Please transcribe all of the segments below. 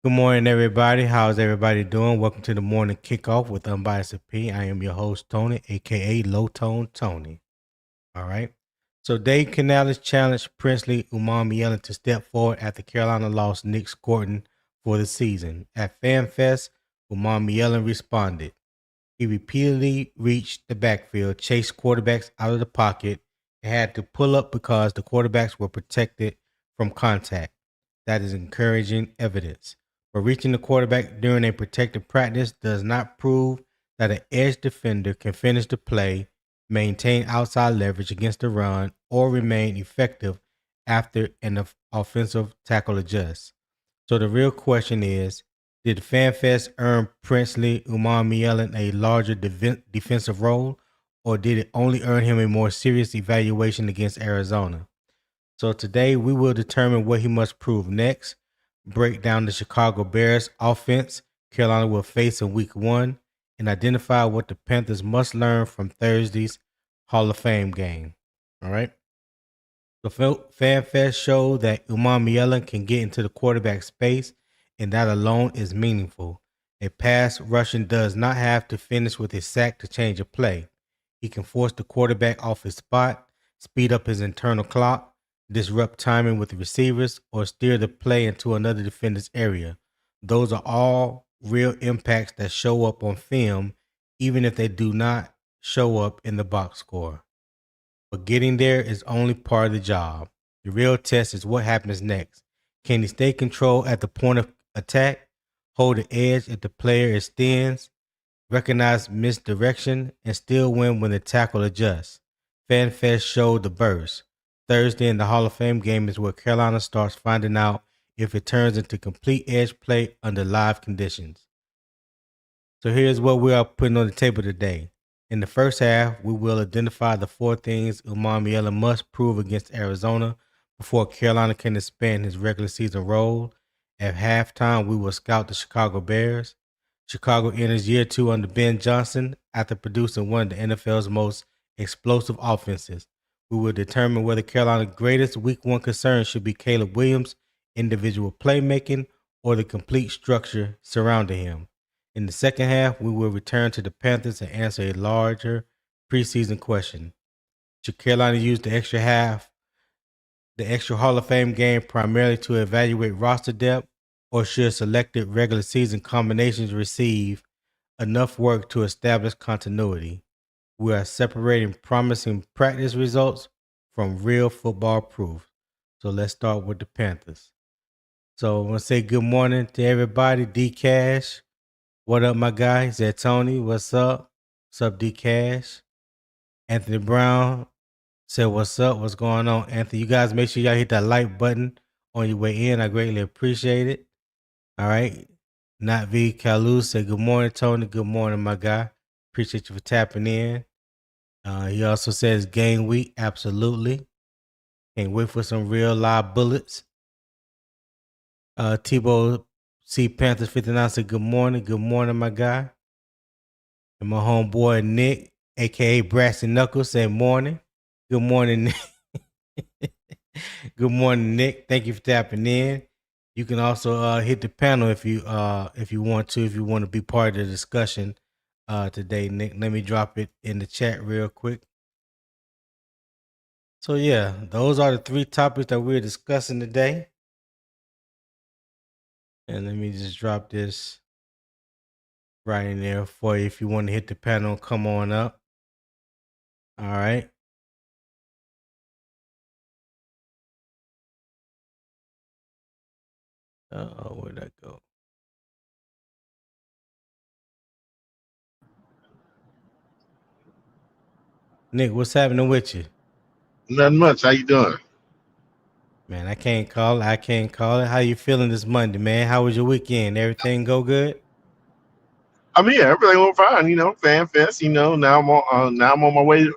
Good morning, everybody. How's everybody doing? Welcome to the Morning Kickoff with Unbiased Opinion. I am your host, Tony, aka Low Tone Tony. All right. So Dave Canales challenged Princely Umanmielen to step forward after Carolina lost Nic Scourton for the season. At Fan Fest, Umanmielen responded. He repeatedly reached the backfield, chased quarterbacks out of the pocket, and had to pull up because the quarterbacks were protected from contact. That is encouraging evidence. But reaching the quarterback during a protected practice does not prove that an edge defender can finish the play, maintain outside leverage against the run, or remain effective after an offensive tackle adjusts. So the real question is, did FanFest earn Princely Umanmielen a larger defensive role, or did it only earn him a more serious evaluation against Arizona? So today we will determine what he must prove next, break down the Chicago Bears offense Carolina will face in week 1, and identify what the Panthers must learn from Thursday's Hall of Fame game. All right. The FanFest showed that Umanmielen can get into the quarterback space, and that alone is meaningful. A pass rushing does not have to finish with a sack to change a play. He can force the quarterback off his spot, speed up his internal clock, disrupt timing with the receivers, or steer the play into another defender's area. Those are all real impacts that show up on film, even if they do not show up in the box score. But getting there is only part of the job. The real test is what happens next. Can he stay control at the point of attack, hold the edge if the player extends, recognize misdirection, and still win when the tackle adjusts? FanFest showed the burst. Thursday in the Hall of Fame game is where Carolina starts finding out if it turns into complete edge play under live conditions. So here's what we are putting on the table today. In the first half, we will identify the 4 things Umanmielen must prove against Arizona before Carolina can expand his regular season role. At halftime, we will scout the Chicago Bears. Chicago enters year 2 under Ben Johnson after producing one of the NFL's most explosive offenses. We will determine whether Carolina's greatest week 1 concern should be Caleb Williams' individual playmaking or the complete structure surrounding him. In the second half, we will return to the Panthers and answer a larger preseason question. Should Carolina use the extra Hall of Fame game primarily to evaluate roster depth, or should selected regular season combinations receive enough work to establish continuity? We are separating promising practice results from real football proof. So let's start with the Panthers. So I want to say good morning to everybody. D Cash. What up, my guy? He said, Tony, what's up? What's up, D Cash? Anthony Brown said, what's up? What's going on, Anthony? You guys make sure y'all hit that like button on your way in. I greatly appreciate it. All right. Not V. Kalu said, good morning, Tony. Good morning, my guy. Appreciate you for tapping in. He also says, game week. Absolutely. Can't wait for some real live bullets. Tebow C. Panthers 59 said, good morning. Good morning, my guy. And my homeboy Nick, a.k.a. Brassy Knuckles, said morning. Good morning, Nick. Good morning, Nick. Thank you for tapping in. You can also hit the panel if you want to be part of the discussion today, Nick. Let me drop it in the chat real quick. So yeah, those are the 3 topics that we're discussing today. And let me just drop this right in there for you if you want to hit the panel, come on up. All right. Where'd that go? Nick, what's happening with you? Nothing much. How you doing? Man, I can't call it. How you feeling this Monday, man? How was your weekend? Everything go good? I mean, yeah, everything went fine. Fan fest. Now I'm on my way to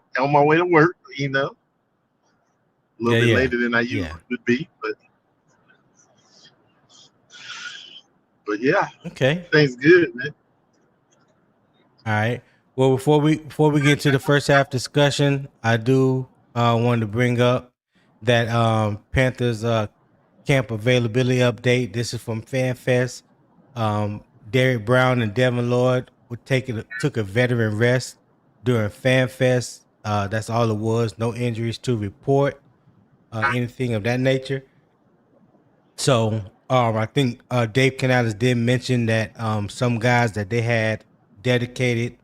work. A little bit later than I usually would be, but yeah. Okay. Things good, man. All right. Well, before we get to the first half discussion, I do want to bring up that Panthers camp availability update. This is from FanFest. Derek Brown and Devin Lloyd took a veteran rest during Fan Fest. That's all it was. No injuries to report, anything of that nature. So I think Dave Canales did mention that some guys that they had dedicated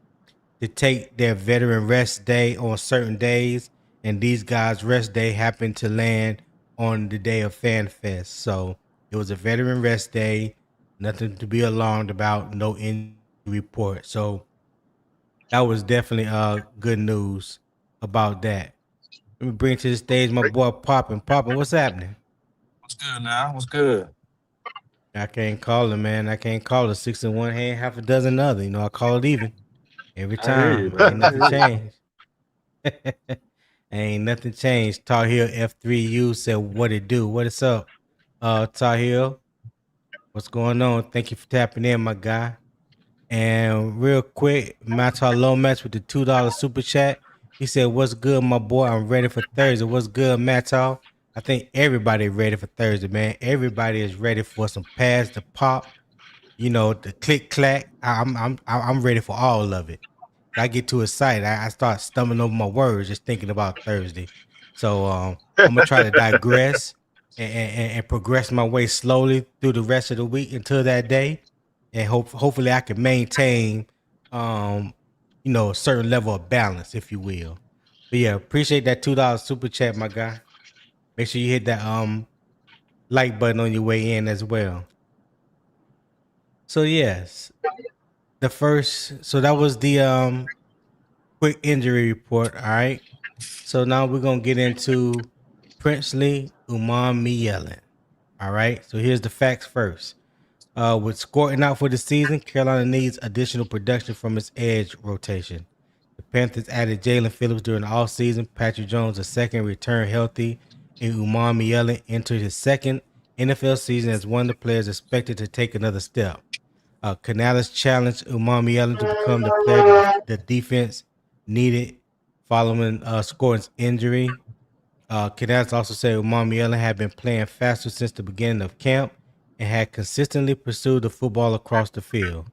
to take their veteran rest day on certain days, and these guys' rest day happened to land on the day of Fan Fest. So it was a veteran rest day, nothing to be alarmed about, no injury report. So that was definitely good news about that. Let me bring to the stage my boy Poppin. Poppin, what's happening? What's good now? What's good? I can't call it, man. I can't call it 6 in one hand, half a dozen other. I call it even every I hear you, time. man. Ain't nothing changed. Ain't nothing changed. Tar Heel F3U said, "What it do? What is up?" Tar Heel, what's going on? Thank you for tapping in, my guy. And real quick, Matar Lomax with the $2 super chat. He said, "What's good, my boy? I'm ready for Thursday." What's good, Matar? I think everybody ready for Thursday, man. Everybody is ready for some pads to pop. The click clack. I'm ready for all of it. I get too excited. I start stumbling over my words just thinking about Thursday. So I'm gonna try to digress and progress my way slowly through the rest of the week until that day, and hopefully I can maintain a certain level of balance, if you will. But yeah, appreciate that $2 super chat, my guy. Make sure you hit that like button on your way in as well. So yes, that was the quick injury report. All right. So now we're gonna get into Princely Umanmielen. All right. So here's the facts first. With Scourton out for the season, Carolina needs additional production from its edge rotation. The Panthers added Jalen Phillips during the offseason. Patrick Jones, a second, returned healthy, and Umanmielen entered his second NFL season as one of the players expected to take another step. Canales challenged Umanmielen to become the player the defense needed following Scourton's injury. Canales also said Umanmielen had been playing faster since the beginning of camp and had consistently pursued the football across the field.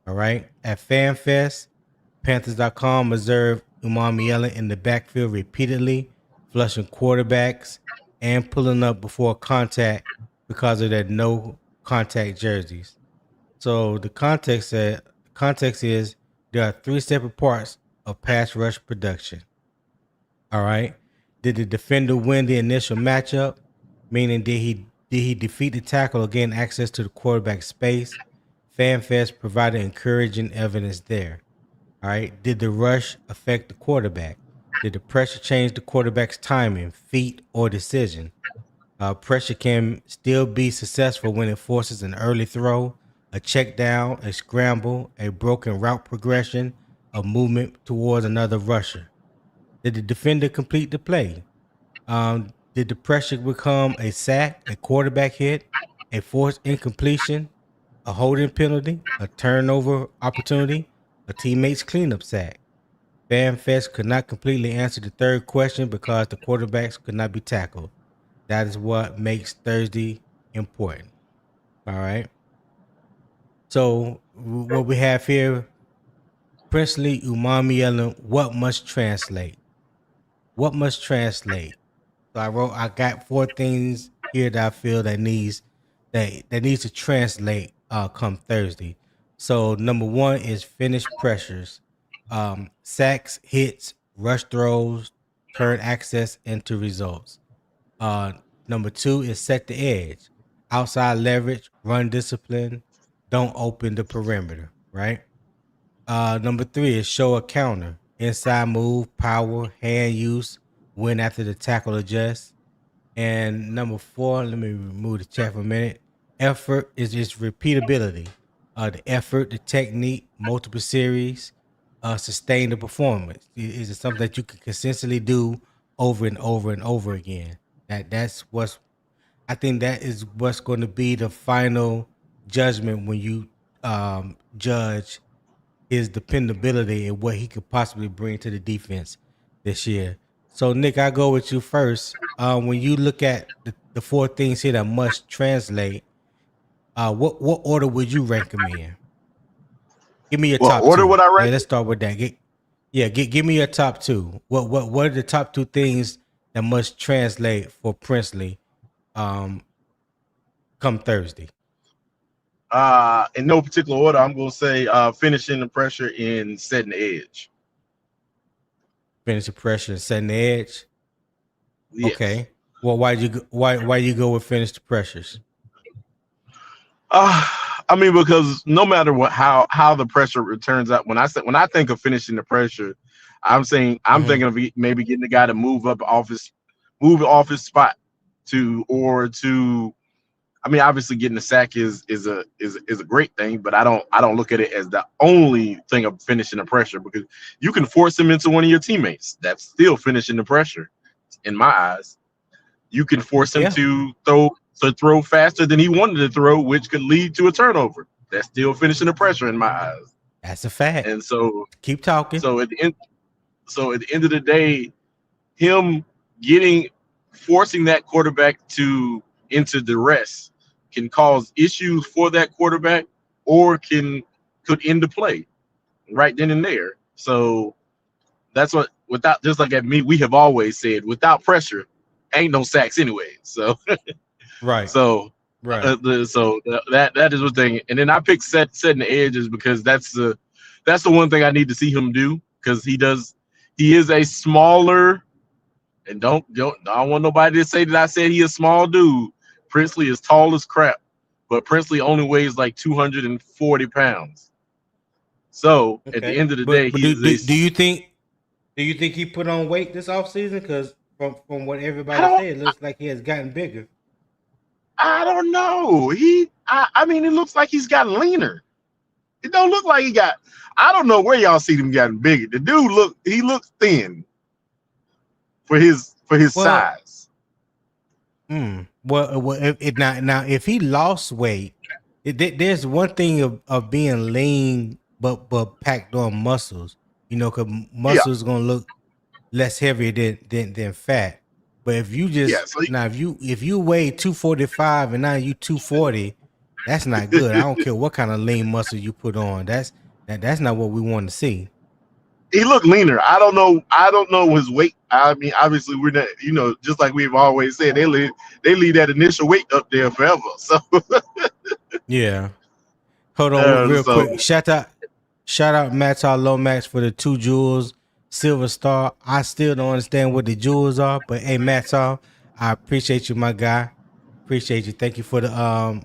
All right. At Fan Fest, Panthers.com observed Umanmielen in the backfield repeatedly, flushing quarterbacks and pulling up before contact because of their no contact jerseys. So the context is there are three separate parts of pass rush production. All right. Did the defender win the initial matchup? Meaning, did he defeat the tackle or gain access to the quarterback space? FanFest provided encouraging evidence there. All right. Did the rush affect the quarterback? Did the pressure change the quarterback's timing, feet, or decision? Pressure can still be successful when it forces an early throw, a check down, a scramble, a broken route progression, a movement towards another rusher. Did the defender complete the play? Did the pressure become a sack, a quarterback hit, a forced incompletion, a holding penalty, a turnover opportunity, a teammate's cleanup sack? FanFest could not completely answer the third question because the quarterbacks could not be tackled. That is what makes Thursday important. All right. So what we have here, Princely Umanmielen, what must translate? What must translate? So I got 4 things here that I feel that needs to translate come Thursday. So number 1 is finish pressures, sacks, hits, rush throws, turn access into results. Number 2 is set the edge, outside leverage, run discipline, don't open the perimeter, right? Number 3 is show a counter, inside move, power, hand use, win after the tackle adjusts. And number 4, let me remove the chat for a minute. Effort is just repeatability. The effort, the technique, multiple series, sustain the performance. Is it something that you can consistently do over and over and over again? I think that is what's going to be the final judgment when you judge his dependability and what he could possibly bring to the defense this year. So, Nick, I go with you first. When you look at the 4 things here that must translate, what order would you recommend? Give me your What top order two. would I rank? Let's start with that. Give me your top two. What are the top two things that must translate for Princely come Thursday? In no particular order, I'm going to say finishing the pressure and setting the edge. Finish the pressure and setting the edge. Yes. Okay. Well, why you go with finish the pressures? I mean, because no matter how the pressure turns out, when I think of finishing the pressure, I'm thinking of maybe getting the guy to move off his spot I mean, obviously getting the sack is a great thing, but I don't look at it as the only thing of finishing the pressure, because you can force him into one of your teammates. That's still finishing the pressure in my eyes. You can force him to throw faster than he wanted to throw, which could lead to a turnover. That's still finishing the pressure in my eyes. That's a fact. And so keep talking. So at the end of the day, him forcing that quarterback into duress can cause issues for that quarterback, or could end the play right then and there. So that's what, just like at me, we have always said, without pressure, ain't no sacks anyway. So right. So right. That is one thing. And then I picked setting the edges because that's the one thing I need to see him do, because he is a smaller, and I don't want nobody to say that I said he is a small dude. Princely is tall as crap, but Princely only weighs like 240 pounds. So at the end of the day, do you think he put on weight this offseason? Because from what everybody said, it looks like he has gotten bigger. I don't know. I mean, it looks like he's gotten leaner. It don't look like he got. I don't know where y'all see him getting bigger. The dude looks thin for his size. Well, if he lost weight, there's one thing of being lean but packed on muscles. Because muscles gonna look less heavy than fat. But if you if you weigh 245 and now you 240, that's not good. I don't care what kind of lean muscle you put on. That's not what we want to see. He looked leaner. I don't know his weight. I mean, obviously we're not, just like we've always said, they leave that initial weight up there forever. So yeah. Hold on real quick. Shout out Matar Lomax for the 2 jewels. Silver Star. I still don't understand what the jewels are, but hey, Matar, I appreciate you, my guy. Appreciate you. Thank you for the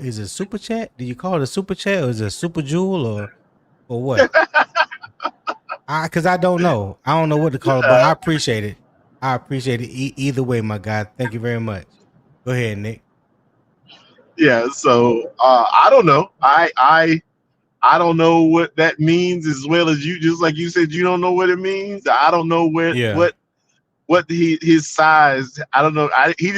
is it a super chat? Do you call it a super chat, or is it a super jewel, or what? Because I don't know. I don't know what to call it, but I appreciate it. I appreciate it either way, my guy. Thank you very much. Go ahead, Nick. Yeah. So I don't know. I don't know what that means, as well as you. Just like you said, you don't know what it means. I don't know what his size. I don't know. He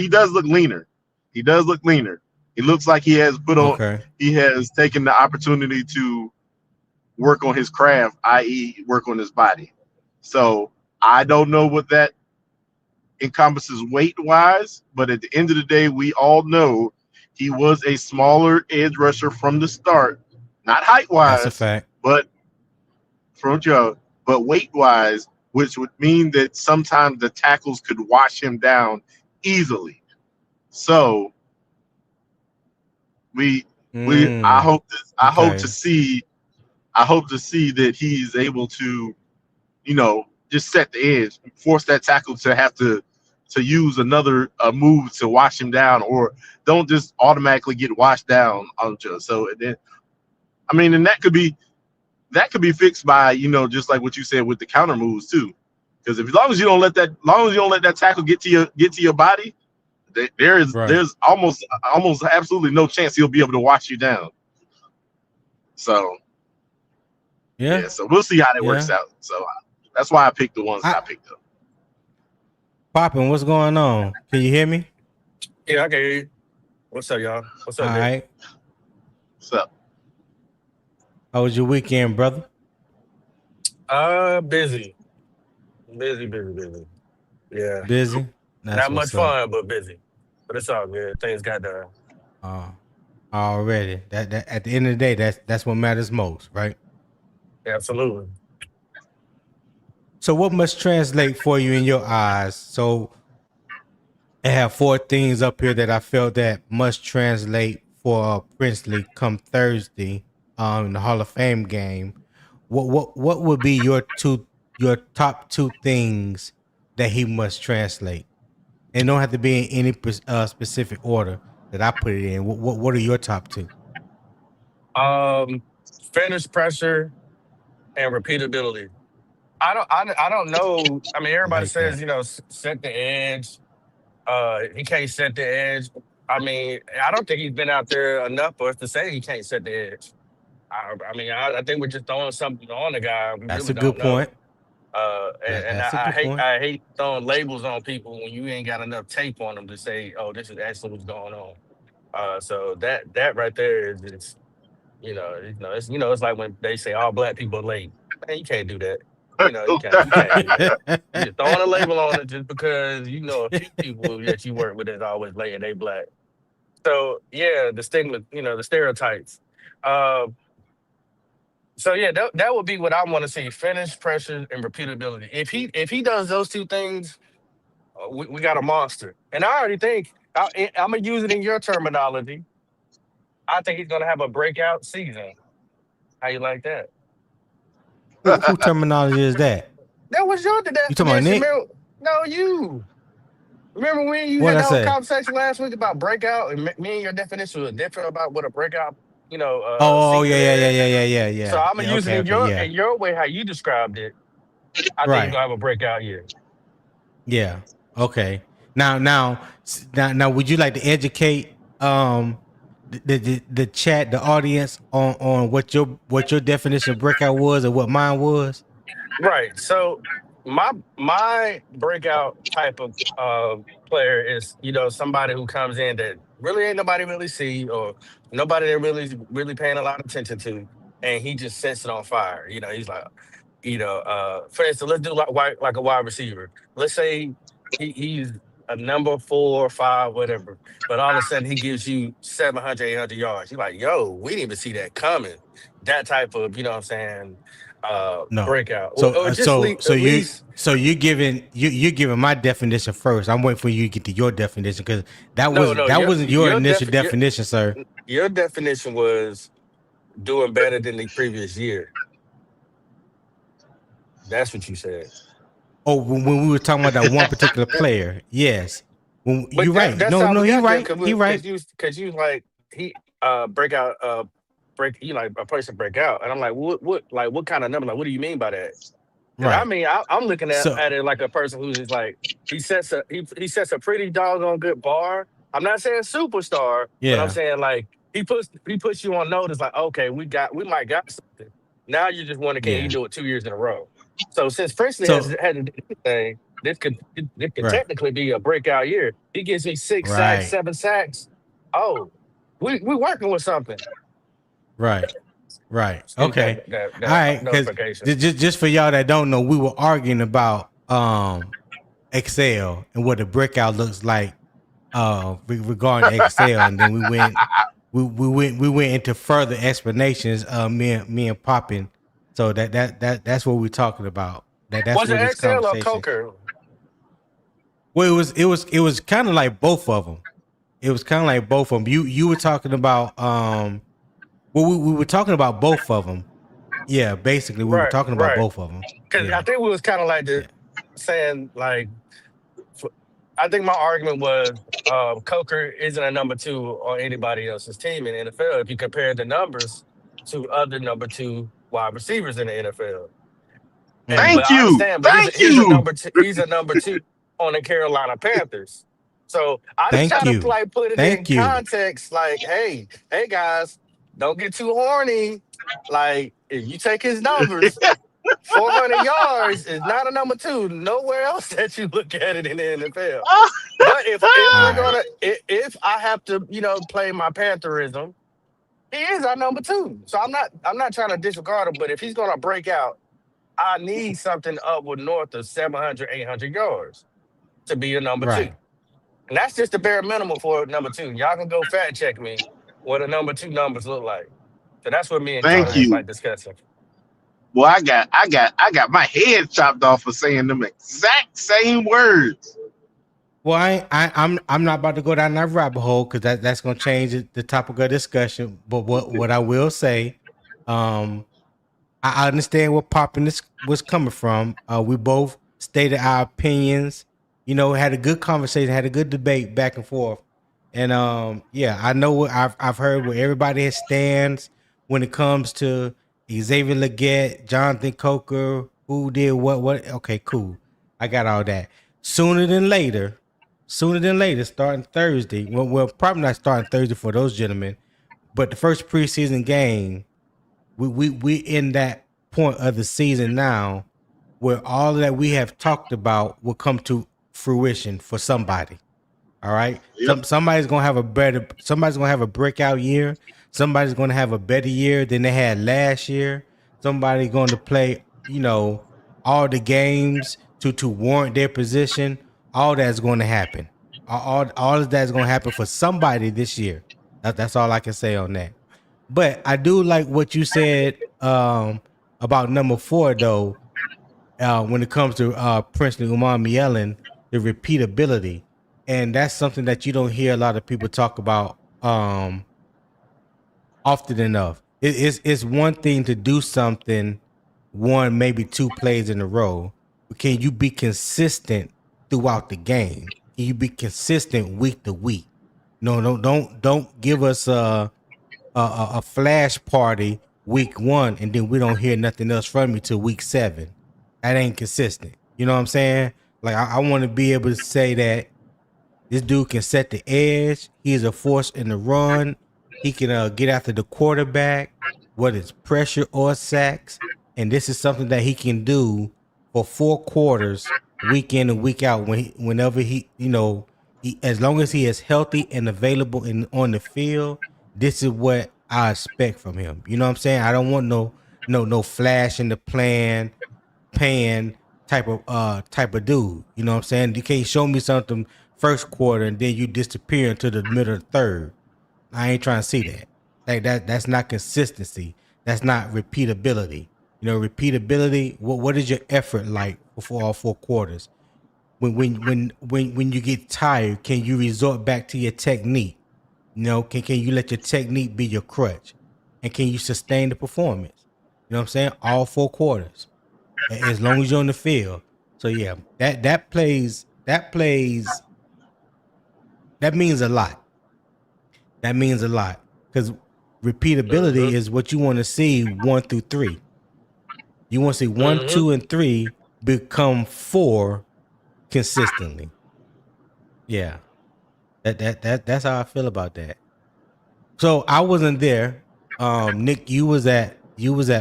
does look leaner. He does look leaner. He looks like he has put on. Okay. He has taken the opportunity to work on his craft, i.e., work on his body. So I don't know what that encompasses weight-wise, but at the end of the day, we all know he was a smaller edge rusher from the start. Not height-wise, that's a fact, but weight-wise, which would mean that sometimes the tackles could wash him down easily. So I hope to see that he's able to, just set the edge, force that tackle to have to use another move to wash him down, or don't just automatically get washed down on just. So then, I mean, and that could be fixed by, just like what you said with the counter moves too, because as long as you don't let that tackle get to your body, there's almost absolutely no chance he'll be able to wash you down. So yeah, so we'll see how that works out. So that's why I picked the ones that I picked up. Poppin', what's going on? Can you hear me? Yeah, I can hear you. What's up, y'all? What's up, all Nick? right. What's up? How was your weekend, brother? Busy. Yeah. Busy? Not much fun, but busy. But it's all good. Things got done. Already. That at the end of the day, that's what matters most, right? Absolutely. So what must translate for you in your eyes? So I have 4 things up here that I felt that must translate for Princely come Thursday in the Hall of Fame game. What would be your top 2 things that he must translate? And don't have to be in any specific order that I put it in. What are your top 2? Finish pressure and repeatability. I don't know. I mean, I everybody like says, that. set the edge. He can't set the edge. I mean, I don't think he's been out there enough for us to say he can't set the edge. I think we're just throwing something on the guy. We That's really a good don't know. point. And That's a I good hate point. I hate throwing labels on people when you ain't got enough tape on them to say, oh, this is actually what's going on. So that right there is it's it's like when they say all black people are late. Man, you can't do that. You can't do that. You just throwing a label on it just because a few people that you work with is always late and they black. So yeah, the stigma, the stereotypes. Uh, so yeah, that would be what I want to see: finish, pressure, and repeatability. If he does those 2 things, we got a monster. And I already think I'm gonna use it in your terminology. I think he's gonna have a breakout season. How you like that? Who terminology is that? That was your You talking about definition. Nick? Remember? No, you. Remember when you What had did I the whole say? conversation last week about breakout, and me and your definition was different about what a breakout, Oh season yeah, yeah, yeah, is. yeah, yeah, yeah, So yeah. I'm gonna Yeah, use it okay, in okay, your yeah. way how you described it. I think he's Right. gonna have a breakout year. Yeah. Okay. Now, would you like to educate the chat, the audience on what your definition of breakout was and what mine was? Right. So my breakout type of player is somebody who comes in that really ain't nobody really see or nobody that really paying a lot of attention to, and he just sets it on fire. He's like, for instance, let's do like a wide receiver. Let's say he's a number 4 or 5, whatever, but all of a sudden he gives you 700, 800 yards. You're like, yo, we didn't even see that coming. That type of, you know what I'm saying, No. breakout, So or just so at least. you're giving my definition first. I'm waiting for you to get to your definition because No, no, that wasn't your initial definition, sir. your definition was doing better than the previous year. That's what you said. Oh, when we were talking about that one particular player, yes. But You're right. that's No, how no, we he got there right. because He right. you like he breakout like a person break out, and I'm like, what kind of number? Like, what do you mean by that? Because I Right. mean, I'm looking at, So at it like a person who's just like he sets a pretty doggone good bar. I'm not saying superstar, but I'm yeah, saying like he puts you on notice. Like, okay, we might got something. Now you just wonder, can he yeah. do it 2 years in a row? So since Princeton has So had to do anything, this could right, technically be a breakout year. He gives me 6 sacks, right, 7 sacks. Oh, we working with something. right, right. Hit Okay. All that right. Because notification. just for y'all that don't know, we were arguing about Excel and what the breakout looks like regarding Excel, and then we went into further explanations. Me and Poppin. So that's what we're talking about. That's Was it where this XL or conversation. Coker? Well, it was kind of like both of them. It was kind of like both of them. You were talking about well, we were talking about both of them. Yeah, basically we were Right, talking about right. both of them. Because I Yeah, think we was kind of like yeah, saying like, I think my argument was Coker isn't a number 2 on anybody else's team in the NFL if you compare the numbers to other number 2 wide receivers in the NFL. And mm, but Thank I you. understand, but Thank he's a you. number 2 on the Carolina Panthers. So I just thank try to you, like put it in thank you. context, like, hey guys, don't get too horny. Like if you take his numbers, 400 yards is not a number 2 nowhere else that you look at it in the NFL. But if All we're right, gonna if I have to play my Pantherism, he is our number 2. So I'm not trying to disregard him. But if he's gonna break out, I need something upward north of 700, 800 yards to be a number 2. right, And that's just the bare minimum for number 2. Y'all can go fact check me what the number 2 numbers look like. So that's what me and Thank Tony was you. like discussing. Well, I got my head chopped off for saying them exact same words. Well, I'm not about to go down that rabbit hole because that's gonna change the topic of discussion. But what I will say, I understand where Poppin was coming from. We both stated our opinions. Had a good conversation, had a good debate back and forth. And yeah, I know what I've heard where everybody stands when it comes to Xavier Legette, Jonathan Coker, who did what. Okay, cool. I got all that. Sooner than later, starting Thursday. Well, probably not starting Thursday for those gentlemen, but the first preseason game. We in that point of the season now where all that we have talked about will come to fruition for somebody. All right. Yep. Somebody's gonna have a breakout year. Somebody's gonna have a better year than they had last year. Somebody's going to play, all the games to warrant their position. All that's going to happen. All of that's going to happen for somebody this year. That's all I can say on that. But I do like what you said about number 4, though, when it comes to Princely Umanmielen, the repeatability. And that's something that you don't hear a lot of people talk about often enough. It's one thing to do something one, maybe 2 plays in a row. But can you be consistent throughout the game? Can you be consistent week to week? No, don't give us a flash party week 1 and then we don't hear nothing else from you till week 7. That ain't consistent. You know what I'm saying? Like I want to be able to say that this dude can set the edge. He's a force in the run. He can get after the quarterback, whether it's pressure or sacks. And this is something that he can do for 4 quarters, week in and week out. Whenever he, as long as he is healthy and available on the field, this is what I expect from him. You know what I'm saying? I don't want no flash in the pan type of dude. You know what I'm saying? You can't show me something first quarter and then you disappear into the middle of the third. I ain't trying to see that. Like that's not consistency. That's not repeatability. Repeatability. What is your effort like for all 4 quarters? When you get tired, can you resort back to your technique? Can you let your technique be your crutch? And can you sustain the performance? You know what I'm saying? All 4 quarters. As long as you're on the field. So yeah, that means a lot. That means a lot. Because repeatability is what you want to see 1 through 3. You want to see 1, 2, and 3 become 4 consistently. Yeah. That's how I feel about that. So I wasn't there. Nic, you was at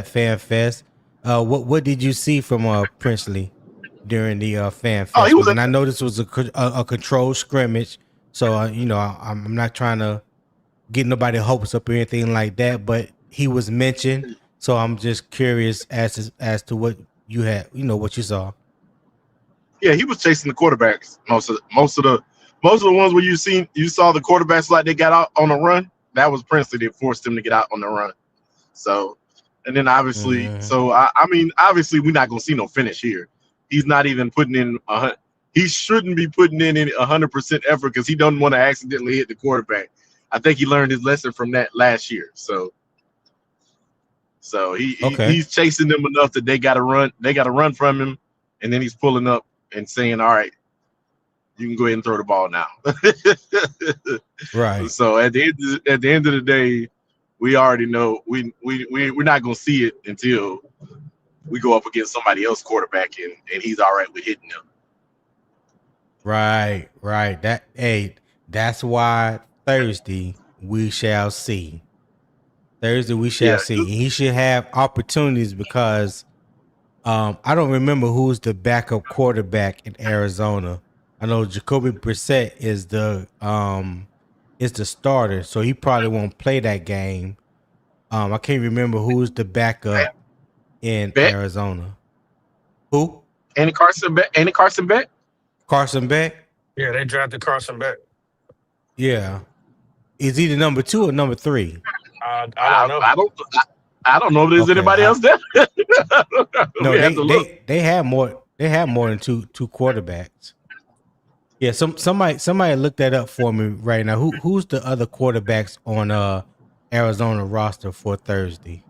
Fan Fest. What did you see from Princely during the Fan Fest? And I know this was a controlled scrimmage, so I'm not trying to get nobody hopes up or anything like that, but he was mentioned, so I'm just curious as to what you had, what you saw. Yeah, he was chasing the quarterbacks most of the ones where you saw the quarterbacks like they got out on the run. That was Princely that forced them to get out on the run. So, and then obviously, obviously we're not gonna see no finish here. He's not even putting in he shouldn't be putting in 100% effort because he doesn't want to accidentally hit the quarterback. I think he learned his lesson from that last year. So he's chasing them enough that they got to run. They got to run from him, and then he's pulling up and saying, "All right, you can go ahead and throw the ball now." Right. So at the end of the day, we already know we're not gonna see it until we go up against somebody else quarterback and he's all right with hitting them. Right. That's why Thursday we shall see. See. He should have opportunities because I don't remember who's the backup quarterback in Arizona. I know Jacoby Brissett is the starter, so he probably won't play that game. I can't remember who's the backup in Arizona. Who? Carson Beck. Carson Beck? Yeah, they drafted Carson back. Yeah. Is he the number 2 or number 3? I don't know. I don't know if there's anybody else there. No, they have more. They have more than two quarterbacks. Yeah, somebody look that up for me right now. Who's the other quarterbacks on Arizona roster for Thursday?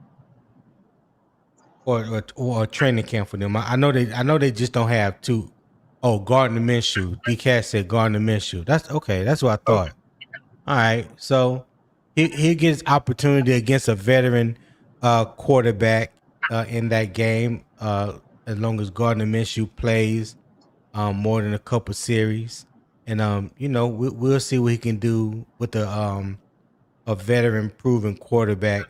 Or a training camp for them. I know they just don't have 2. Oh, Gardner Minshew. DK said Gardner Minshew. That's okay. That's what I thought. Okay. All right. So he gets opportunity against a veteran quarterback in that game. As long as Gardner Minshew plays more than a couple series. And we'll see what he can do with a veteran proven quarterback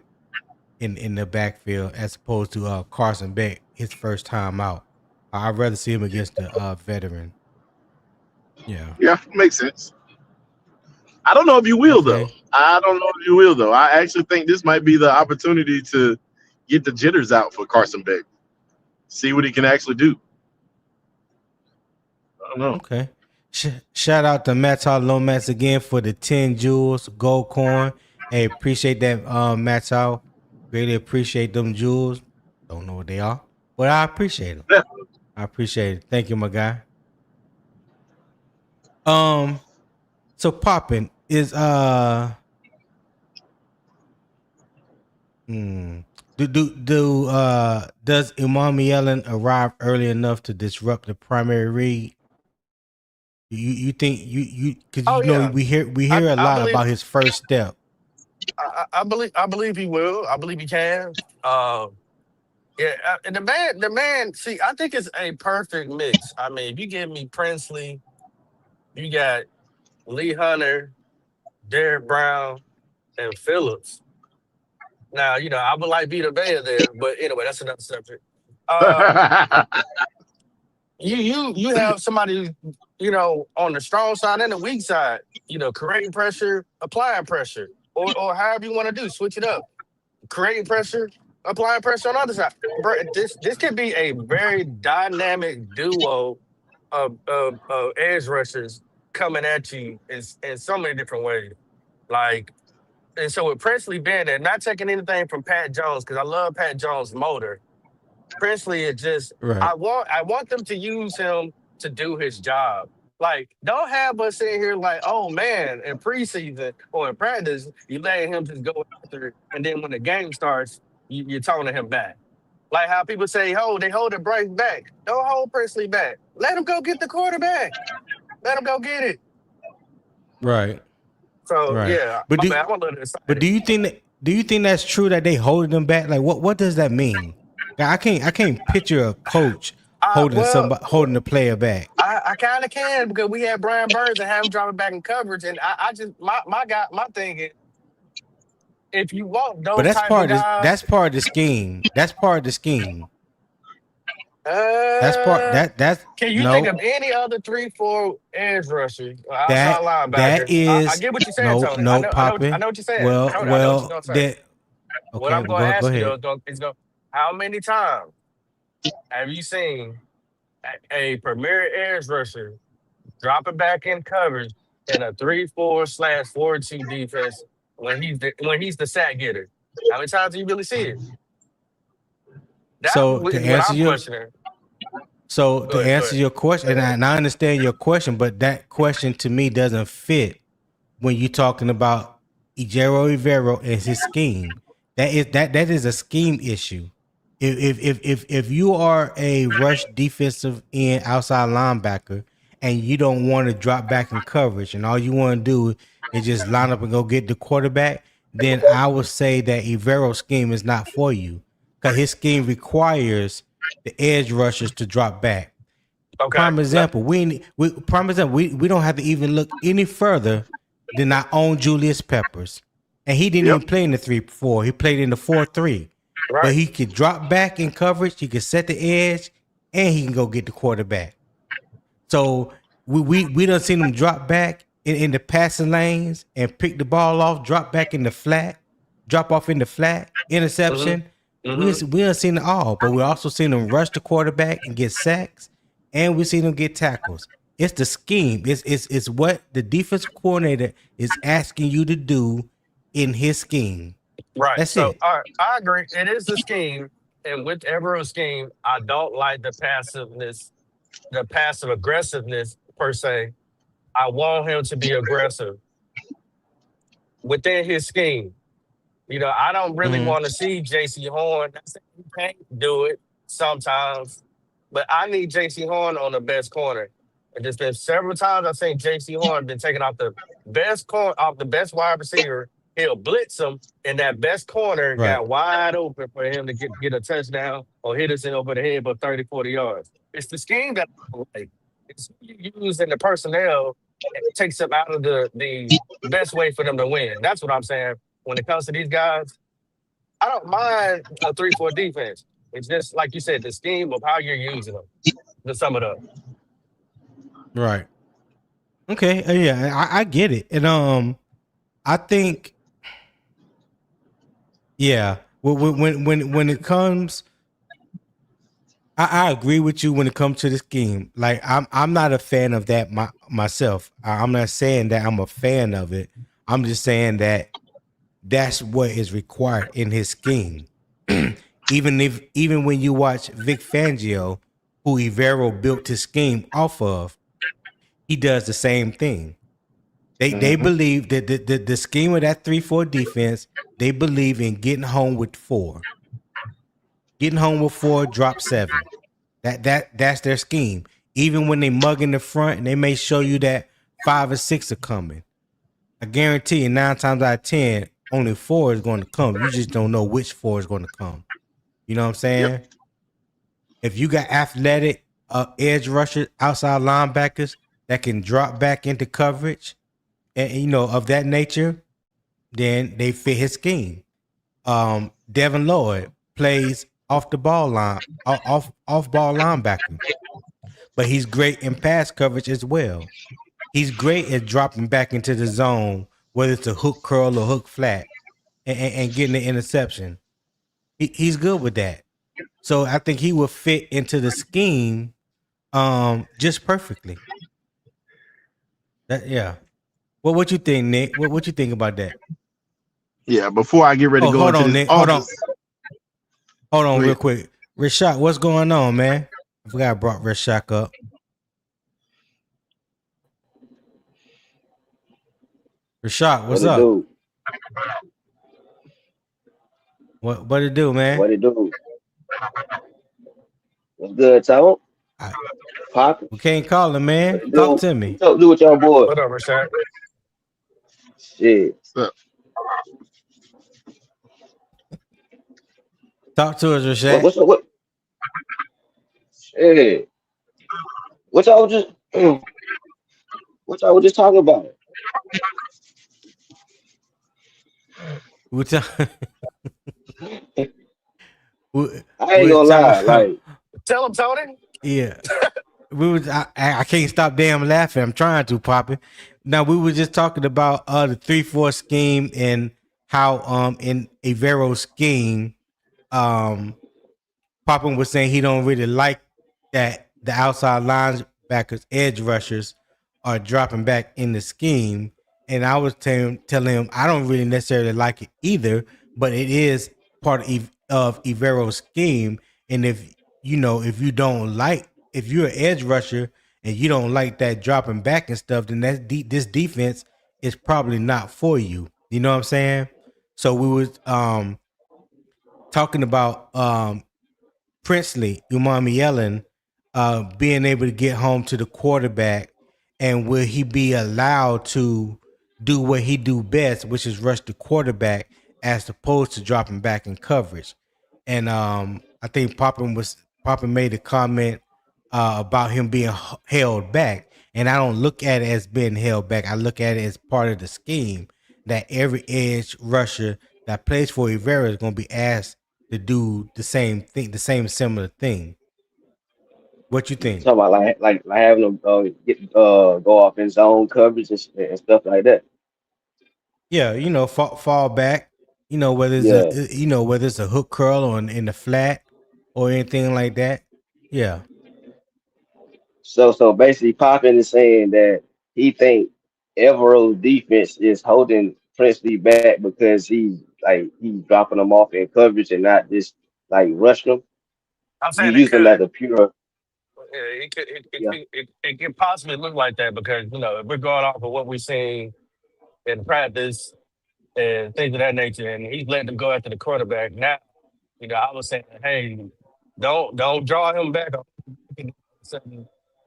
in the backfield as opposed to Carson Beck his first time out. I'd rather see him against the veteran. Yeah. Yeah, makes sense. I don't know if you will though. I actually think this might be the opportunity to get the jitters out for Carson Beck. See what he can actually do. I don't know. Okay. Shout out to Matal Lomax again for the 10 jewels gold coin. Hey, appreciate that, Matal. Really appreciate them jewels. Don't know what they are, but I appreciate them. Yeah. I appreciate it. Thank you, my guy. So Poppin is does Umanmielen arrive early enough to disrupt the primary read? You think you because we hear a lot about his first step. I believe he will. I believe he can. And the man. See, I think it's a perfect mix. I mean, if you give me Princely, you got Lee Hunter, Derek Brown, and Phillips. Now, I would like Vita Vea there, but anyway, that's another subject. You have somebody, on the strong side and the weak side, creating pressure, applying pressure, or however you want to do, switch it up. Creating pressure, applying pressure on the other side. This could be a very dynamic duo of edge rushers coming at you in so many different ways. And so with Princely being there, not taking anything from Pat Jones, because I love Pat Jones' motor. Princely is just right. I want them to use him to do his job. Don't have us sitting here like, oh man, in preseason or in practice, you letting him just go after it, and then when the game starts, you're toning him back. Like how people say, they hold Bryce back. Don't hold Princely back. Let him go get the quarterback. Let him go get it. Right. So right. Yeah, but do you think that's true that they holding them back? Like what does that mean? I can't picture a coach holding the player back. I kind of can because we had Brian Burns and have him dropping back in coverage, and I just my thing is if you want those, but that's part of the scheme. That's part of the scheme. That's can you think of any other 3-4 edge rushers outside linebacker? That is I get what you're saying, Tony. No, Poppy. I know what you're saying. Well, what I'm going to ask you is how many times have you seen a premier edge rusher dropping back in coverage in a 3-4/4-2 defense when he's the sack getter? How many times do you really see it? To answer your question, and I understand your question, but that question to me doesn't fit when you're talking about Ejiro Evero and his scheme. That is a scheme issue. If you are a rush defensive end outside linebacker and you don't want to drop back in coverage and all you want to do is just line up and go get the quarterback, then I would say that Evero's scheme is not for you because his scheme requires the edge rushers to drop back. Okay. Prime example, we don't have to even look any further than our own Julius Peppers, and he didn't even play in the 3-4. He played in the 4-3. Right. But he could drop back in coverage. He could set the edge, and he can go get the quarterback. So we done seen him drop back in the passing lanes and pick the ball off, drop back in the flat, drop off in the flat, interception. Mm-hmm. We done seen it all, but we also seen him rush the quarterback and get sacks, and we seen him get tackles. It's the scheme. It's what the defensive coordinator is asking you to do in his scheme. Right. That's So it. I agree. It is the scheme, and whichever a scheme, I don't like the passive aggressiveness per se. I want him to be aggressive within his scheme. I don't really Mm-hmm. want to see JC Horn. Not saying he can't do it sometimes, but I need JC Horn on the best corner. And there's been several times I've seen JC Horn been taken off the best wide receiver. He'll blitz him, and that best corner Right. got wide open for him to get a touchdown or hit us in over the head, but 30, 40 yards. It's the scheme that I don't like. It's who you use in the personnel and it takes them out of the best way for them to win. That's what I'm saying. When it comes to these guys, I don't mind a 3-4 defense. It's just like you said, the scheme of how you're using them. To sum it up. Right. Okay. Yeah, I get it. And I think, yeah, when it comes, I agree with you when it comes to the scheme. Like I'm not a fan of that myself. I'm not saying that I'm a fan of it. I'm just saying that that's what is required in his scheme. even when you watch Vic Fangio, who Evero built his scheme off of, he does the same thing. They believe that the scheme of that 3-4 defense, they believe in getting home with 4. Getting home with 4, drop 7. That's their scheme. Even when they mug in the front and they may show you that 5 or 6 are coming. I guarantee you 9 times out of 10, only 4 is going to come. You just don't know which 4 is going to come. You know what I'm saying? Yep. If you got athletic edge rushers, outside linebackers that can drop back into coverage, and of that nature, then they fit his scheme. Devin Lloyd plays off the ball line, off ball linebacker, but he's great in pass coverage as well. He's great at dropping back into the zone, whether it's a hook curl or hook flat, and getting the interception. He's good with that. So I think he will fit into the scheme just perfectly. Yeah. What you think, Nick? What you think about that? Yeah, before I get ready to go hold into on, this Nick. office, Hold on real quick. Rashad, what's going on, man? I forgot I brought Rashad up. Rashad, what's up? Do? What it do, man? What it do? What's good, Tom? Pop. We can't call him, man. Talk to me. Do with your boy. What up, Rashad? Shit. Talk to us, Rashad. What's up? What? Shit. What y'all was just talking about? I ain't gonna lie, like, tell him, Tony. Yeah. I can't stop damn laughing. I'm trying to, Poppy. Now we were just talking about the 3-4 scheme and how in Avero's scheme, Poppin was saying he don't really like that the outside linebackers, edge rushers are dropping back in the scheme. And I was telling him I don't really necessarily like it either, but it is part of Evero's scheme. And if you're an edge rusher and you don't like that dropping back and stuff, then this defense is probably not for you. You know what I'm saying? So we was talking about Umanmielen being able to get home to the quarterback, and will he be allowed to do what he do best, which is rush the quarterback as opposed to dropping back in coverage. And I think Poppin made a comment about him being held back, and I don't look at it as being held back. I look at it as part of the scheme that every edge rusher that plays for Evero is going to be asked to do the same thing, the same similar thing. What you think? Talking about like having them go off in zone coverage and stuff like that. Yeah, fall back. Whether it's whether it's a hook curl or in the flat or anything like that. Yeah. So basically, Poppin is saying that he think Evero's defense is holding Princely back because he's dropping them off in coverage and not just like rushing them. I'm He saying it used them as could. a pure Yeah, yeah it could possibly look like that because if we're going off of what we've seen in practice and things of that nature, and he's letting them go after the quarterback. Now, I was saying, hey, don't draw him back.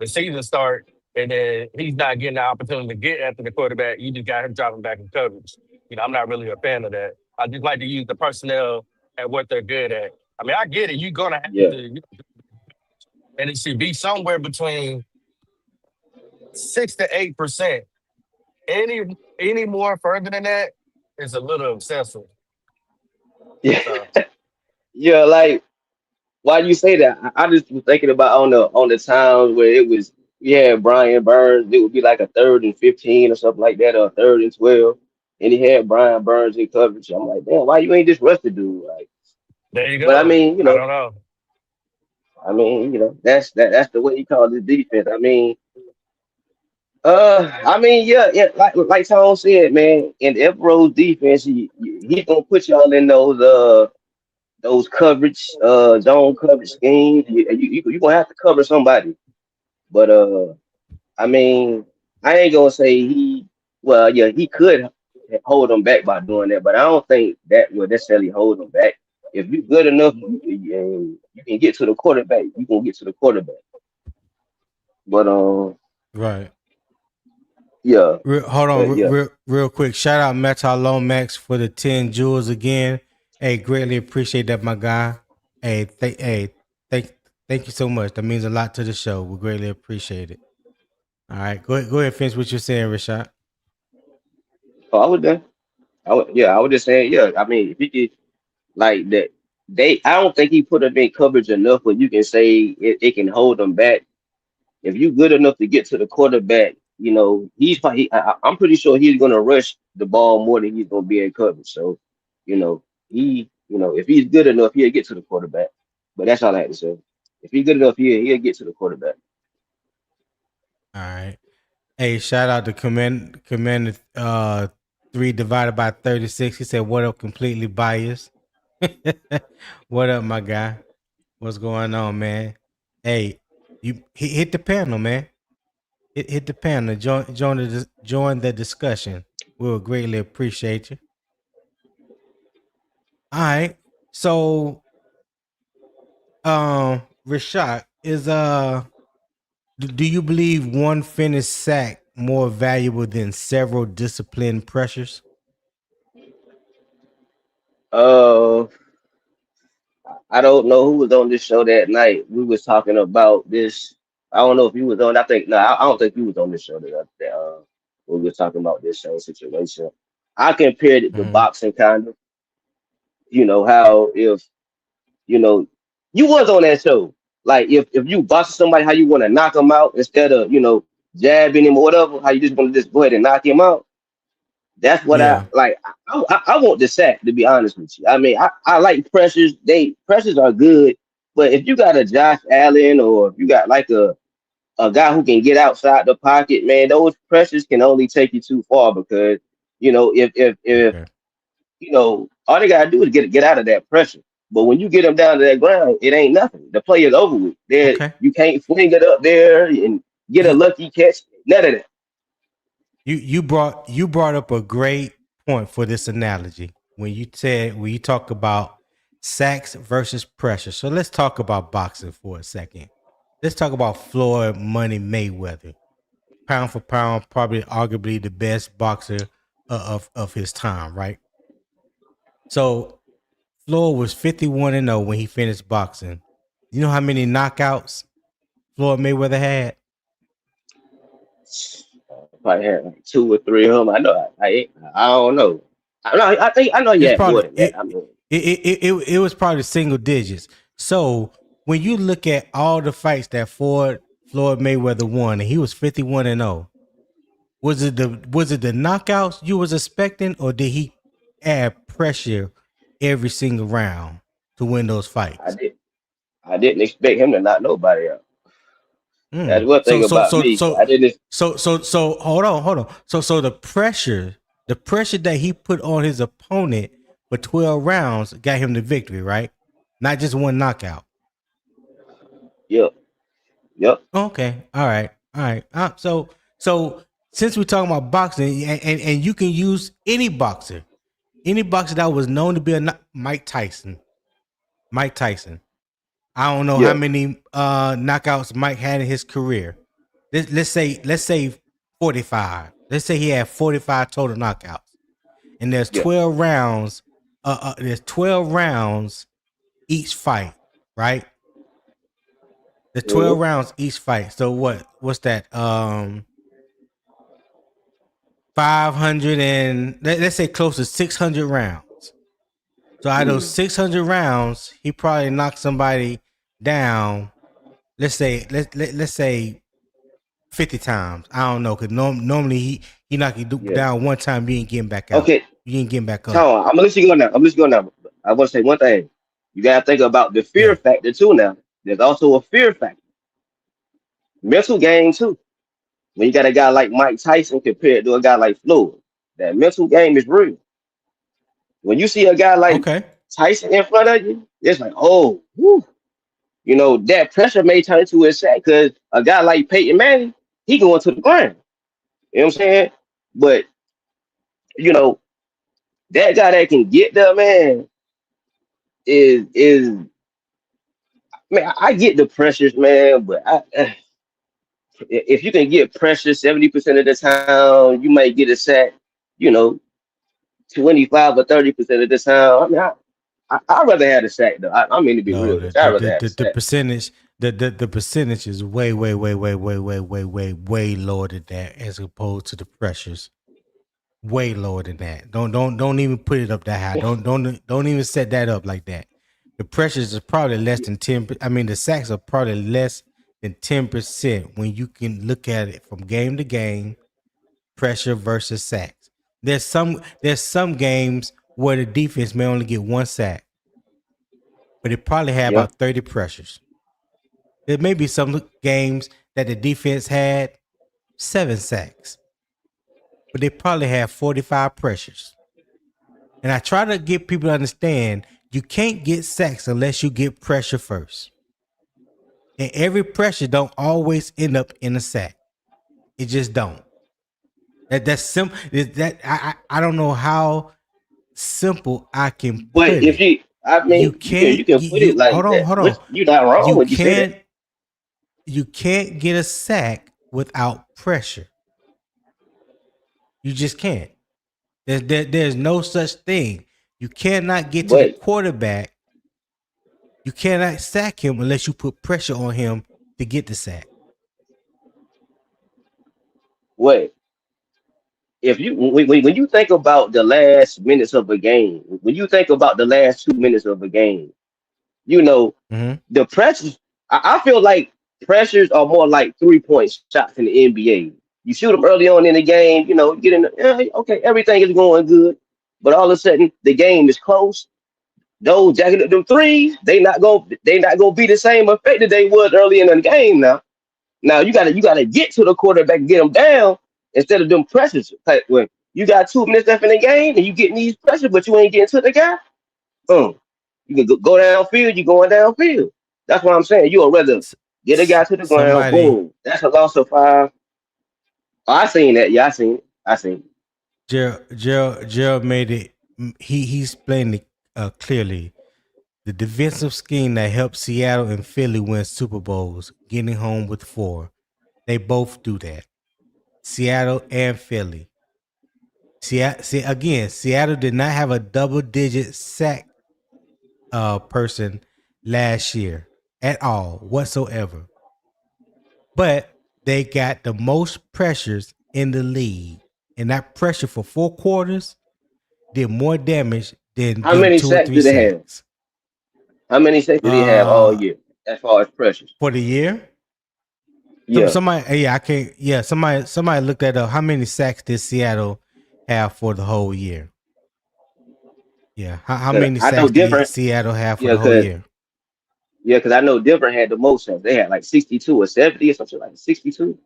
The season start, and then he's not getting the opportunity to get after the quarterback. You just got him dropping back in coverage. I'm not really a fan of that. I just like to use the personnel at what they're good at. I mean, I get it. You're gonna have yeah to, and it should be somewhere between 6 to 8%. Any more further than that is a little excessive. yeah So yeah. Like why do you say that? I just was thinking about on the times where it was Brian Burns. It would be like a 3rd and 15 or something like that, or a 3rd and 12, and he had Brian Burns in coverage. I'm like, damn, why you ain't just rush the dude? Like, there you but I go. mean, I don't know. that's the way he calls his defense. Yeah, like Tom said, man, in Evero's defense, he gonna put y'all in those coverage, zone coverage schemes. You gonna have to cover somebody. But I mean, I ain't gonna say he could hold them back by doing that, but I don't think that would necessarily hold them back. If you're good enough, you can get to the quarterback. You gonna get to the quarterback. But Right. yeah, Hold on, but yeah. real quick. Shout out Metal Lomax for the 10 jewels again. Hey, greatly appreciate that, my guy. Thank you so much. That means a lot to the show. We greatly appreciate it. All right, go ahead, finish what you're saying, Rashad. Oh, I would done. I would just say, yeah. I mean, if he could like that, I don't think he put them in coverage enough, but you can say it can hold them back. If you good enough to get to the quarterback, he's probably. I'm pretty sure he's gonna rush the ball more than he's gonna be in coverage. So, if he's good enough, he'll get to the quarterback. But that's all I have to say. If he's good enough, he'll get to the quarterback. All right. Hey, shout out to Commander 3 divided by 36. He said, "What up, completely biased." What up, my guy? What's going on, man? Hey, hit the panel, man. Hit the panel. Join the discussion. We'll greatly appreciate you. All right. So, Rashad do you believe one finished sack more valuable than several disciplined pressures? Uh, I don't know who was on this show that night. We was talking about this. I don't know if you was on. I think no. I don't think you was on this show that we were talking about this same situation. I compared it to Mm-hmm. boxing, kind of. How if you know you was on that show. Like if you box somebody, how you want to knock them out instead of jabbing him or whatever. How you just want to just go ahead and knock him out. That's what I Yeah. like. I want the sack, to be honest with you. I mean, I like pressures. Pressures are good, but if you got a Josh Allen or if you got like a guy who can get outside the pocket, man, those pressures can only take you too far because if Okay. all they gotta do is get out of that pressure. But when you get them down to that ground, it ain't nothing. The play is over with. There, Okay. you can't fling it up there and get a You lucky catch. None of that. you brought up a great point for this analogy when you talk about sacks versus pressure. So let's talk about boxing for a second. Let's talk about Floyd Money Mayweather. Pound for pound, probably arguably the best boxer of his time, right? So Floyd was 51-0 when he finished boxing. You know how many knockouts Floyd Mayweather had? Probably had like two or three of them. I know. I don't know. I know he It's had more probably than that. I mean, it was probably single digits. So when you look at all the fights that Floyd Mayweather won, and he was 51-0, was it the knockouts you was expecting, or did he add pressure every single round to win those I fights? did. I didn't expect him to knock nobody out. That's one thing about me. I didn't. So hold on. So the pressure that he put on his opponent for 12 rounds got him the victory, right? Not just one knockout. Yep. Okay. All right. So since we're talking about boxing, and you can use any boxer that was known to be a Mike Tyson. I don't know how many knockouts Mike had in his career. Let's say 45. Let's say he had 45 total knockouts, and there's 12 rounds. There's 12 rounds each fight, right? There's 12 rounds each fight. So what's that? 500 and let's say close to 600 rounds. So out of those 600 rounds, he probably knocked somebody down. Let's say 50 times. I don't know, because normally he knock you down one time, you ain't getting back out. Okay. You ain't getting back up. I'm gonna let you go now. I want to say one thing. You gotta think about the fear factor too now. There's also a fear factor. Mental game too. When you got a guy like Mike Tyson compared to a guy like Floyd, that mental game is real. When you see a guy like Tyson in front of you, it's like, oh, whew. You know, that pressure may turn into a sack, because a guy like Peyton Manning, he going to the ground. You know what I'm saying? But, you know, that guy that can get there, man, is man, I get the pressures, man, but if you can get pressure 70% of the time, you might get a sack, you know, 25 or 30% of the time. I mean, I'd rather have a sack though. I mean, to be real, I'd rather have the percentage. The percentage is way lower than that, as opposed to the pressures. Way lower than that. Don't even put it up that high. Don't even set that up like that. The pressures is probably less than 10. I mean, the sacks are probably less than 10% when you can look at it from game to game. Pressure versus sacks. There's some games where the defense may only get one sack, but it probably had about 30 pressures. There may be some games that the defense had 7 sacks, but they probably had 45 pressures. And I try to get people to understand, you can't get sacks unless you get pressure first. And every pressure don't always end up in a sack. It just don't. That's simple. I don't know how simple I can put it. But if you can put it like hold that. On. You're not wrong when you say that. You can't get a sack without pressure. You just can't. There's no such thing. You cannot get to the quarterback. You cannot sack him unless you put pressure on him to get the sack. Wait. If you when you think about the last minutes of a game, when you think about the last 2 minutes of a game, you know, the pressures. I feel like pressures are more like 3-point shots in the NBA. You shoot them early on in the game, you know, you get in. Okay, everything is going good, but all of a sudden the game is close. Those jacking up them threes, they not gonna be the same effect that they was early in the game. Now you gotta get to the quarterback and get them down instead of them pressures. Like when you got 2 minutes left in the game and you getting these pressures, but you ain't getting to the guy. You can go downfield. You going downfield. That's what I'm saying. You'll rather get a guy to the ground. Boom. That's a loss of 5. Oh, I seen that. Yeah, I seen it. Gerald made it. He's explained it clearly. The defensive scheme that helped Seattle and Philly win Super Bowls, getting home with 4. They both do that. Seattle and Philly. Seattle did not have a double-digit sack person last year at all whatsoever. But they got the most pressures in the league. And that pressure for 4 quarters did more damage than how many 2 sacks or 3 do they sacks. have? How many sacks do they have all year as far as pressures? For the year? Yeah. Somebody looked that up. How many sacks did Seattle have for the whole year? Yeah. How many sacks did Seattle have for the whole year? Yeah, because I know Denver had the most sacks. They had like 62 or 70 or something like 62.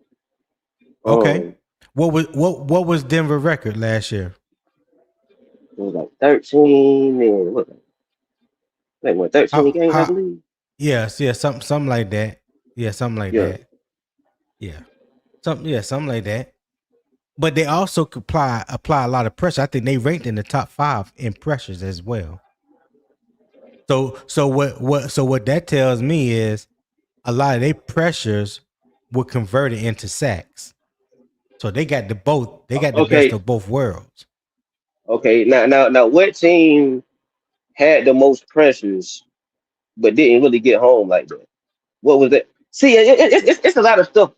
Okay. Um, What was Denver record last year? it was like 13 and what? Like what? 13 games, I How believe. yes, yeah, something like that. Yeah, something like Yeah. that. Yeah. Something like that. But they also could apply a lot of pressure. I think they ranked in the top 5 in pressures as well. So what that tells me is a lot of their pressures were converted into sacks. So they got the best Okay. of both worlds. Okay. Now, what team had the most pressures but didn't really get home like that? What was that? See, it's a lot of stuff.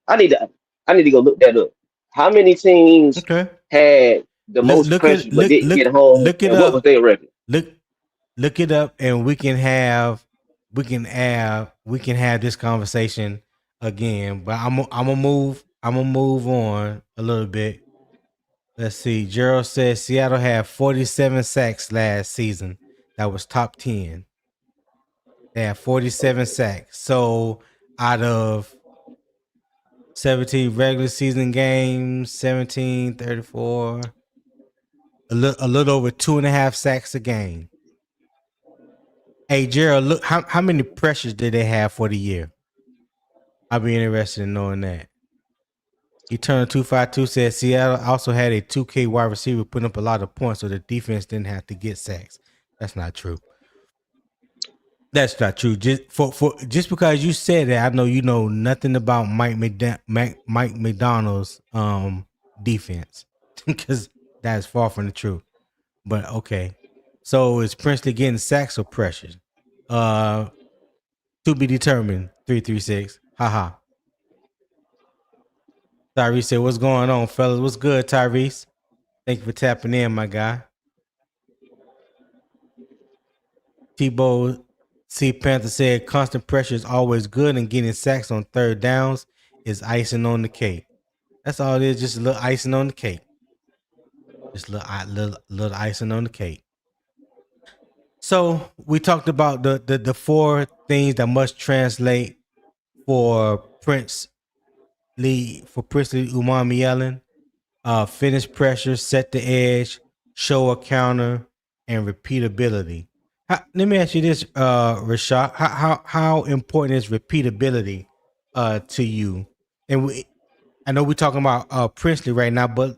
I need to I need to go look that up. How many teams Okay. had the Look most look pressures it but look didn't look get home, look it and what was up. their record? Look look it up, and we can have this conversation again. But I'm gonna move on a little bit. Let's see. Gerald says Seattle had 47 sacks last season. That was top 10. They had 47 sacks. So out of 17 regular season games, 17, 34, a little over 2.5 sacks a game. Hey Gerald, look how many pressures did they have for the year? I'd be interested in knowing that. Eternal 252 says Seattle also had a 2K wide receiver putting up a lot of points, so the defense didn't have to get sacks. That's not true. That's not true. Just because you said that, I know you know nothing about Mike McDonald's defense, because that's far from the truth. But okay, so is Princely getting sacks or pressures? Uh, to be determined. 336. Haha. Tyrese said, "What's going on, fellas? What's good, Tyrese? Thank you for tapping in, my guy." Tebow C. Panther said, "Constant pressure is always good, and getting sacks on third downs is icing on the cake." That's all it is, just a little icing on the cake. Just little icing on the cake. So we talked about the 4 things that must translate for Princely Umanmielen. Finish pressure, set the edge, show a counter, and repeatability. Let me ask you this, Rashad. How important is repeatability to you? And I know we're talking about Princely right now, but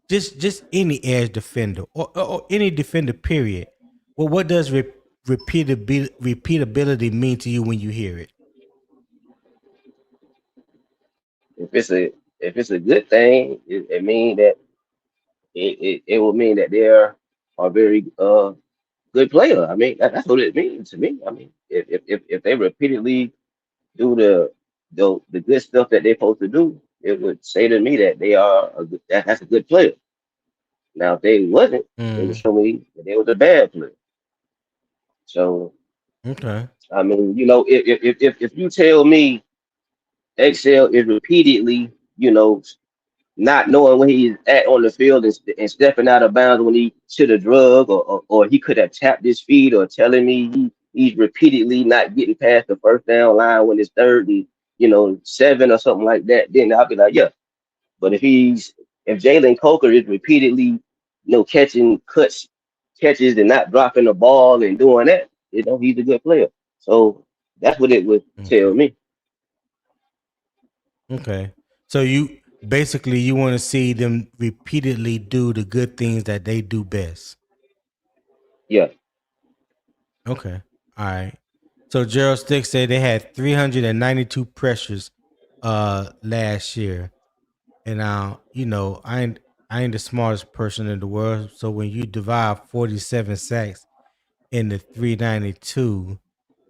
just any edge defender or any defender, period. Well, what does repeatability mean to you when you hear it? If it's a good thing, it mean that it will mean that they are a very good player. I mean, that's what it means to me. I mean, if they repeatedly do the good stuff that they're supposed to do, it would say to me that they are that's a good player. Now, if they wasn't, it would Mm, show me that they was a bad player. So, okay. I mean, if you tell me Excel is repeatedly, not knowing where he's at on the field and stepping out of bounds when he should have drug or he could have tapped his feet, or telling me he's repeatedly not getting past the first down line when it's third and 7 or something like that, then I'll be like, yeah. But if Jalen Coker is repeatedly, catching catches and not dropping the ball and doing that, he's a good player. So that's what it would tell Okay. me. Okay. So you want to see them repeatedly do the good things that they do best. Yeah. Okay. All right. So Gerald Stick said they had 392 pressures last year. And now, I ain't the smartest person in the world. So when you divide 47 sacks into 392,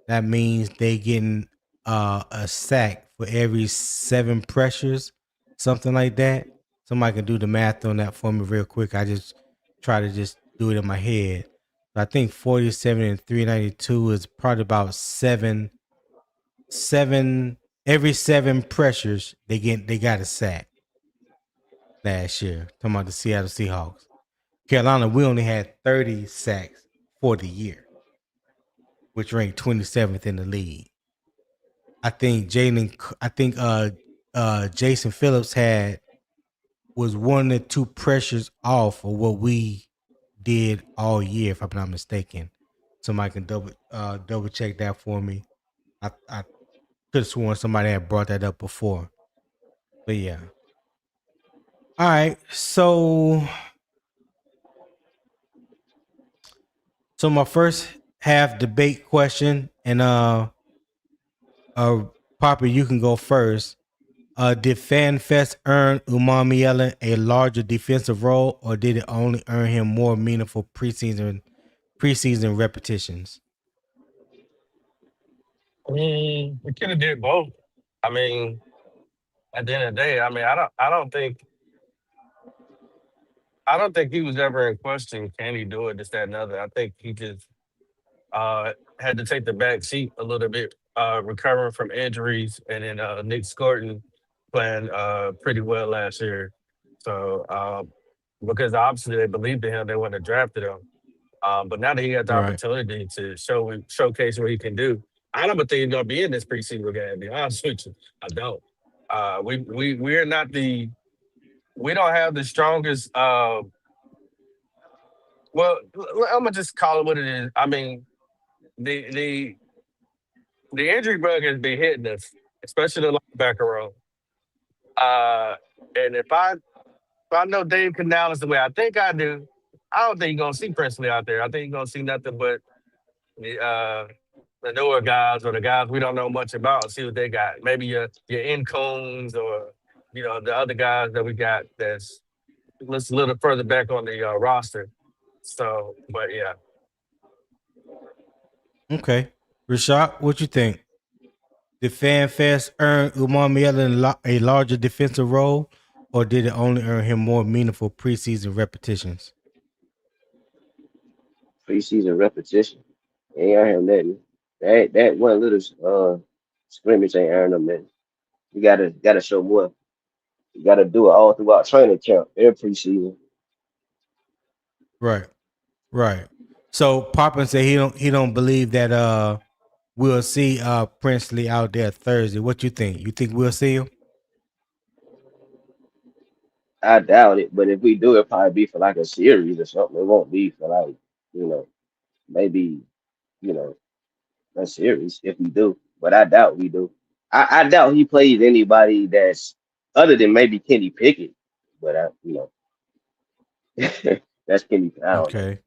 that means they getting a sack for every 7 pressures, something like that. Somebody can do the math on that for me real quick. I just try to just do it in my head. But I think 47 and 392 is probably about seven every 7 pressures they got a sack last year. Talking about the Seattle Seahawks. Carolina, we only had 30 sacks for the year. which ranked 27th in the league. I think Jason Phillips was 1 or 2 pressures off of what we did all year, if I'm not mistaken. Somebody can double check that for me. I could have sworn somebody had brought that up before. But yeah. All right. So my first half debate question, and Papa, you can go first. Did Fan Fest earn Umanmielen a larger defensive role, or did it only earn him more meaningful preseason repetitions? We could have did both. I mean, at the end of the day, I mean, I don't think he was ever in question. Can he do it? This, that, and other. I think he just had to take the back seat a little bit, recovering from injuries, and then Nic Scourton playing pretty well last year. So because obviously they believed in him, they wouldn't have drafted him. But now that he got the opportunity to showcase what he can do, I don't think he's gonna be in this preseason game. To be honest with you, I don't. We're not we don't have the strongest. Well, I'm gonna just call it what it is. I mean, the injury bug has been hitting us, especially the linebacker role. And if I know Dave Canales the way I think I do, I don't think you're gonna see Presley out there. I think you're gonna see nothing but the newer guys, or the guys we don't know much about, see what they got. Maybe your Incoons, or the other guys that we got that's a little further back on the roster. So, but yeah. Okay, Rashad, what you think? Did Fan Fest earn Umanmielen a larger defensive role, or did it only earn him more meaningful preseason repetitions? Preseason repetition. Ain't earn him nothing. That one little scrimmage ain't earned him nothing. You gotta show more. You gotta do it all throughout training camp, every preseason. Right. So Poppin said he don't believe that we'll see Princely out there Thursday. What you think? You think we'll see him? I doubt it, but if we do, it probably be for like a series or something. It won't be for like, maybe, you know, a series if we do. But I doubt we do. I doubt he plays anybody that's other than maybe Kenny Pickett. But that's Kenny. I don't know. Okay.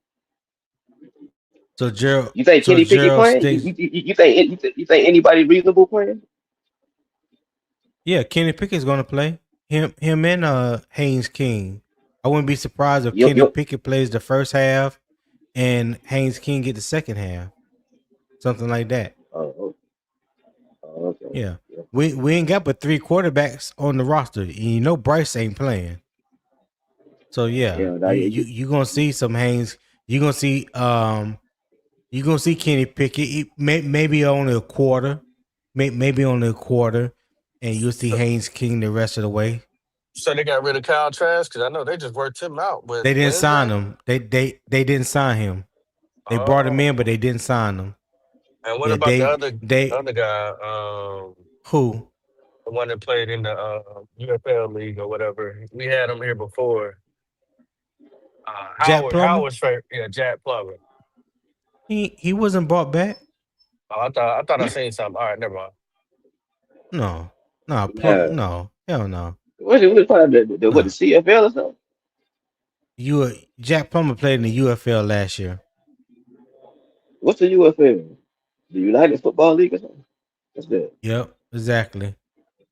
So Gerald, You think Kenny Pickett playing? sticks. You think anybody reasonable playing? Yeah, Kenny Pickett's gonna play. Him and Haynes King. I wouldn't be surprised if Yep, Kenny yep. Pickett plays the first half and Haynes King get the second half. Something like that. Oh, okay. Yeah. We ain't got but 3 quarterbacks on the roster. And you know Bryce ain't playing. So yeah, you gonna see some Haynes. You gonna see Kenny Pickett. Maybe only a quarter. Maybe only a quarter. And you'll see Haynes King the rest of the way. So they got rid of Kyle Trask, because I know they just worked him out. But They didn't sign him. They didn't sign him. They brought him in, but they didn't sign him. And what about the other guy? Who? The one that played in the UFL league or whatever. We had him here before. Jack Plummer? Howard's favorite, Jack Plummer. He wasn't brought back. Oh, I thought I seen something. All right, never mind. No, no, hell no. What part of the CFL or something? Jack Plummer played in the UFL last year. What's the UFL? The United Football League or something? What's that? Yep, exactly.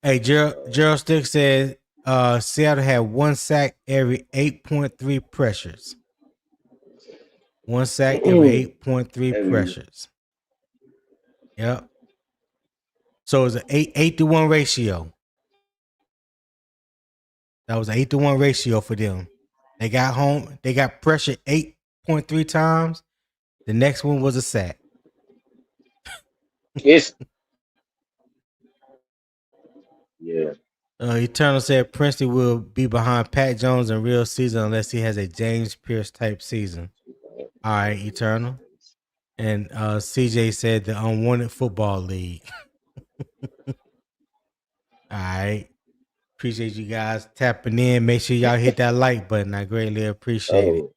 Hey, Gerald Stick said Seattle had 1 sack every 8.3 pressures. 1 sack every 8.3 pressures. Yep. So it's an 8-to-1 ratio. That was an 8-to-1 ratio for them. They got home. They got pressure 8.3 times. The next one was a sack. Yes. Yeah. Eternal said Princely will be behind Pat Jones in real season unless he has a James Pierce type season. All right, Eternal. And CJ said the Unwanted Football League. All right. Appreciate you guys tapping in. Make sure y'all hit that like button. I greatly appreciate it.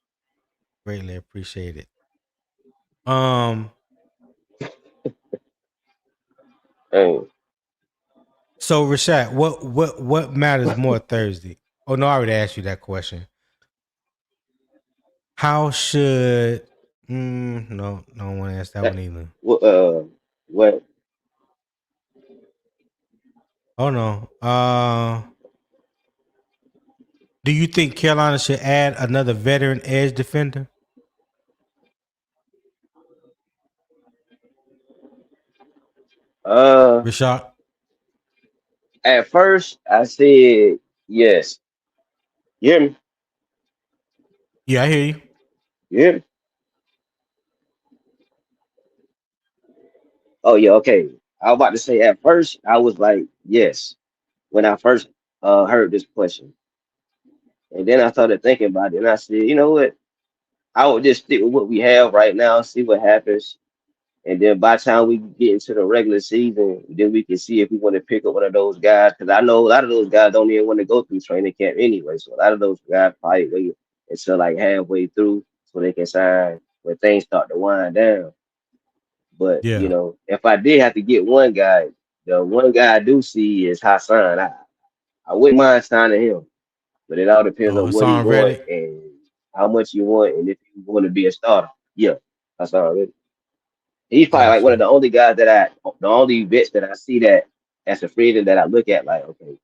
Greatly appreciate it. So Rashad, what matters more Thursday? Oh no, I already asked you that question. How should no, I don't want to ask that one either. What? Oh no. Do you think Carolina should add another veteran edge defender? Rashad? At first I said yes. You hear me? Yeah, I hear you. You hear me? Oh yeah, okay. I was about to say at first I was like yes when I first heard this question. And then I started thinking about it and I said, you know what? I would just stick with what we have right now, see what happens. And then by the time we get into the regular season, then we can see if we want to pick up one of those guys. Because I know a lot of those guys don't even want to go through training camp anyway. So a lot of those guys probably wait until like halfway through so they can sign when things start to wind down. But you Yeah. know, if I did have to get one guy, the one guy I do see is Hassan. I wouldn't mind signing him, but it all depends Oh, on what he Hassan want Reddick. and how much you want and if you want to be a starter. Yeah, Hassan. He's probably like one of Gotcha. the only guys the only vets that I see that's a free agent that I look at like, okay,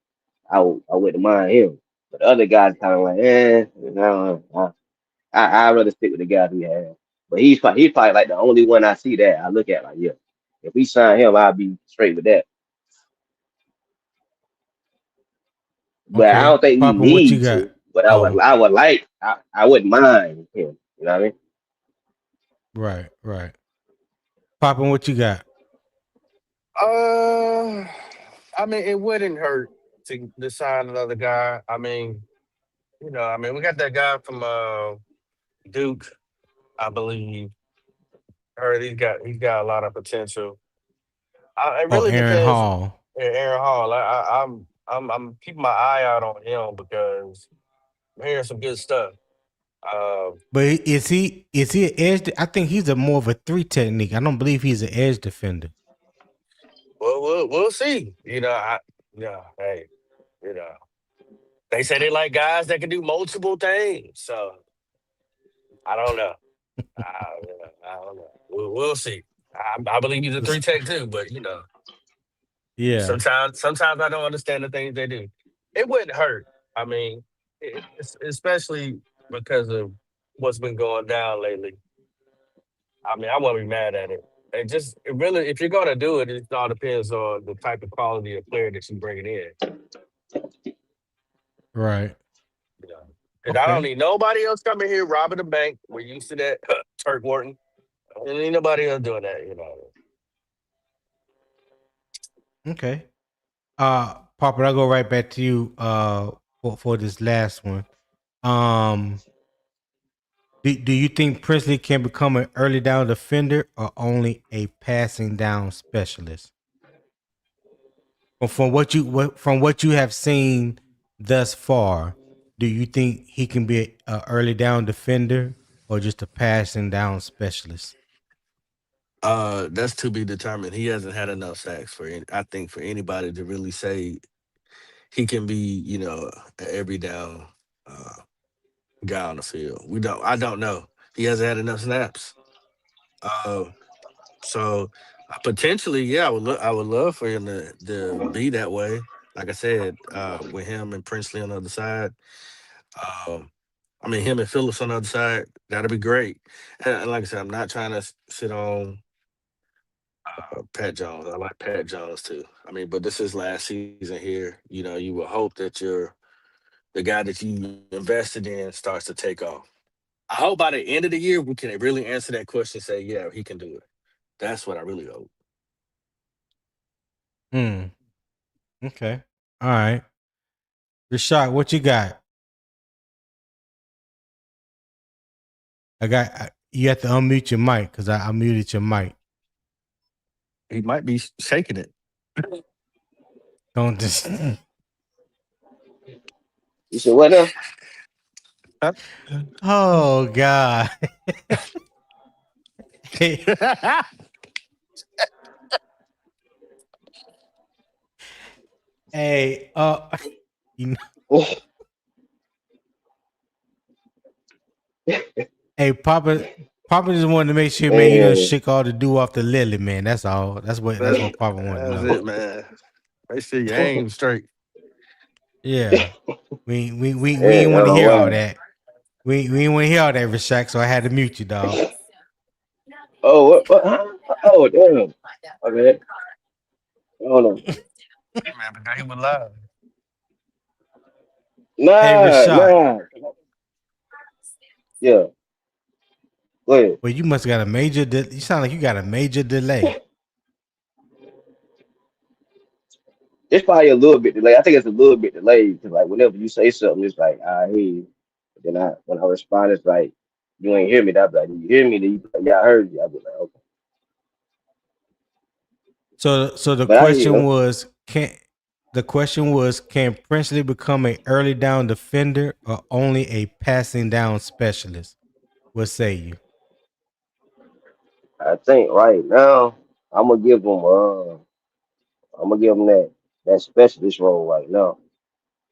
I wouldn't mind him. But the other guys kind of like, no, I'd rather stick with the guys we have. But he's probably like the only one I see that I look at like, yeah, if we sign him, I'll be straight with that. But I Okay. don't think we Poppin', what you need got? to. But Oh, I wouldn't mind him. You know what I mean? right. Poppin', what you got? I mean, it wouldn't hurt to sign another guy. I mean, we got that guy from Duke, I believe. Heard he's got a lot of potential. It Oh, really Aaron depends. Hall. Aaron Hall. I'm keeping my eye out on him because I'm hearing some good stuff. Uh, But is he an edge? I think he's a more of a 3 technique. I don't believe he's an edge defender. well, we'll see. Hey, you know, they say they like guys that can do multiple things. So I don't know. I don't know. We'll see. I believe he's a three tech too, but Yeah. sometimes I don't understand the things they do. It wouldn't hurt. I mean, especially because of what's been going down lately. I mean, I won't be mad at it. It really, if you're gonna do it, it all depends on the type of quality of player that you bringing in. Right. You know, because I don't Okay. need nobody else coming here robbing the bank. We're used to that, Turk Wharton. I don't need nobody else doing that. Okay. Papa, I'll go right back to you for this last one. Um do you think Princely can become an early down defender or only a passing down specialist? Or from what you have seen thus far, do you think he can be a early down defender or just a passing down specialist? That's to be determined. He hasn't had enough sacks I think for anybody to really say he can be, an every down uh, guy on the field. I don't know. He hasn't had enough snaps. Uh, so potentially, yeah, I would love for him to be that way. Like I said, with him and Princely on the other side, um, I mean him and Phillips on the other side, that'd be great. And like I said, I'm not trying to sit on Pat Jones. I like Pat Jones too. I mean, but this is last season here. You will hope that the guy that you invested in starts to take off. I hope by the end of the year we can really answer that question and say, yeah, he can do it. That's what I really hope. Hmm. Okay. All right. Rashad, what you got? You have to unmute your mic because I muted your mic. He might be shaking it. Don't just. You said what now? Oh God. Hey, you know, hey, Papa just wanted to make sure, man, you don't Man, shake all the dew off the lily, man. That's all. That's what Papa wanted to That's know. it, man. Make sure you aim straight. Yeah. We yeah, didn't want to oh hear all wow. that. We didn't want to hear all that, Rashak, so I had to mute you, dog. Oh, what? Huh? Oh, damn. Okay. Hold on. Man, because he was live. Hey, Rashak. Nah. Yeah. Go ahead. Well, you must have got a major. You sound like you got a major delay. It's probably a little bit delayed. I think it's a little bit delayed because like whenever you say something, it's like I hear you. But then when I respond, it's like you ain't hear me. That like, you hear me? Then you be like, yeah, I heard you. I be like, okay. So the But I hear question you. was, can Princely become an early down defender or only a passing down specialist? What say you? I think right now I'm gonna give him that specialist role right now.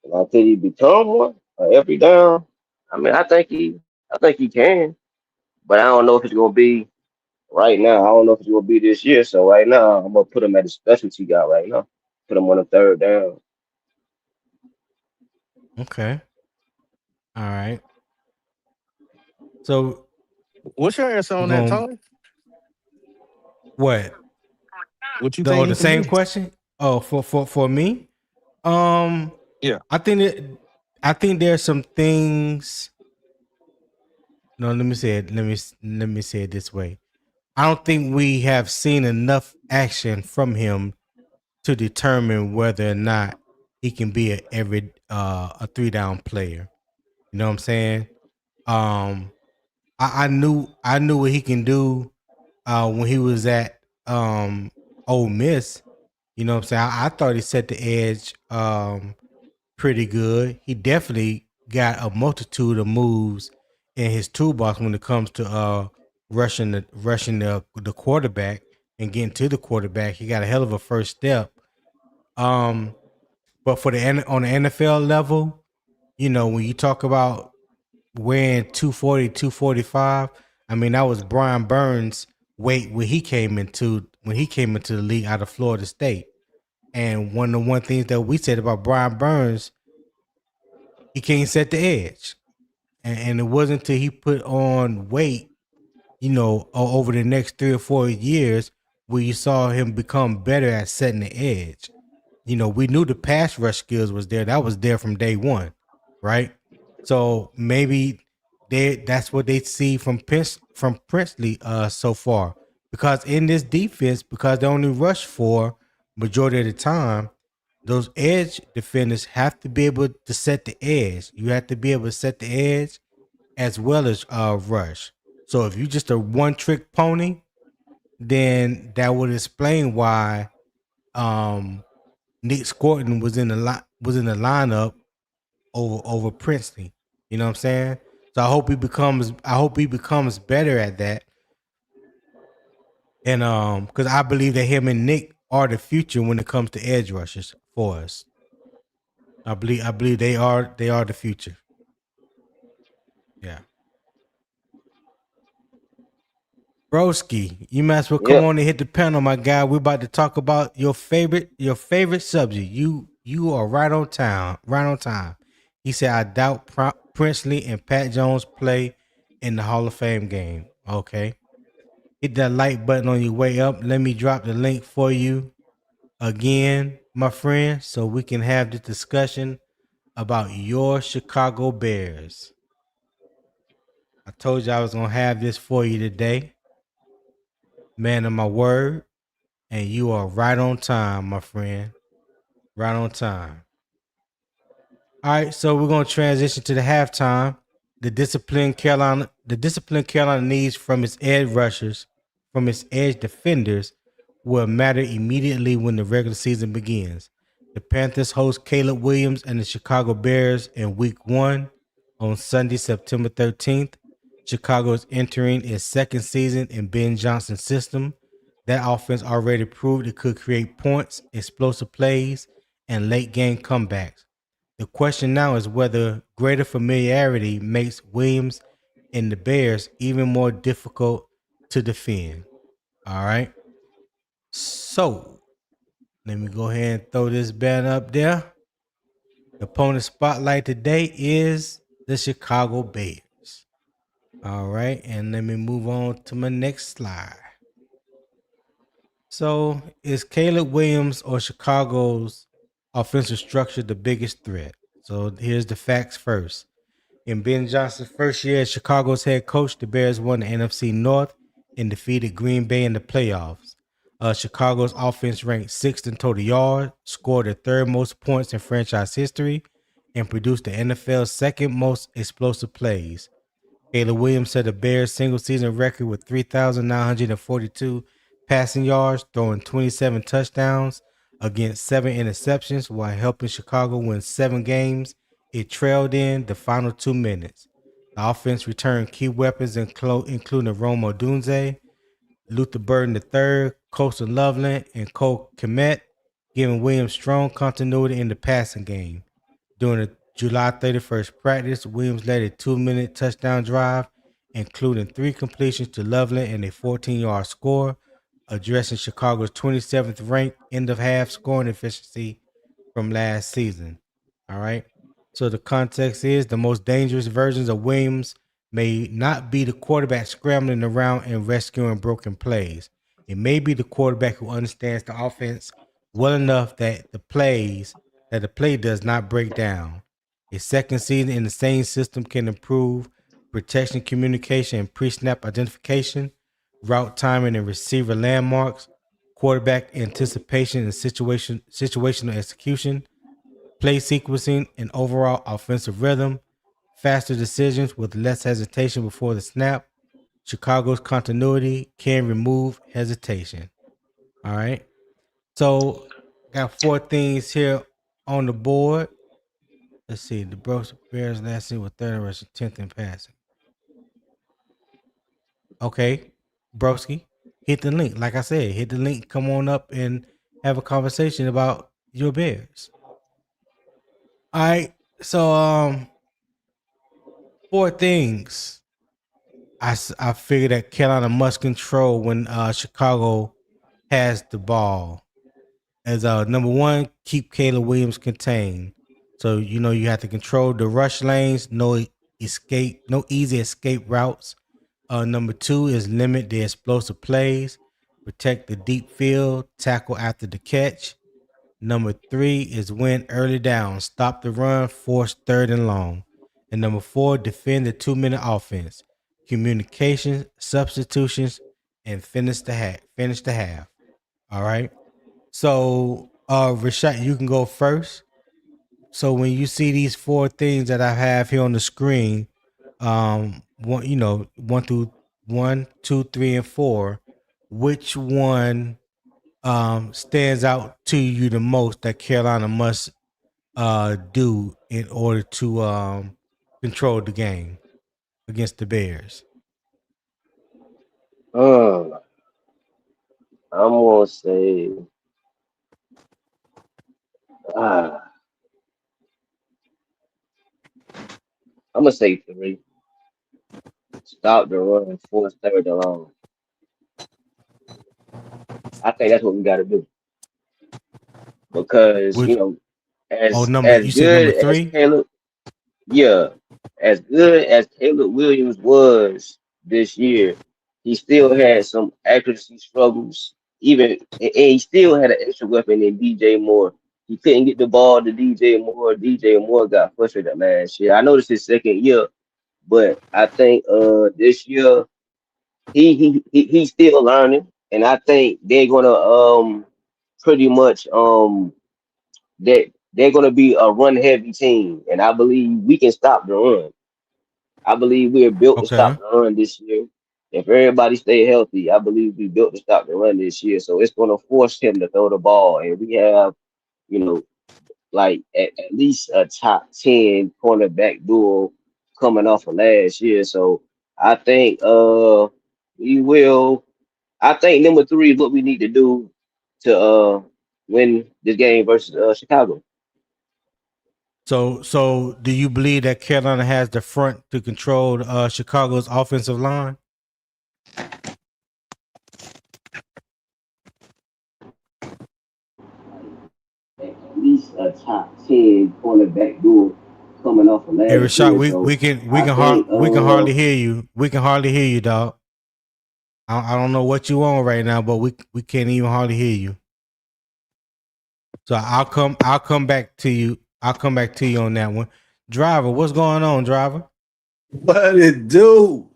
And until he become one every down, I mean I think he can, but I don't know if it's gonna be right now. I don't know if it's gonna be this year. So right now I'm gonna put him at the specialty guy right now. Put him on the third down. Okay. All right. So What's your answer we're on that, going Tony? what? What you think he The can same do? question? Oh, for me? Yeah. I think there's some things. No, let me say it. Let me say it this way. I don't think we have seen enough action from him to determine whether or not he can be a 3-down player. You know what I'm saying? I knew what he can do when he was at Ole Miss. You know what I'm saying? I thought he set the edge pretty good. He definitely got a multitude of moves in his toolbox when it comes to rushing the quarterback and getting to the quarterback. He got a hell of a first step. But for on the NFL level, you know, when you talk about weighing 240, 245, I mean that was Brian Burns' weight when he came into the league out of Florida State. And one of the things that we said about Brian Burns, he can't set the edge. And it wasn't until he put on weight, you know, over the next 3 or 4 years where you saw him become better at setting the edge. You know, we knew the pass rush skills was there. That was there from day one, right? So maybe that's what they see from Princely so far. Because in this defense, because they only rush for majority of the time, those edge defenders have to be able to set the edge. You have to be able to set the edge as well as rush. So if you just a one trick pony, then that would explain why Nic Scourton was in the lineup over Princely. You know what I'm saying? So I hope he becomes better at that. And because I believe that him and Nick are the future when it comes to edge rushers for us. I believe they are the future. Yeah. Broski, you might as well come Yep. on and hit the panel, my guy. We're about to talk about your favorite subject. You are right on time. He said, I doubt Princely and Pat Jones play in the Hall of Fame game. Okay. Hit that like button on your way up. Let me drop the link for you again, my friend, so we can have this discussion about your Chicago Bears. I told you I was going to have this for you today. Man of my word. And you are right on time, my friend. Right on time. All right, so we're going to transition to the halftime. the discipline Carolina needs from its edge rushers, from its edge defenders, will matter immediately when the regular season begins. The Panthers host Caleb Williams and the Chicago Bears in Week 1 on Sunday, September 13th. Chicago is entering its second season in Ben Johnson's system. That offense already proved it could create points, explosive plays, and late game comebacks. The question now is whether greater familiarity makes Williams and the Bears even more difficult to defend. All right. So let me go ahead and throw this banner up there. The opponent spotlight today is the Chicago Bears. All right. And let me move on to my next slide. So is Caleb Williams or Chicago's offensive structure the biggest threat? So here's the facts first. In Ben Johnson's first year as Chicago's head coach, the Bears won the NFC North and defeated Green Bay in the playoffs. Chicago's offense ranked sixth in total yards, scored the third most points in franchise history, and produced the NFL's second most explosive plays. Caleb Williams set a Bears single season record with 3,942 passing yards, throwing 27 touchdowns against 7 interceptions while helping Chicago win 7 games it trailed in the final 2 minutes. The offense returned key weapons including Rome Odunze, Luther Burden III, Colson Loveland, and Cole Kmet, giving Williams strong continuity in the passing game. During the July 31st practice, Williams led a 2-minute touchdown drive, including 3 completions to Loveland and a 14-yard score, addressing Chicago's 27th ranked end-of-half scoring efficiency from last season. All right. So the context is the most dangerous versions of Williams may not be the quarterback scrambling around and rescuing broken plays. It may be the quarterback who understands the offense well enough that the play does not break down. A second season in the same system can improve protection, communication, and pre-snap identification, route timing and receiver landmarks, quarterback anticipation and situational execution, play sequencing and overall offensive rhythm, faster decisions with less hesitation before the snap. Chicago's continuity can remove hesitation. All right. So got 4 things here on the board. Let's see. The Bears last season with 3rd in rushing, 10th in passing. Okay. Broski, hit the link. Like I said, hit the link. Come on up and have a conversation about your Bears. All right. So 4 things I figure that Carolina must control when Chicago has the ball. As number 1, keep Caleb Williams contained. So you have to control the rush lanes, no easy escape routes. Number 2 is limit the explosive plays, protect the deep field, tackle after the catch. Number 3 is win early down, stop the run, force 3rd and long. And number 4, defend the 2-minute offense, communications, substitutions, and finish the half. All right. So, Rashad, you can go first. So when you see these 4 things that I have here on the screen, 1 through 1, 2, 3, and 4, which one stands out to you the most that Carolina must do in order to control the game against the Bears? I'm gonna say, I'm gonna say 3. Stop the run, force 3rd and long. I think that's what we got to do because Which as you said number good as 3? Caleb, yeah, as good as Caleb Williams was this year, he still had some accuracy struggles. And he still had an extra weapon in DJ Moore. He couldn't get the ball to DJ Moore. DJ Moore got frustrated last year. I know this is his second year, but I think this year he's still learning, and I think they're gonna pretty much they're gonna be a run heavy team, and I believe we can stop the run. I believe we're built to Okay. stop the run this year. If everybody stay healthy, I believe we built to stop the run this year. So it's going to force him to throw the ball, and we have, you know, like at least a top 10 cornerback duo coming off of last year. So I think we will. I think number three is what we need to do to win this game versus Chicago. So do you believe that Carolina has the front to control Chicago's offensive line? At least a top 10 cornerback duo coming off of Hey, last Rashad, year. we So we can we I can think we can hardly hear you. We can hardly hear you, dog. I don't know what you on right now, but we can't even hardly hear you. So I'll come back to you. I'll come back to you on that one. Driver, what's going on, driver? What it do?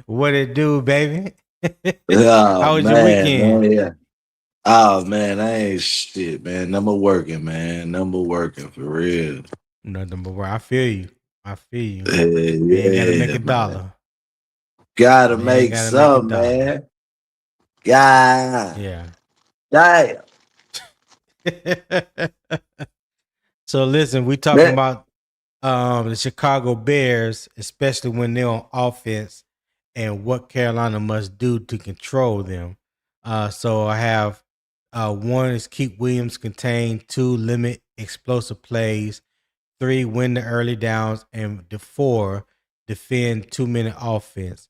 What it do, baby? Oh How was your man, weekend? yeah. Oh man, I ain't shit, man. Number working, man. Number working for real. Nothing but where I feel you. I feel you. Man, you gotta make Yeah, a man. dollar. Gotta Man, make gotta make a some, dollar. man. God Yeah. damn. So listen, we talking Man. about the Chicago Bears, especially when they're on offense, and what Carolina must do to control them. So I have one is keep Williams contained, two limit explosive plays, three win the early downs, and the four defend 2-minute offense.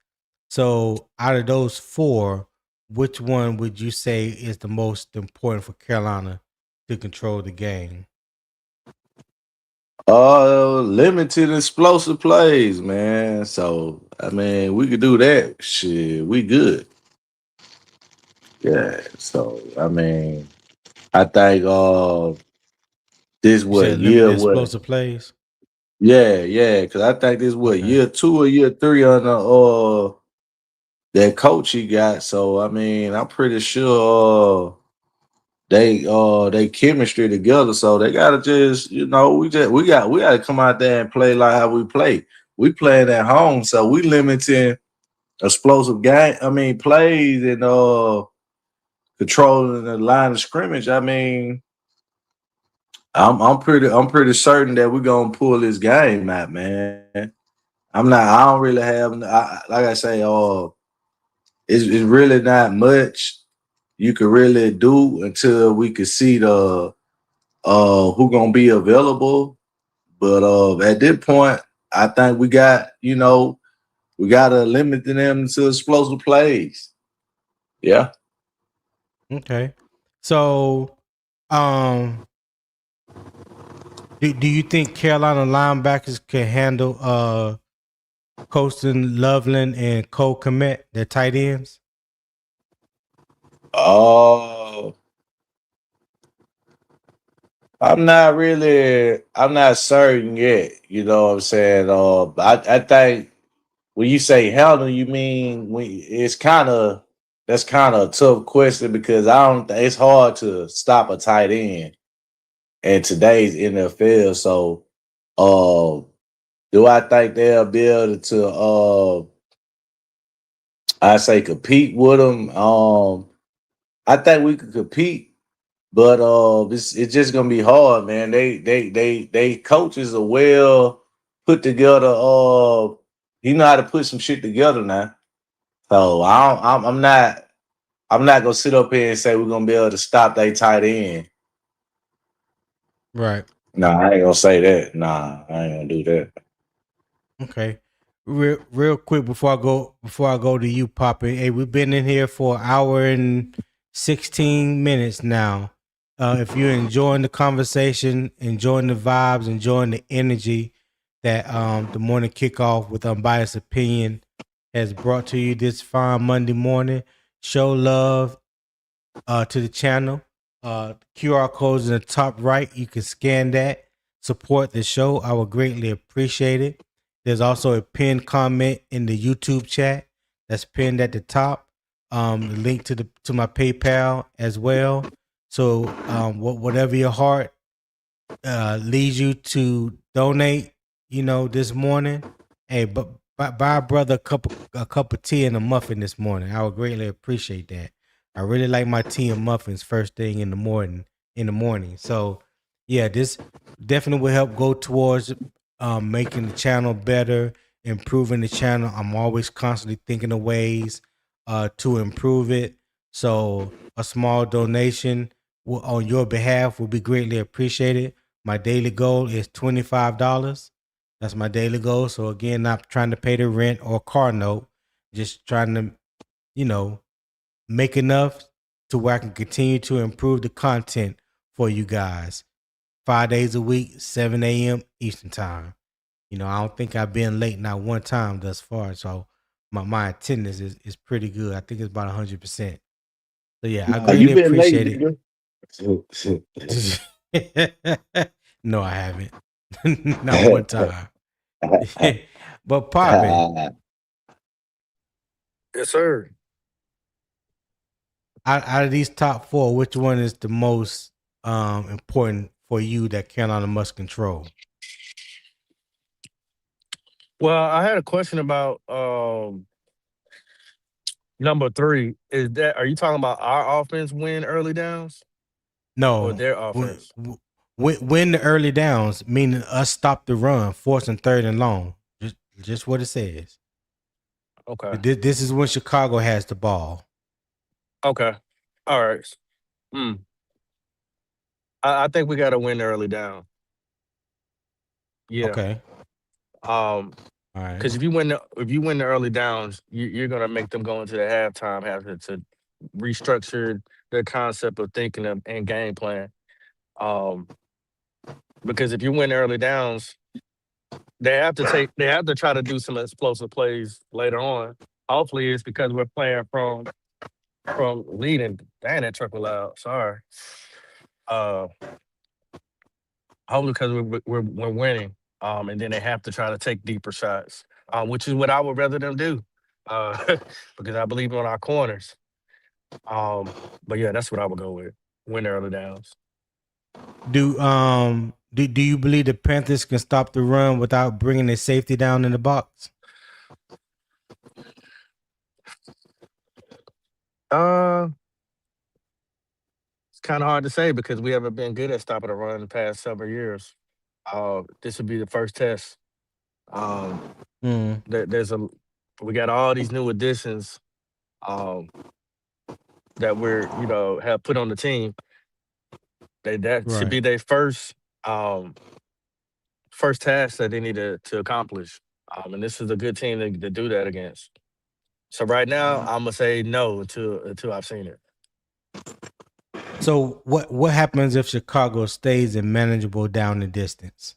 So out of those four, which one would you say is the most important for Carolina to control the game? Limited explosive plays, man. So I mean, we could do that. Shit, we good. Yeah. So I mean, I think this You said what limited year what? explosive plays. Yeah, because I think this what Okay. year 2 or year 3 on the that coach he got. So I mean, I'm pretty sure they chemistry together. So they gotta just, we gotta come out there and play like how we play. We playing at home, so we limiting explosive game. I mean plays and controlling the line of scrimmage. I mean, I'm pretty certain that we're gonna pull this game out, man. I don't really have like I say, it's really not much you could really do until we could see the who gonna be available. But at this point, I think we gotta limit them to explosive plays. Yeah. Okay. So, do you think Carolina linebackers can handle Colston Loveland and Cole Kmet, their tight ends? Oh, I'm not certain yet. You know what I'm saying? I think when you say handle, you mean that's kind of a tough question because I don't. It's hard to stop a tight end in today's NFL. So, uh, do I think they'll be able to? I say compete with them. I think we could compete, but it's just gonna be hard, man. They coaches are well put together. He know how to put some shit together now. So I'm not gonna sit up here and say we're gonna be able to stop that tight end. Right. Nah, I ain't gonna say that. Nah, I ain't gonna do that. Okay. Real quick before I go to you, Poppy. Hey, we've been in here for an hour and 16 minutes now. If you're enjoying the conversation, enjoying the vibes, enjoying the energy that the morning kickoff with Unbiased Opinion has brought to you this fine Monday morning, show love to the channel. QR codes in the top right. You can scan that. Support the show. I would greatly appreciate it. There's also a pinned comment in the YouTube chat that's pinned at the top. The link to my PayPal as well. So whatever your heart leads you to donate, this morning, hey, but buy a brother a cup of tea and a muffin this morning. I would greatly appreciate that. I really like my tea and muffins first thing in the morning. So, yeah, this definitely will help go towards making the channel better, improving the channel. I'm always constantly thinking of ways to improve it. So, a small donation on your behalf will be greatly appreciated. My daily goal is $25. That's my daily goal. So again, not trying to pay the rent or car note, just trying to, make enough to where I can continue to improve the content for you guys. 5 days a week, 7 a.m. Eastern time. I don't think I've been late not one time thus far. So my attendance is pretty good. I think it's about 100%. So yeah, I greatly appreciate it. No, I haven't. Not one time. But Poppin, Yes, sir. out of these top 4, which one is the most important for you that Carolina must control? Well, I had a question about number 3. Are you talking about our offense win early downs or No, their offense? win the early downs, meaning us stop the run, force and third and long. Just what it says. Okay. This is when Chicago has the ball. Okay. All right. I think we got to win the early down. Yeah. Okay. All right. Because if you win the early downs, you're gonna make them go into the halftime have to restructure their concept of thinking and game plan. Because if you win the early downs, they have to try to do some explosive plays later on. Hopefully, it's because we're playing from leading. Dang, that truck was loud. Sorry. Hopefully, because we're winning. And then they have to try to take deeper shots, which is what I would rather them do, because I believe in our corners. But yeah, that's what I would go with. Win the early downs. Do you believe the Panthers can stop the run without bringing their safety down in the box? It's kind of hard to say because we haven't been good at stopping the run in the past several years. This would be the first test. We got all these new additions that we're have put on the team. That should be their first task that they need to accomplish. And this is a good team to do that against. So right now, I'm gonna say no until I've seen it. So what happens if Chicago stays in manageable down the distance?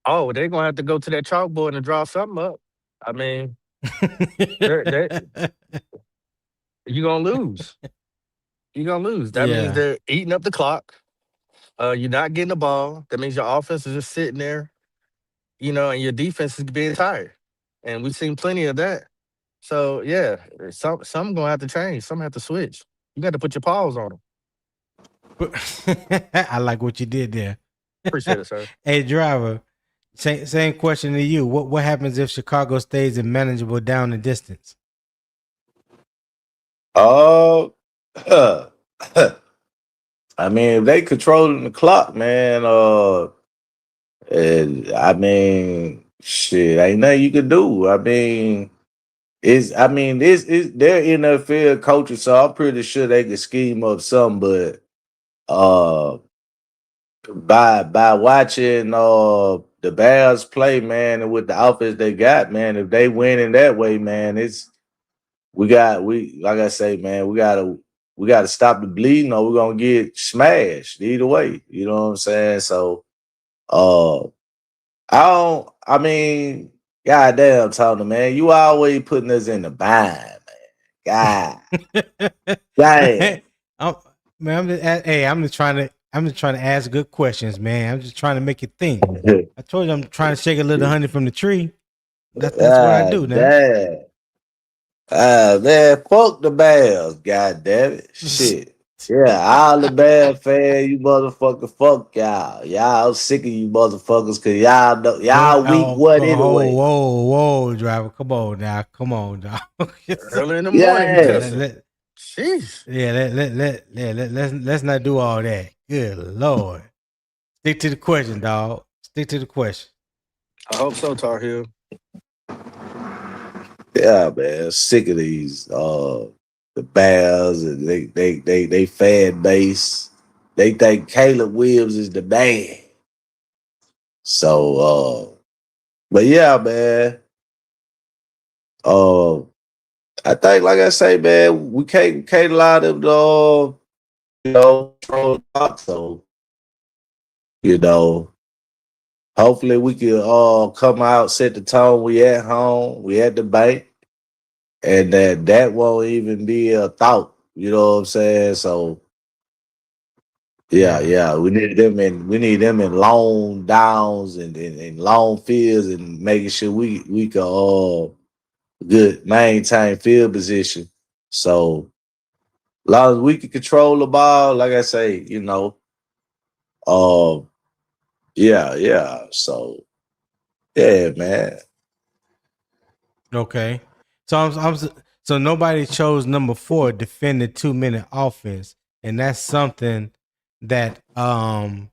Oh, they're gonna have to go to that chalkboard and draw something up. I mean, you're gonna lose. You're gonna lose. That means they're eating up the clock. You're not getting the ball. That means your offense is just sitting there, and your defense is being tired. And we've seen plenty of that. So yeah, some gonna have to change. Some have to switch. You got to put your paws on them. I like what you did there. Appreciate it, sir. Hey, driver, same question to you. What happens if Chicago stays in manageable down the distance? I mean, if they controlling the clock, man, I mean, shit, ain't nothing you can do. I mean, this is they're NFL coaches, so I'm pretty sure they could scheme up something, but by watching the Bears play, man, and with the offense they got, man, if they win in that way, man, we like I say, man, we gotta stop the bleeding or we're gonna get smashed either way. You know what I'm saying? So I mean, goddamn, Tony, man, you always putting us in the bind, man. God. Damn. I'm just trying to ask good questions, man. I'm just trying to make you think. I told you I'm trying to shake a little honey from the tree. That's what I do, man. Man, fuck the Bears, god damn it. Shit. Yeah, all the bad fan, you motherfucker, fuck y'all. Y'all sick of you motherfuckers because y'all know, y'all week one anyway. Whoa, driver. Come on now. Early in the morning, he Yeah. cussing. Jeez. Let's not do all that. Good Lord. Stick to the question, dog. Stick to the question. I hope so, Tar Heel. Yeah, man. Sick of these the Bears and they fan base. They think Caleb Williams is the man. So but yeah, man. I think, like I say, man, we can't allow them to throw the box. So, hopefully we can come out, set the tone. We at home, we at the bank, and that won't even be a thought. You know what I'm saying? So yeah. We need them in long downs and long fields and making sure we can good maintain field position. So as long as we can control the ball, like I say, yeah. So yeah, man. Okay. So nobody chose number 4, defend the 2-minute offense. And that's something that the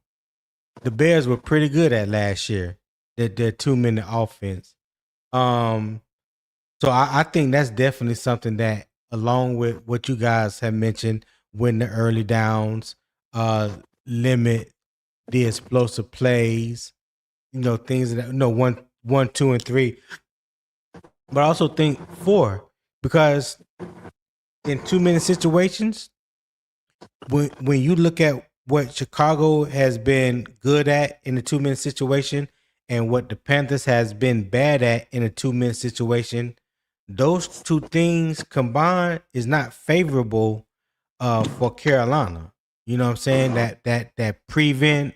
Bears were pretty good at last year. Their 2-minute offense. So I think that's definitely something that, along with what you guys have mentioned, win the early downs, limit the explosive plays, things that 1, 2, and 3. But I also think 4, because in 2-minute situations, when you look at what Chicago has been good at in the 2-minute situation and what the Panthers has been bad at in a 2-minute situation, those two things combined is not favorable for Carolina. You know what I'm saying? That prevent,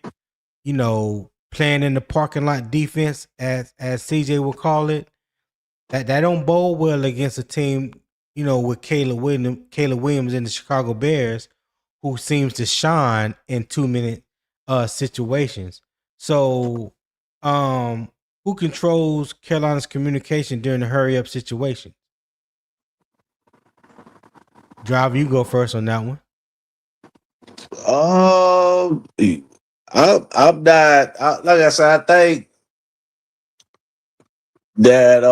playing in the parking lot defense, as CJ will call it, that don't bode well against a team, with Caleb Williams in the Chicago Bears, who seems to shine in 2-minute situations. So, who controls Carolina's communication during the hurry up situation? Driver, you go first on that one. I'm not. Like I said, I think that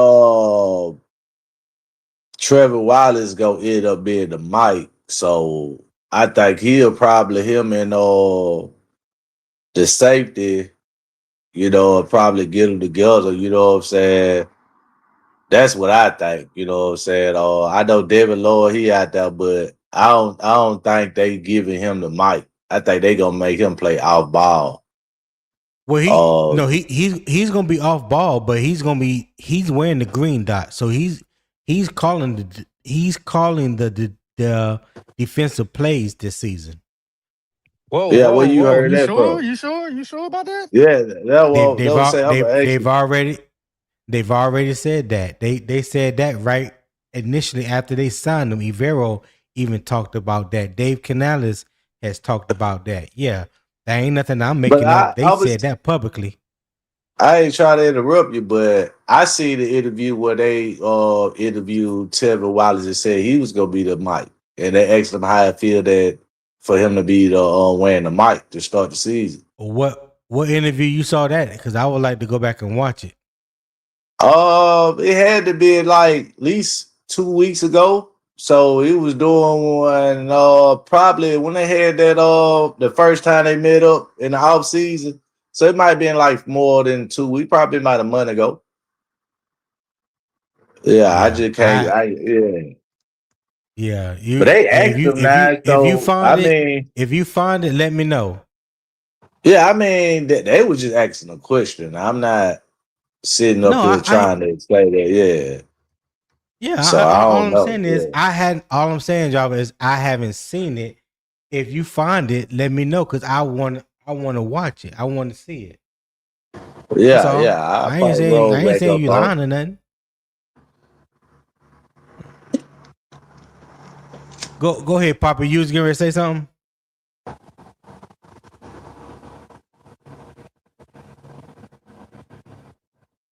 Trevor Wallace gonna end up being the mic. So I think him and the safety, probably get them together. You know what I'm saying? That's what I think. You know what I'm saying? I know Devin Lloyd, he out there, but I don't think they giving him the mic. I think they gonna make him play off ball. Well, he's gonna be off ball, but he's wearing the green dot, so he's calling the defensive plays this season. Whoa. You heard You that sure? from? You sure about that? Yeah, don't say I'm They've already said that. They said that right initially after they signed him. Ivero even talked about that. Dave Canales has talked about that. Yeah, that ain't nothing I'm making up. They said that publicly. I ain't trying to interrupt you, but I see the interview where they interviewed Trevor Wallace and said he was gonna be the mic, and they asked him how it feel that for him to be the wearing the mic to start the season. What interview you saw that? Because I would like to go back and watch it. It had to be like at least 2 weeks ago. So he was doing one probably when they had that the first time they met up in the off season. So it might have been like more than 2 weeks, probably about a month ago. Yeah, I just can't. Yeah, but they asked him now. If you find it, let me know. Yeah, I mean they were just asking a question. I'm not sitting up here trying to explain that. Yeah. Yeah, so I all don't I'm know. saying is all I'm saying, Java, is I haven't seen it. If you find it, let me know, because I want to watch it. I want to see it. Yeah. I ain't saying you lying or nothing. Go ahead, Papa. You was getting ready to say something?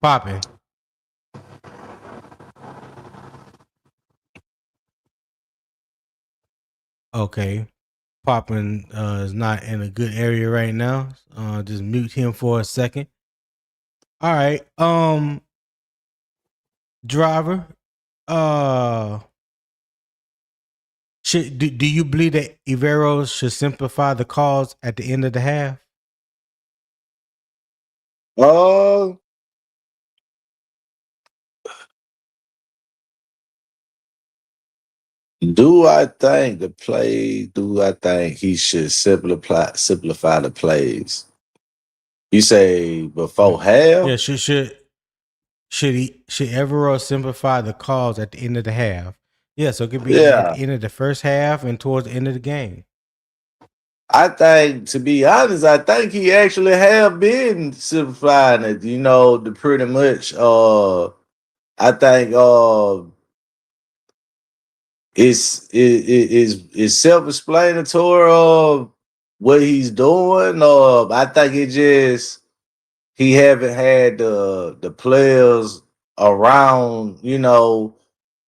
Poppy. Okay. Poppin is not in a good area right now. Just mute him for a second. All right. Driver. Do you believe that Iveros should simplify the calls at the end of the half? Do I think he should simplify the plays? You say before half? Yeah, should Iveros simplify the calls at the end of the half? Yeah, so it could be at the end of the first half and towards the end of the game. I think, to be honest, I think he actually have been simplifying it, to pretty much. I think it's self-explanatory of what he's doing. I think it just he haven't had the players around,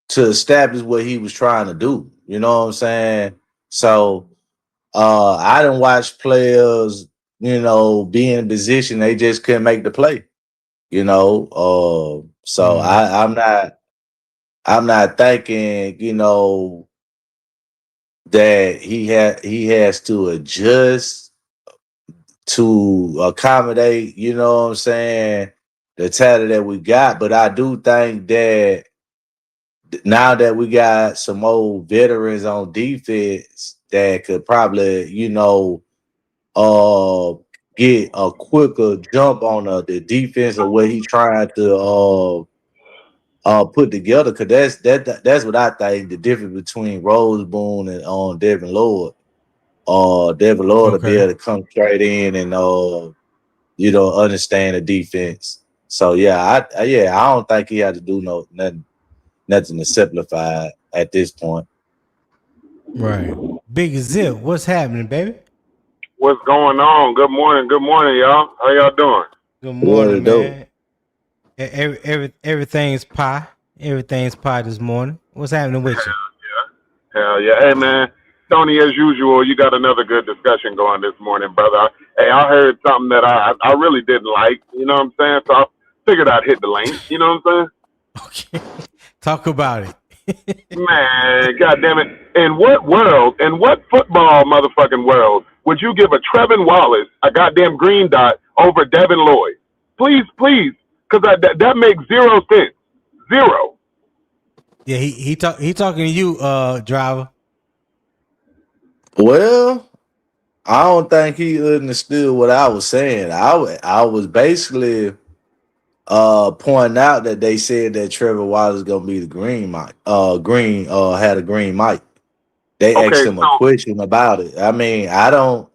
to establish what he was trying to do. You know what I'm saying? So I didn't watch players, be in a position they just couldn't make the play. So I'm not thinking, that he has to adjust to accommodate, what I'm saying, the talent that we got. But I do think that now that we got some old veterans on defense that could probably, get a quicker jump on the defense of what he's trying to put together, because that's what I think the difference between Rose Boone and Devin Lloyd. Devin Lloyd will be able to come straight in and understand the defense. So I don't think he had to do nothing to simplify at this point. Right. Big Zip, what's happening, baby? What's going on? Good morning, y'all. How y'all doing? Good morning, man. Everything's pie. Everything's pie this morning. What's happening with you? Hell yeah. Hey, man. Tony, as usual, you got another good discussion going this morning, brother. Hey, I heard something that I really didn't like. You know what I'm saying? So I figured I'd hit the link. You know what I'm saying? Okay. Talk about it. Man, goddamn it. In what football motherfucking world would you give a Trevin Wallace a goddamn green dot over Devin Lloyd? Please, because that makes 0 sense. 0. Yeah, he talking to you, driver. Well, I don't think he understood what I was saying. I was basically pointing out that they said that Trevor Wallace is gonna be the green mic. Had a green mic. They asked him a question about it. I mean, I'm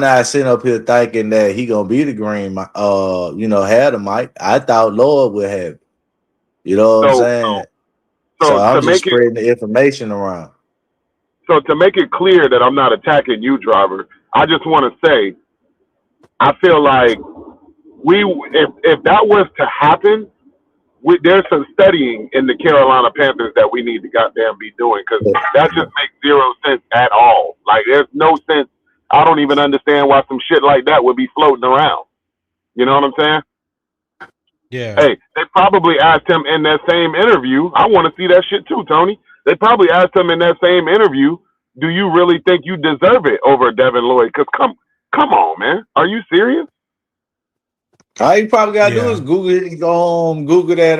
not sitting up here thinking that he gonna be the green mic. Had a mic. I thought Lord would have it. You know what I'm saying? So I'm just spreading the information around. So to make it clear that I'm not attacking you, driver, I just want to say, I feel like if that was to happen, there's some studying in the Carolina Panthers that we need to goddamn be doing, because that just makes 0 sense at all. Like, there's no sense. I don't even understand why some shit like that would be floating around. You know what I'm saying? Yeah. Hey, they probably asked him in that same interview. I want to see that shit too, Tony. They probably asked him in that same interview, do you really think you deserve it over Devin Lloyd? Because come on, man. Are you serious? All you probably got to do is Google it. Go home, Google that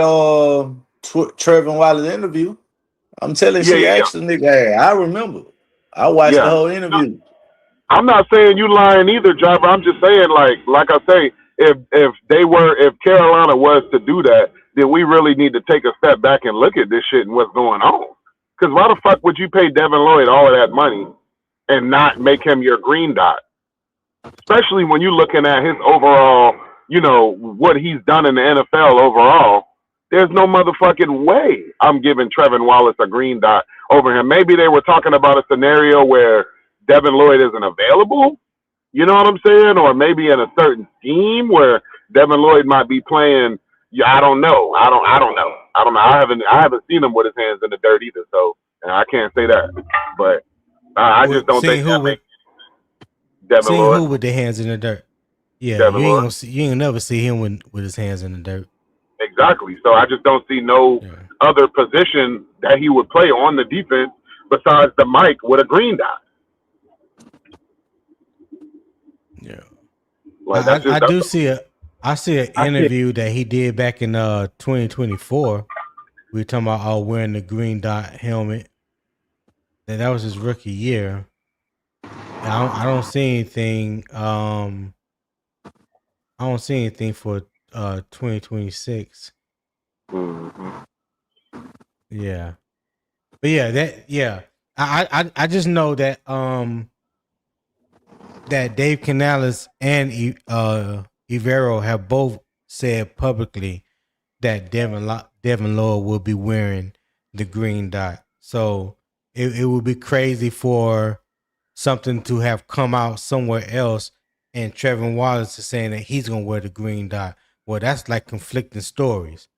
Trevor Wallace interview. I'm telling you, actually, nigga, hey, I remember. I watched the whole interview. I'm not saying you lying either, driver. I'm just saying, like I say, if Carolina was to do that, then we really need to take a step back and look at this shit and what's going on. Because why the fuck would you pay Devin Lloyd all of that money and not make him your green dot? Especially when you're looking at his overall, what he's done in the NFL overall. There's no motherfucking way I'm giving Trevin Wallace a green dot over him. Maybe they were talking about a scenario where Devin Lloyd isn't available. You know what I'm saying? Or maybe in a certain scheme where Devin Lloyd might be playing. Yeah, I don't know. I don't know. I haven't seen him with his hands in the dirt either. So I can't say that. But I just don't think that makes Devin seeing Lloyd. who with their hands in the dirt. Yeah, Devin you ain't Lloyd. gonna see, you ain't never see him with his hands in the dirt. Exactly. So I just don't see no other position that he would play on the defense besides the Mike with a green dot. Yeah. Like I see an interview that he did back in 2024. We were talking about wearing the green dot helmet. That was his rookie year. I don't see anything. I don't see anything for 2026. Mm-hmm. Yeah, but I just know that that Dave Canales and Evero have both said publicly that Devin Lloyd will be wearing the green dot. So it would be crazy for something to have come out somewhere else and Trevin Wallace is saying that he's gonna wear the green dot. Well, that's like conflicting stories.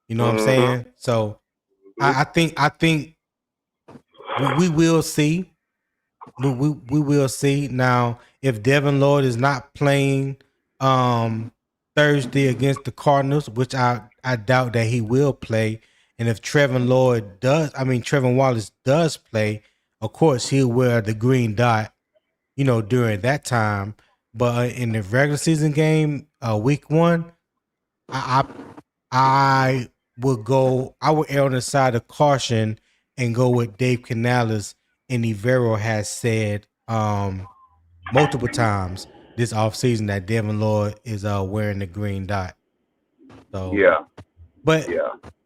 You know what I'm saying? So I think we will see. We will see. Now, if Devin Lloyd is not playing Thursday against the Cardinals, which I doubt that he will play, and if Trevin Wallace does play, of course he'll wear the green dot, during that time. But in the regular season game, week 1, I would err on the side of caution and go with Dave Canales and Evero has said multiple times this offseason that Devin Lloyd is wearing the green dot. So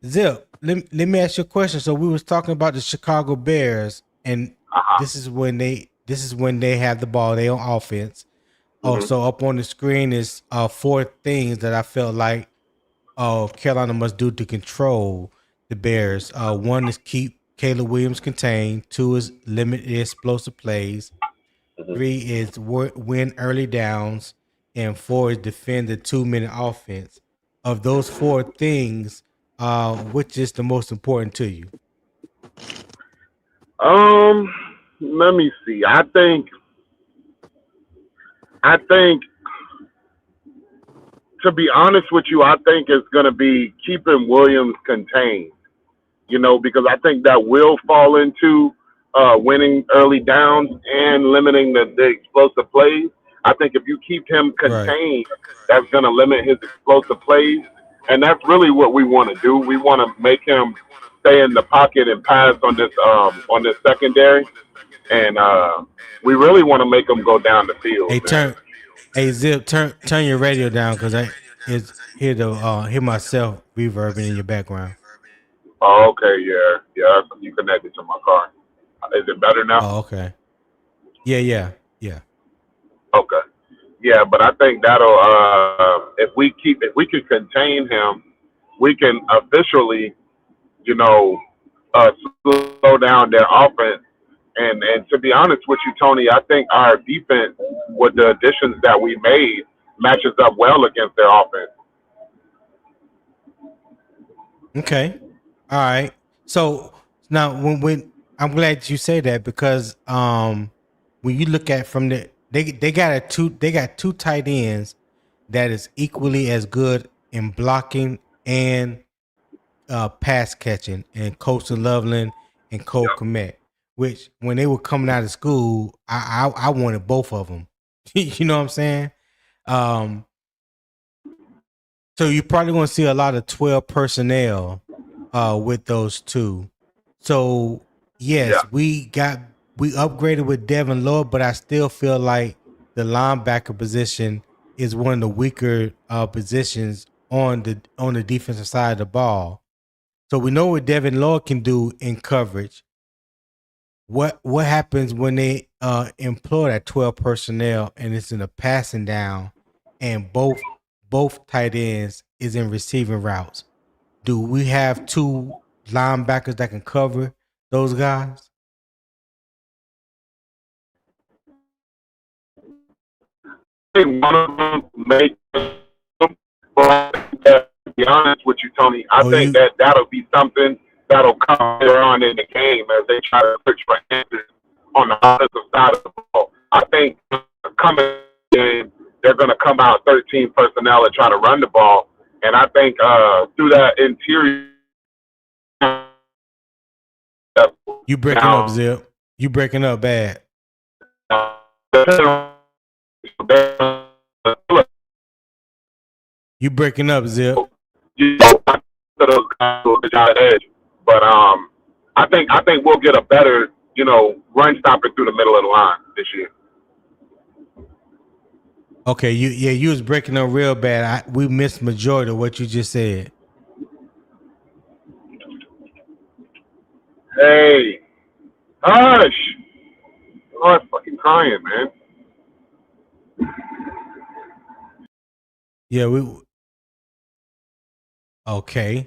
Zip, let me ask you a question. So we was talking about the Chicago Bears, and this is when they have the ball, they on offense. So up on the screen is 4 things that I felt like Carolina must do to control the Bears. 1 is keep Caleb Williams contained. 2 is limit explosive plays. 3 is win early downs. And 4 is defend the 2-minute offense. Of those 4 things, which is the most important to you? Let me see. I think to be honest with you, I think it's going to be keeping Williams contained, because I think that will fall into winning early downs and limiting the explosive plays. I think if you keep him contained, that's going to limit his explosive plays. And that's really what we want to do. We want to make him stay in the pocket and pass on this secondary. And we really want to make him go down the field. Zip, turn your radio down because I hear myself reverbing in your background. Oh, okay, yeah. You connected to my car. Is it better now? Oh, okay. Yeah. Okay. Yeah, but I think that'll if we can contain him, we can officially, slow down their offense. And to be honest with you, Tony, I think our defense, with the additions that we made, matches up well against their offense. Okay. All right. So now when I'm glad you say that because when you look at from they got two tight ends that is equally as good in blocking and pass catching, and Coastal Loveland and Cole Kmet, which when they were coming out of school, I wanted both of them. You know what I'm saying? So you're probably going to see a lot of 12 personnel with those two. So yes, we upgraded with Devin Lloyd, but I still feel like the linebacker position is one of the weaker positions on the defensive side of the ball. So we know what Devin Lloyd can do in coverage. What happens when they employ that 12 personnel and it's in a passing down and both tight ends is in receiving routes? do we have two linebackers that can cover those guys? I think one of them may, but to be honest with you, Tony, I Oh, think you that'll be something that'll come later on in the game as they try to search for answers on the offensive side of the ball. I think coming in, they're going to come out 13 personnel and try to run the ball. And I think through that interior, you breaking up, now, Zip. You breaking up bad. You breaking up, Zip. Those guys will be out edge. But I think we'll get a better, run stopping through the middle of the line this year. Okay, you was breaking up real bad. We missed majority of what you just said. Hey, hush! Oh, I'm fucking crying, man. Yeah, we okay.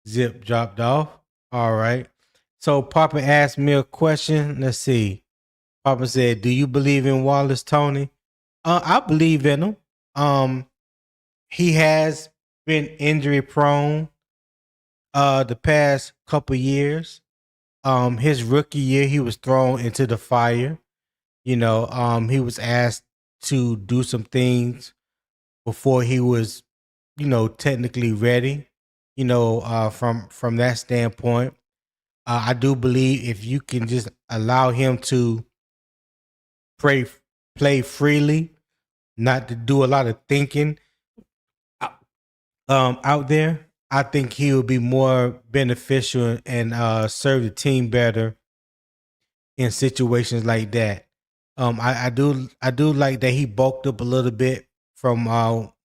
Zip dropped off. All right. So Papa asked me a question. Let's see. Papa said, "Do you believe in Wallace, Tony?" I believe in him. He has been injury prone the past couple years. His rookie year, he was thrown into the fire. He was asked to do some things before he was, technically ready. From that standpoint, I do believe if you can just allow him to play play freely, not to do a lot of thinking out there, I think he would be more beneficial and serve the team better in situations like that. I do like that he bulked up a little bit from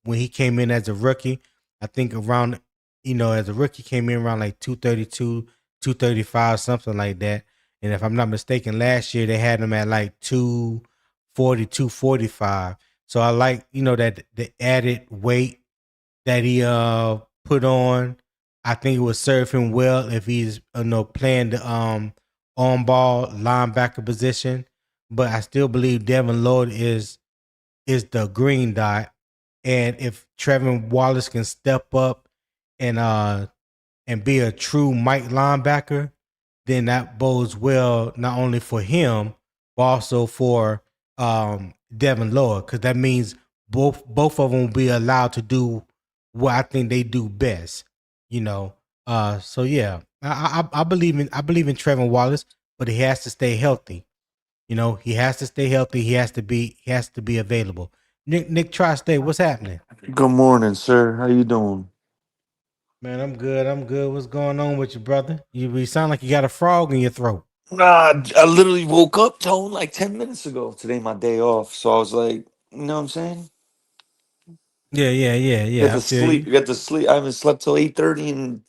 when he came in as a rookie. I think around as a rookie came in around like 232, 235, something like that. And if I'm not mistaken, last year they had him at like 240, 245. So I like, that the added weight that he put on. I think it would serve him well if he's playing the on ball linebacker position. But I still believe Devin Lloyd is the green dot. And if Trevin Wallace can step up and be a true Mike linebacker, then that bodes well not only for him but also for Devin Lloyd, because that means both of them will be allowed to do what I think they do best. So yeah, I believe in Trevin Wallace, but he has to stay healthy. He has to stay healthy. He has to be available. Nick Tri-State, what's happening? Good morning, sir. How you doing? Man, I'm good. I'm good. What's going on with you, brother? You sound like you got a frog in your throat. Nah, I literally woke up, Tone, like 10 minutes ago. Today my day off, so I was like, you know what I'm saying? Yeah. I feel you. Get to sleep. I haven't slept till 8:30 in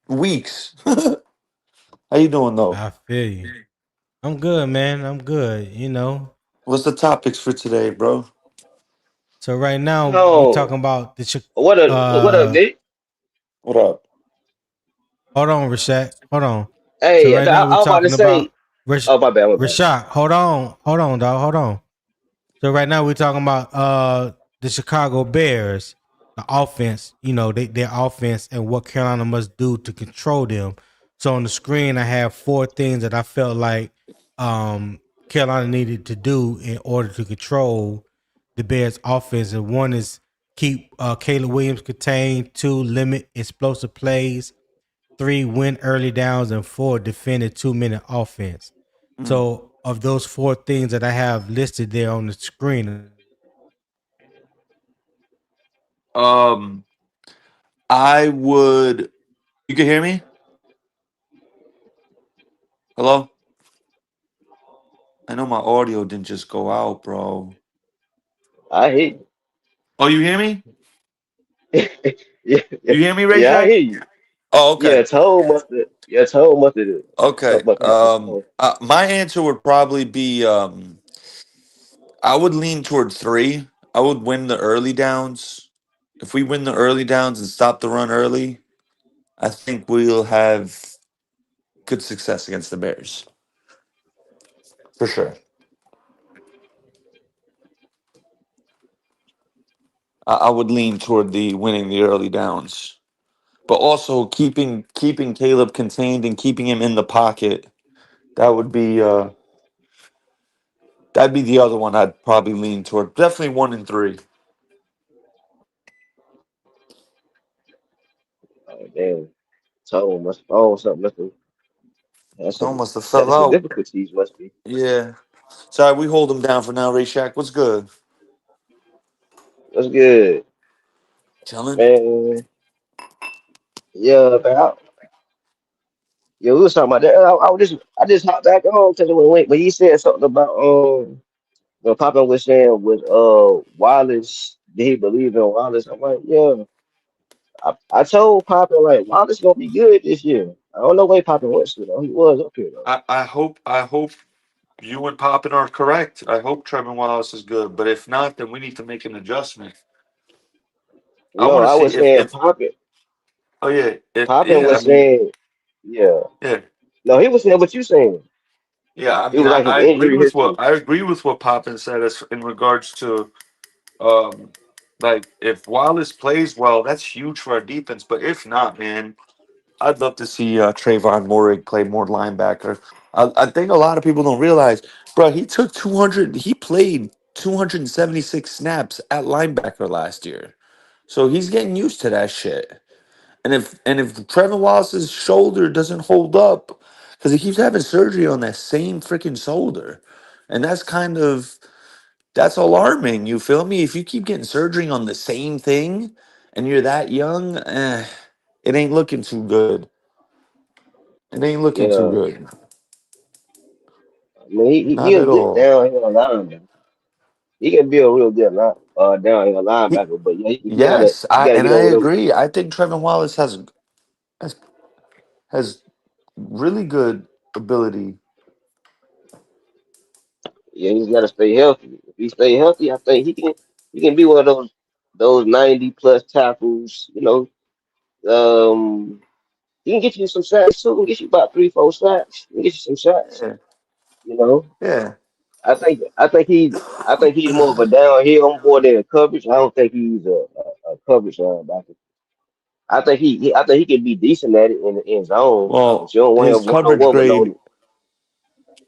weeks. How you doing though? I feel you. I'm good, man. I'm good. What's the topics for today, bro? So right now we No, talking about what up, Nick? What up? hold on, Rashad. Hold on. So Hey, right now I we're was about to talking say. about Oh, my bad, my bad. Rashad. Hold on, dog. Hold on. So right now we're talking about the Chicago Bears, the offense, their offense and what Carolina must do to control them. So on the screen I have four things that I felt like Carolina needed to do in order to control the Bears offense. And one is keep Caleb Williams contained, two, limit explosive plays, three, win early downs, and four, defend a 2-minute offense. Mm. So of those four things that I have listed there on the screen, Um, I would. You can hear me? Hello? I know my audio didn't just go out, bro. I hear Oh, you hear me? you. yeah, yeah, You hear me, Ray yeah, I J? hear you. Oh, okay. Yeah, Tone must have. Yeah, Tone Okay. must have his phone. My answer would probably be I would lean toward three. I would win the early downs. If we win the early downs and stop the run early, I think we'll have good success against the Bears for sure. I would lean toward the winning the early downs, but also keeping Caleb contained and keeping him in the pocket. That would be that'd be the other one I'd probably lean toward. Definitely 1 and 3. Oh, damn. Tone must oh something must have had I some almost have set fell some out. difficulties must be. Yeah. Sorry, we hold him down for now. Ray Shack, what's good? What's good, Chilling. man? Yeah, man. Yeah, we was talking about that. I just hopped back on because when he said something about when Papa was saying with Wallace, did he believe in Wallace? I'm like, yeah. I told Papa like Wallace gonna be good this year. I don't know where Papa was, he was up here though. I hope you and Poppin are correct. I hope Trevor Wallace is good, but if not, then we need to make an adjustment. I No, want to I see was if saying Papa. oh yeah, Papa yeah. I was mean, saying, yeah. yeah, No, he was saying what you saying. yeah. I It mean, was like his I agree injury with what history. I agree with what Poppin said as in regards to um, like if Wallace plays well, that's huge for our defense. But if not, man, I'd love to see Trayvon Morig play more linebacker. I think a lot of people don't realize, bro. He took 200. He played 276 snaps at linebacker last year, so he's getting used to that shit. And if Trevor Wallace's shoulder doesn't hold up, because he keeps having surgery on that same freaking shoulder, and that's alarming. You feel me? If you keep getting surgery on the same thing, and you're that young, it ain't looking too good. It ain't looking too Yeah. good. I mean he Not a at good all. downhill linebacker. He can be a real good downhill He, linebacker, but yeah, yes, you I gotta and get I over them. agree. I think Trevor Wallace has has really good ability. Yeah, he's gotta stay healthy. If he stay healthy, I think he can be one of those 90 plus tackles, he can get you some sacks too. He can get you about 3, 4 sacks. He can get you some sacks. Yeah, You know, yeah. I think he's more of a downhill more than a coverage. I don't think he's a coverage linebacker. I think he can be decent at it in the end zone, but Well, you don't want him one on one with no.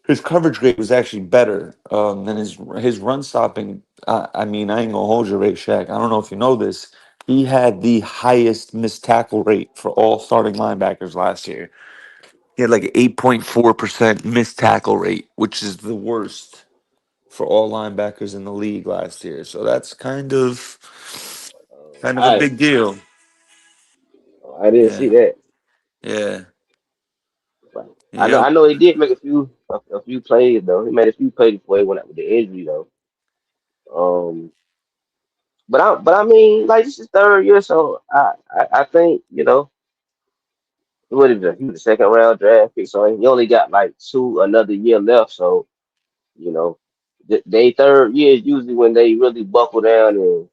his coverage grade was actually better than his run stopping. I mean, I ain't gonna hold you, Ray Shack. I don't know if you know this. He had the highest missed tackle rate for all starting linebackers last year. He had like an 8.4% missed tackle rate, which is the worst for all linebackers in the league last year. So that's kind of a I big deal. I didn't see Yeah. that. Yeah. But Yep. I know he did make a few plays though. He made a few plays before he went out with the injury though. Um, but I mean, like this is third year, so I think he was a second round draft pick, so he only got like another year left. So you know, they third year is usually when they really buckle down and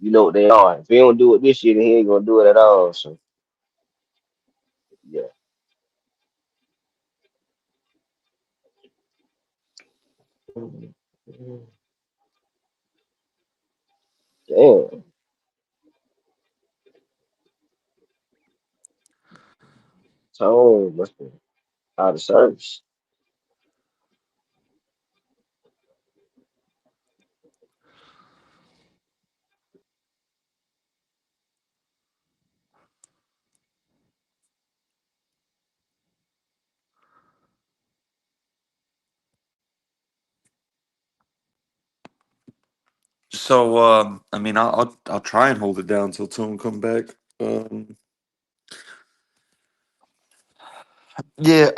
you know what they are. If he don't do it this year, then he ain't gonna do it at all. So yeah, damn, Tone must be out of service. So I mean, I'll try and hold it down until Tone come back. Um, yeah.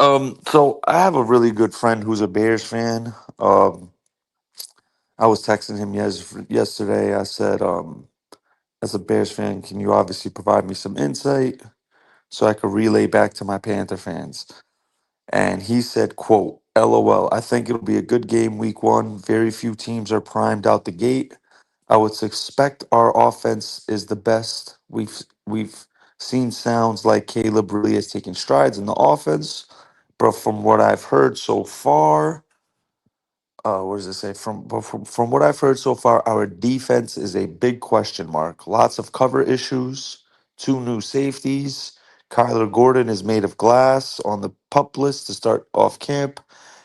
So I have a really good friend who's a Bears fan. I was texting him yesterday. I said, as a Bears fan, can you obviously provide me some insight so I could relay back to my Panther fans? And he said, "Quote, LOL. I think it'll be a good game week 1. Very few teams are primed out the gate. I would suspect our offense is the best we've Sounds like Caleb really is taking strides in the offense, but from what I've heard so far, what does it say? From what I've heard so far, our defense is a big question mark. Lots of cover issues, two new safeties. Kyler Gordon is made of glass on the pup list to start off camp.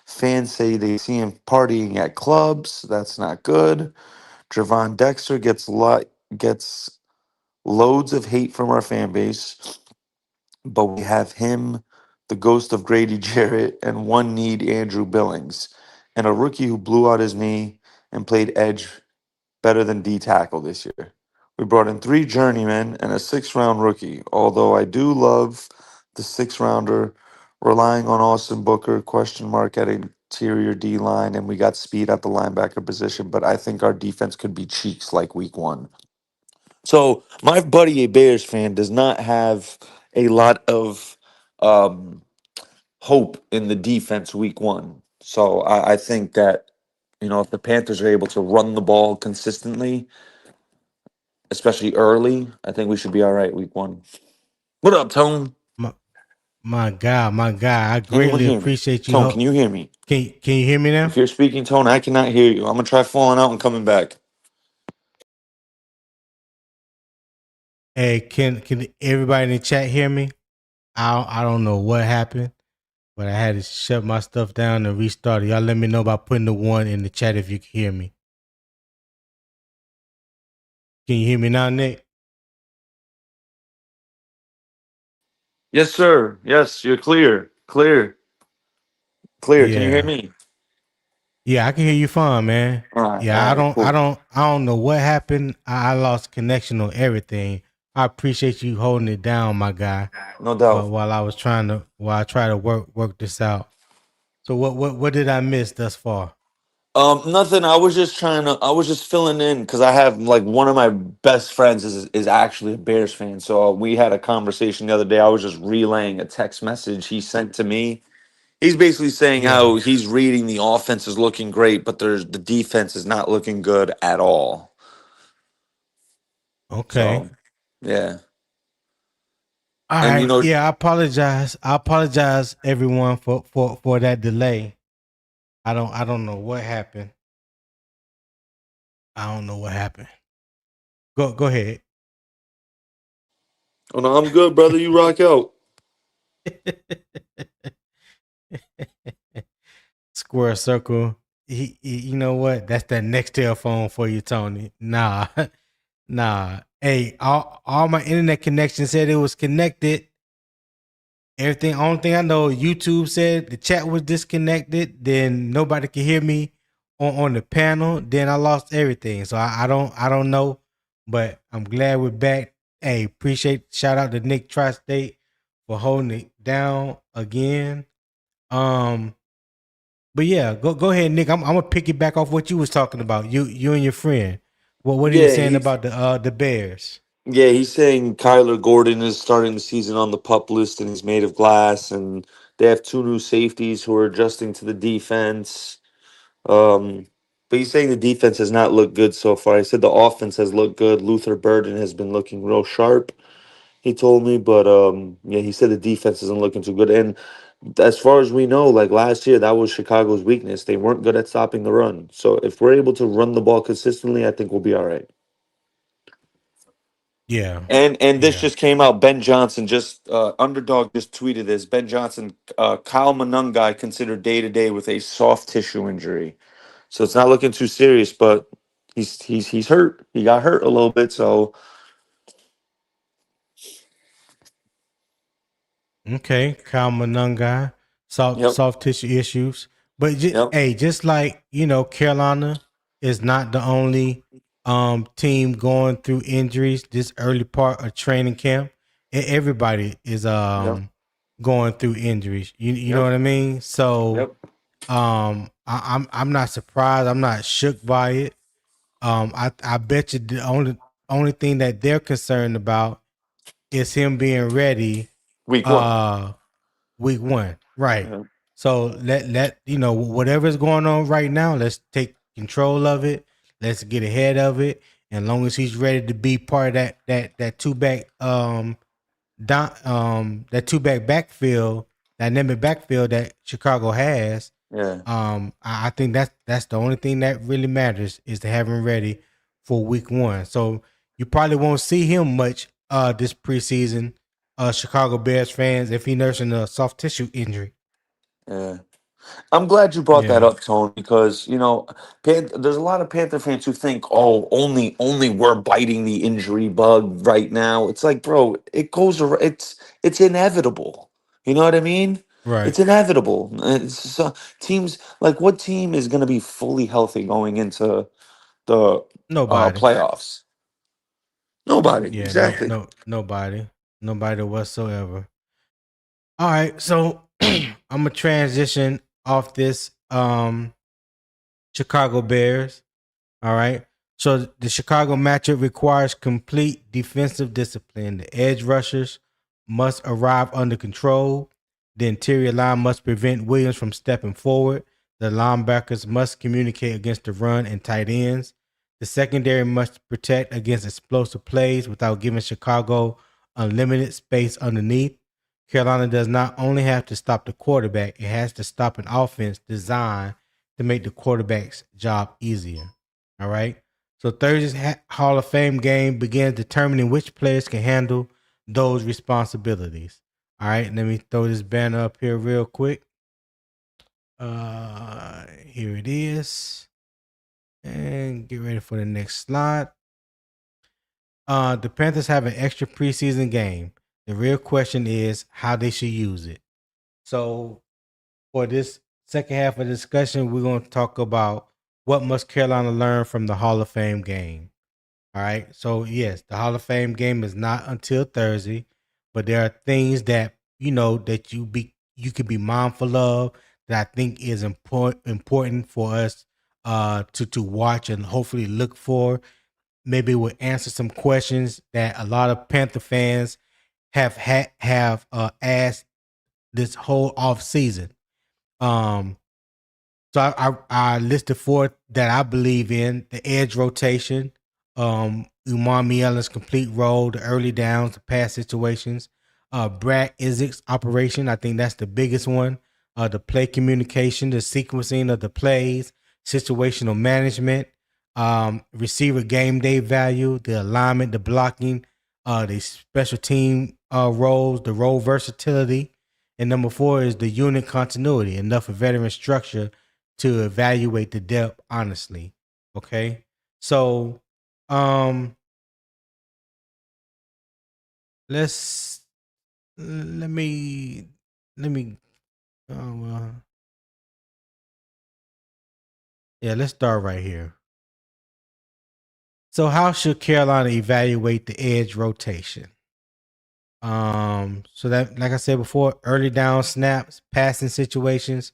Fans say they see him partying at clubs. That's not good. Trevon Dexter gets loads of hate from our fan base, but we have him, the ghost of Grady Jarrett, and one need Andrew Billings, and a rookie who blew out his knee and played edge better than D tackle this year. We brought in 3 journeymen and a 6th-round rookie, although I do love the 6th-rounder, relying on Austin Booker, question mark at interior D-line, and we got speed at the linebacker position, but I think our defense could be cheeks like week 1. So my buddy, a Bears fan, does not have a lot of um, hope in the defense week 1. So I think that, if the Panthers are able to run the ball consistently, especially early, I think we should be all right week 1. What up, Tone? My God, I Can anyone greatly hear me? appreciate you. Tone, can you hear me? Can you hear me now? If you're speaking, Tone, I cannot hear you. I'm gonna try falling out and coming back. Hey, can everybody in the chat hear me? I don't know what happened, but I had to shut my stuff down and restart it. Y'all let me know by putting the 1 in the chat if you can hear me. Can you hear me now, Nick? Yes, sir. Yes, you're clear. Clear. Yeah. Can you hear me? Yeah, I can hear you fine, man. All right. Yeah, Cool. I don't know what happened. I lost connection on everything. I appreciate you holding it down, my guy. No doubt. While I try to work this out. So what did I miss thus far? Nothing. I was just filling in because I have like one of my best friends is actually a Bears fan. So we had a conversation the other day. I was just relaying a text message he sent to me. He's basically saying how he's reading the offense is looking great, but the defense is not looking good at all. Okay. So, yeah. All And right. Yeah, I apologize. I apologize everyone for that delay. I don't know what happened. I don't know what happened. Go ahead. Oh no, I'm good, brother. You rock out. Square circle. You know what? That's that next telephone for you, Tony. Nah. Hey, all my internet connection said it was connected. Everything. Only thing I know, YouTube said the chat was disconnected. Then nobody could hear me on the panel. Then I lost everything. So I don't know. But I'm glad we're back. Hey, shout out to Nick Tri-State for holding it down again. But yeah, go ahead, Nick. I'm gonna pick it back off what you was talking about. You and your friend. What are you saying about the Bears? Yeah, he's saying Kyler Gordon is starting the season on the pup list and he's made of glass, and they have 2 new safeties who are adjusting to the defense. But he's saying the defense has not looked good so far. He said the offense has looked good. Luther Burden has been looking real sharp, he told me, but yeah, he said the defense isn't looking too good. And as far as we know, like last year, that was Chicago's weakness. They weren't good at stopping the run. So if we're able to run the ball consistently, I think we'll be all right. Yeah. And this just came out. Ben Johnson Underdog just tweeted this. Ben Johnson, Kyle Monungai considered day to day with a soft tissue injury, so it's not looking too serious. But he's hurt. He got hurt a little bit. So Okay, Kyle Monungai, soft tissue issues. But just like Carolina is not the only team going through injuries this early part of training camp. Everybody is going through injuries. You know what I mean? So I'm not surprised. I'm not shook by it. I bet you the only thing that they're concerned about is him being ready week 1. Week 1, right? So let whatever's going on right now, let's take control of it. Let's get ahead of it. And long as he's ready to be part of that two back that two-back backfield, dynamic backfield that Chicago has. Yeah. I think that's the only thing that really matters is to have him ready for week 1. So you probably won't see him much this preseason, Chicago Bears fans, if he nursing a soft tissue injury. Yeah. I'm glad you brought that Yeah. up, Tone, because there's a lot of Panther fans who think, "Oh, only we're biting the injury bug right now." It's like, bro, it goes. It's inevitable. You know what I mean? Right. It's inevitable. Teams like what team is going to be fully healthy going into the Nobody. playoffs? Nobody. Yeah, Exactly. nobody whatsoever. All right, so I'm gonna transition off this Chicago Bears. All right. So the Chicago matchup requires complete defensive discipline. The edge rushers must arrive under control. The interior line must prevent Williams from stepping forward. The linebackers must communicate against the run and tight ends. The secondary must protect against explosive plays without giving Chicago unlimited space underneath. Carolina does not only have to stop the quarterback, it has to stop an offense designed to make the quarterback's job easier. All right. So Thursday's Hall of Fame game begins determining which players can handle those responsibilities. All right. Let me throw this banner up here real quick. Here it is. And get ready for the next slide. The Panthers have an extra preseason game. The real question is how they should use it. So for this second half of the discussion, we're going to talk about what must Carolina learn from the Hall of Fame game. All right. So yes, the Hall of Fame game is not until Thursday, but there are things that that you could be mindful of that I think is important for us to watch and hopefully look for. Maybe we'll answer some questions that a lot of Panther fans have asked this whole off season. So I listed 4 that I believe in: the edge rotation, Umanmielen's complete role, the early downs, the pass situations, Brad Isaac's operation. I think that's the biggest one. The play communication, the sequencing of the plays, situational management, receiver game day value, the alignment, the blocking, the special team roles, the role versatility. And number 4 is the unit continuity, enough of veteran structure to evaluate the depth honestly. Okay. So let me let's start right here. So how should Carolina evaluate the edge rotation? So that, like I said before, early down snaps, passing situations,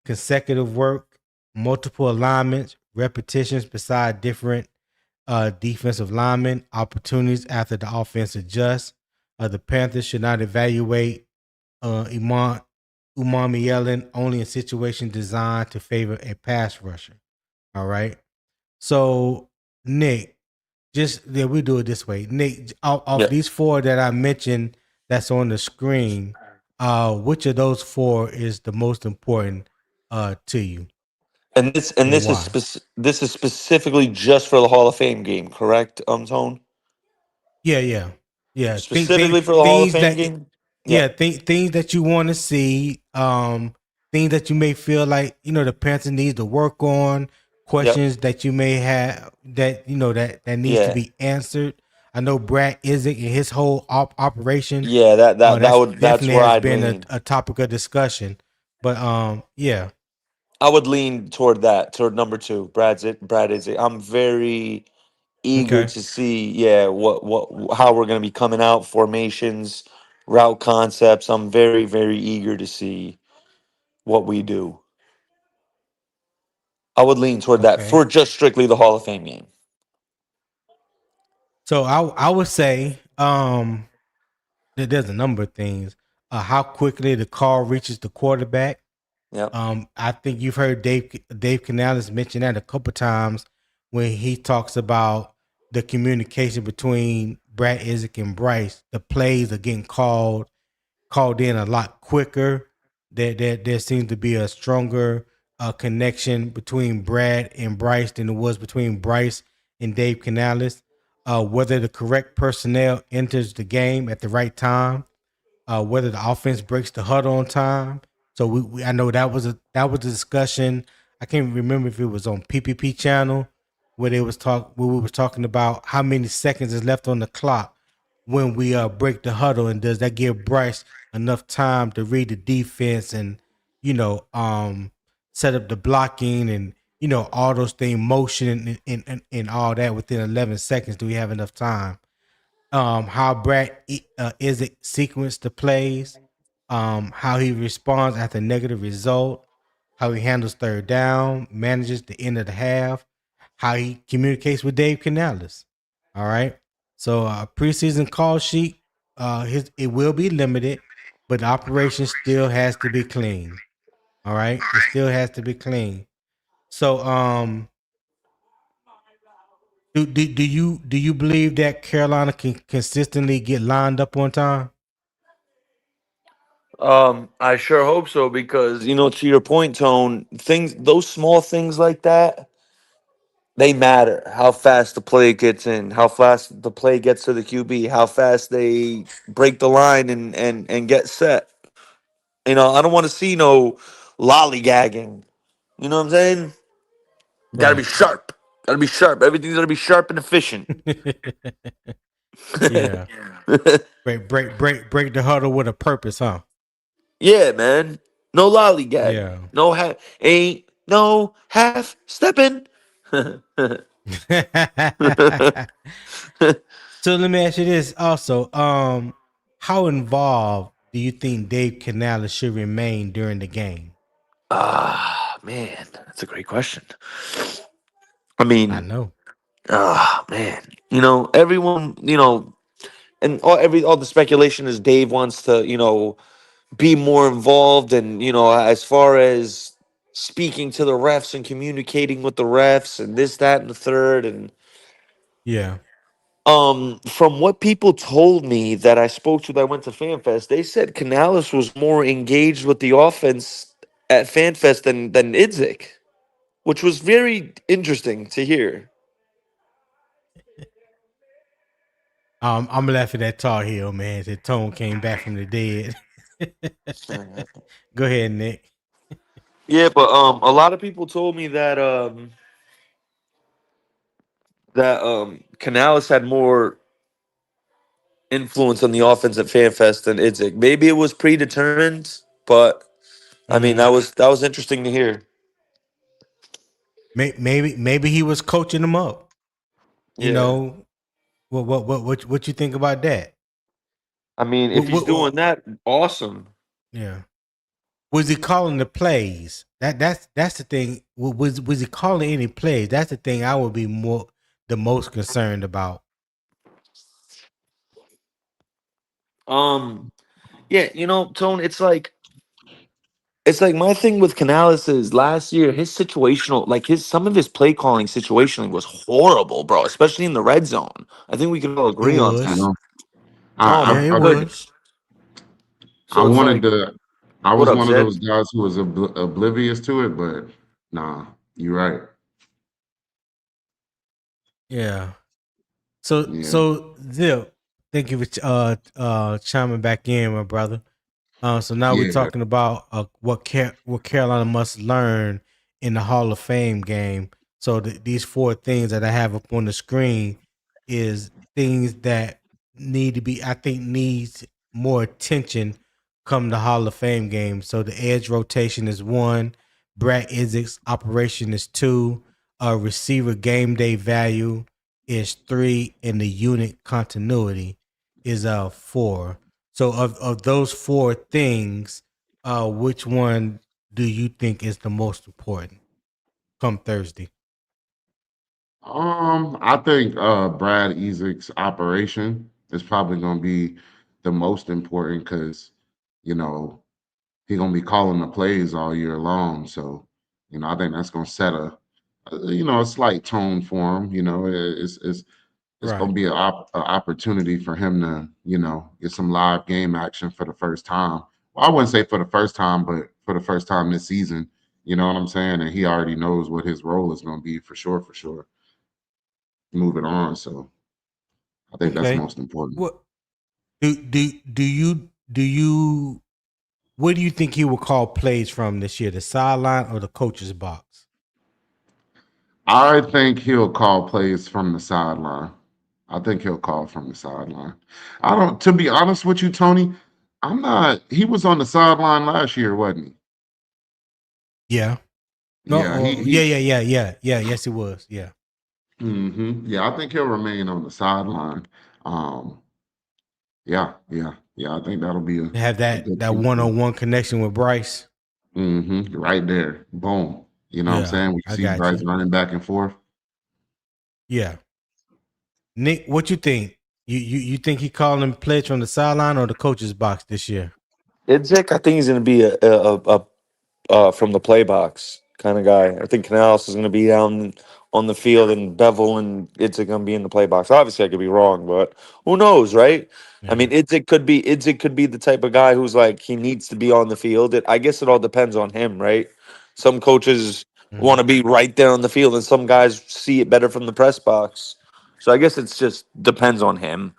consecutive work, multiple alignments, repetitions beside different defensive linemen, opportunities after the offense adjusts. The Panthers should not evaluate Umanmielen only in situations designed to favor a pass rusher. All right. So, Nick, we do it this way. Nick, off these 4 that I mentioned that's on the screen, which of those 4 is the most important to you? And this is specifically just for the Hall of Fame game, correct, Tone? Yeah. Specifically for the Hall of Things Fame that game? things that you want to see, things that you may feel like the Panther needs to work on, questions that you may have that that needs to be answered. I know Brad Isaac and his whole operation. Yeah, that's definitely where has I'd been lean. a topic of discussion. But yeah, I would lean toward number 2, Brad Isaac. I'm very eager okay. to see, how we're going to be coming out, formations, route concepts. I'm very, very eager to see what we do. I would lean toward that Okay. for just strictly the Hall of Fame game. So I would say that there's a number of things. How quickly the call reaches the quarterback. Yep. I think you've heard Dave Canales mention that a couple times when he talks about the communication between Brad Isaac and Bryce, the plays are getting called in a lot quicker. There seems to be a stronger connection between Brad and Bryce than it was between Bryce and Dave Canales. Whether the correct personnel enters the game at the right time, whether the offense breaks the huddle on time. So I know that was a discussion. I can't remember if it was on PPP channel where we was talking about how many seconds is left on the clock when we break the huddle, and does that give Bryce enough time to read the defense and you know set up the blocking and all those things, motion and all that within 11 seconds? Do we have enough time? How is it sequenced the plays, how he responds after negative result, how he handles third down, manages the end of the half, how he communicates with Dave Canales. All right. So preseason call sheet, it will be limited, but the operation still has to be clean. All right. It still has to be clean. So do you believe that Carolina can consistently get lined up on time? I sure hope so because to your point, Tone, those small things like that, they matter. How fast the play gets in, how fast the play gets to the QB, how fast they break the line and get set. I don't want to see no lollygagging. You know what I'm saying? Got to be Right. sharp. Got to be sharp. Everything's got to be sharp and efficient. Yeah. Break the huddle with a purpose, huh? Yeah, man. No lollygagging. Yeah. Ain't no half stepping. So let me ask you this also. How involved do you think Dave Canales should remain during the game? Man, that's a great question. I I mean, know. man, everyone, and all the speculation is Dave wants to, be more involved, and as far as speaking to the refs and communicating with the refs and this, that, and the third, and Yeah. from what people told me that I spoke to that went to FanFest, they said Canales was more engaged with the offense at FanFest than Idzik, which was very interesting to hear. I'm laughing at Tar Heel, man. The Tone came back from the dead. Go ahead, Nick. Yeah, but a lot of people told me that Canales had more influence on the offense at FanFest than Idzik. Maybe it was predetermined, but I mean Mm. that was interesting to hear. Maybe he was coaching them up. You Yeah, know what you think about that? I mean if he's doing that, awesome. Yeah. Was he calling the plays? That's the thing. Was he calling any plays? That's the thing I would be the most concerned about. Um, yeah, Tone, it's like my thing with Canales is last year his situational, like his some of his play calling situationally was horrible, bro, especially in the red zone. I think we can all It agree on You that. was. know, Oh Yeah, my it I was. goodness. I So it's wanted like, to. I what was up, one of Zed? those guys who was oblivious to it, but nah, you're right. Yeah. So Yeah, so Zip, thank you for chiming back in, my brother. So now we're yeah. talking about what Carolina must learn in the Hall of Fame game. So these four things that I have up on the screen is things that I think needs more attention come the Hall of Fame game. So the edge rotation is one, Brad Isaac's operation is two, receiver game day value is three, and the unit continuity is four. So of those four things, which one do you think is the most important come Thursday? I think Brad Isaac's operation is probably going to be the most important because you know he's going to be calling the plays all year long. So I think that's going to set a slight tone for him. It's it's going to be an opportunity for him to, get some live game action for the first time. Well, I wouldn't say for the first time, but for the first time this season. You know what I'm saying? And he already knows what his role is going to be for sure. Moving on, so I think that's most important. What do you where do you think he will call plays from this year? The sideline or the coach's box? I think he'll call plays from the sideline. I think he'll call from the sideline. I don't. To be honest with you, Tony, I'm not. He was on the sideline last year, wasn't he? Yeah. Yeah. Yeah. Yes, it was. Yeah. Yeah, I think he'll remain on the sideline. Um, yeah. I think that'll be Have a that good thing for him. one-on-one connection with Bryce. Right there. Boom. You know what I'm Yeah, saying? We I see got Bryce you. running back and forth. Yeah. Nick, what you think? You think he calling plays from the sideline or the coach's box this year? Idzik, I think he's going to be a from the play box kind of guy. I think Canales is going to be down on the field, and Bevel and Idzik going to be in the play box. Obviously, I could be wrong, but who knows, right? Yeah. I mean, Idzik could be the type of guy who's like he needs to be on the field. I guess it all depends on him, right? Some coaches want to be right there on the field, and some guys see it better from the press box. So I guess it's just depends on him.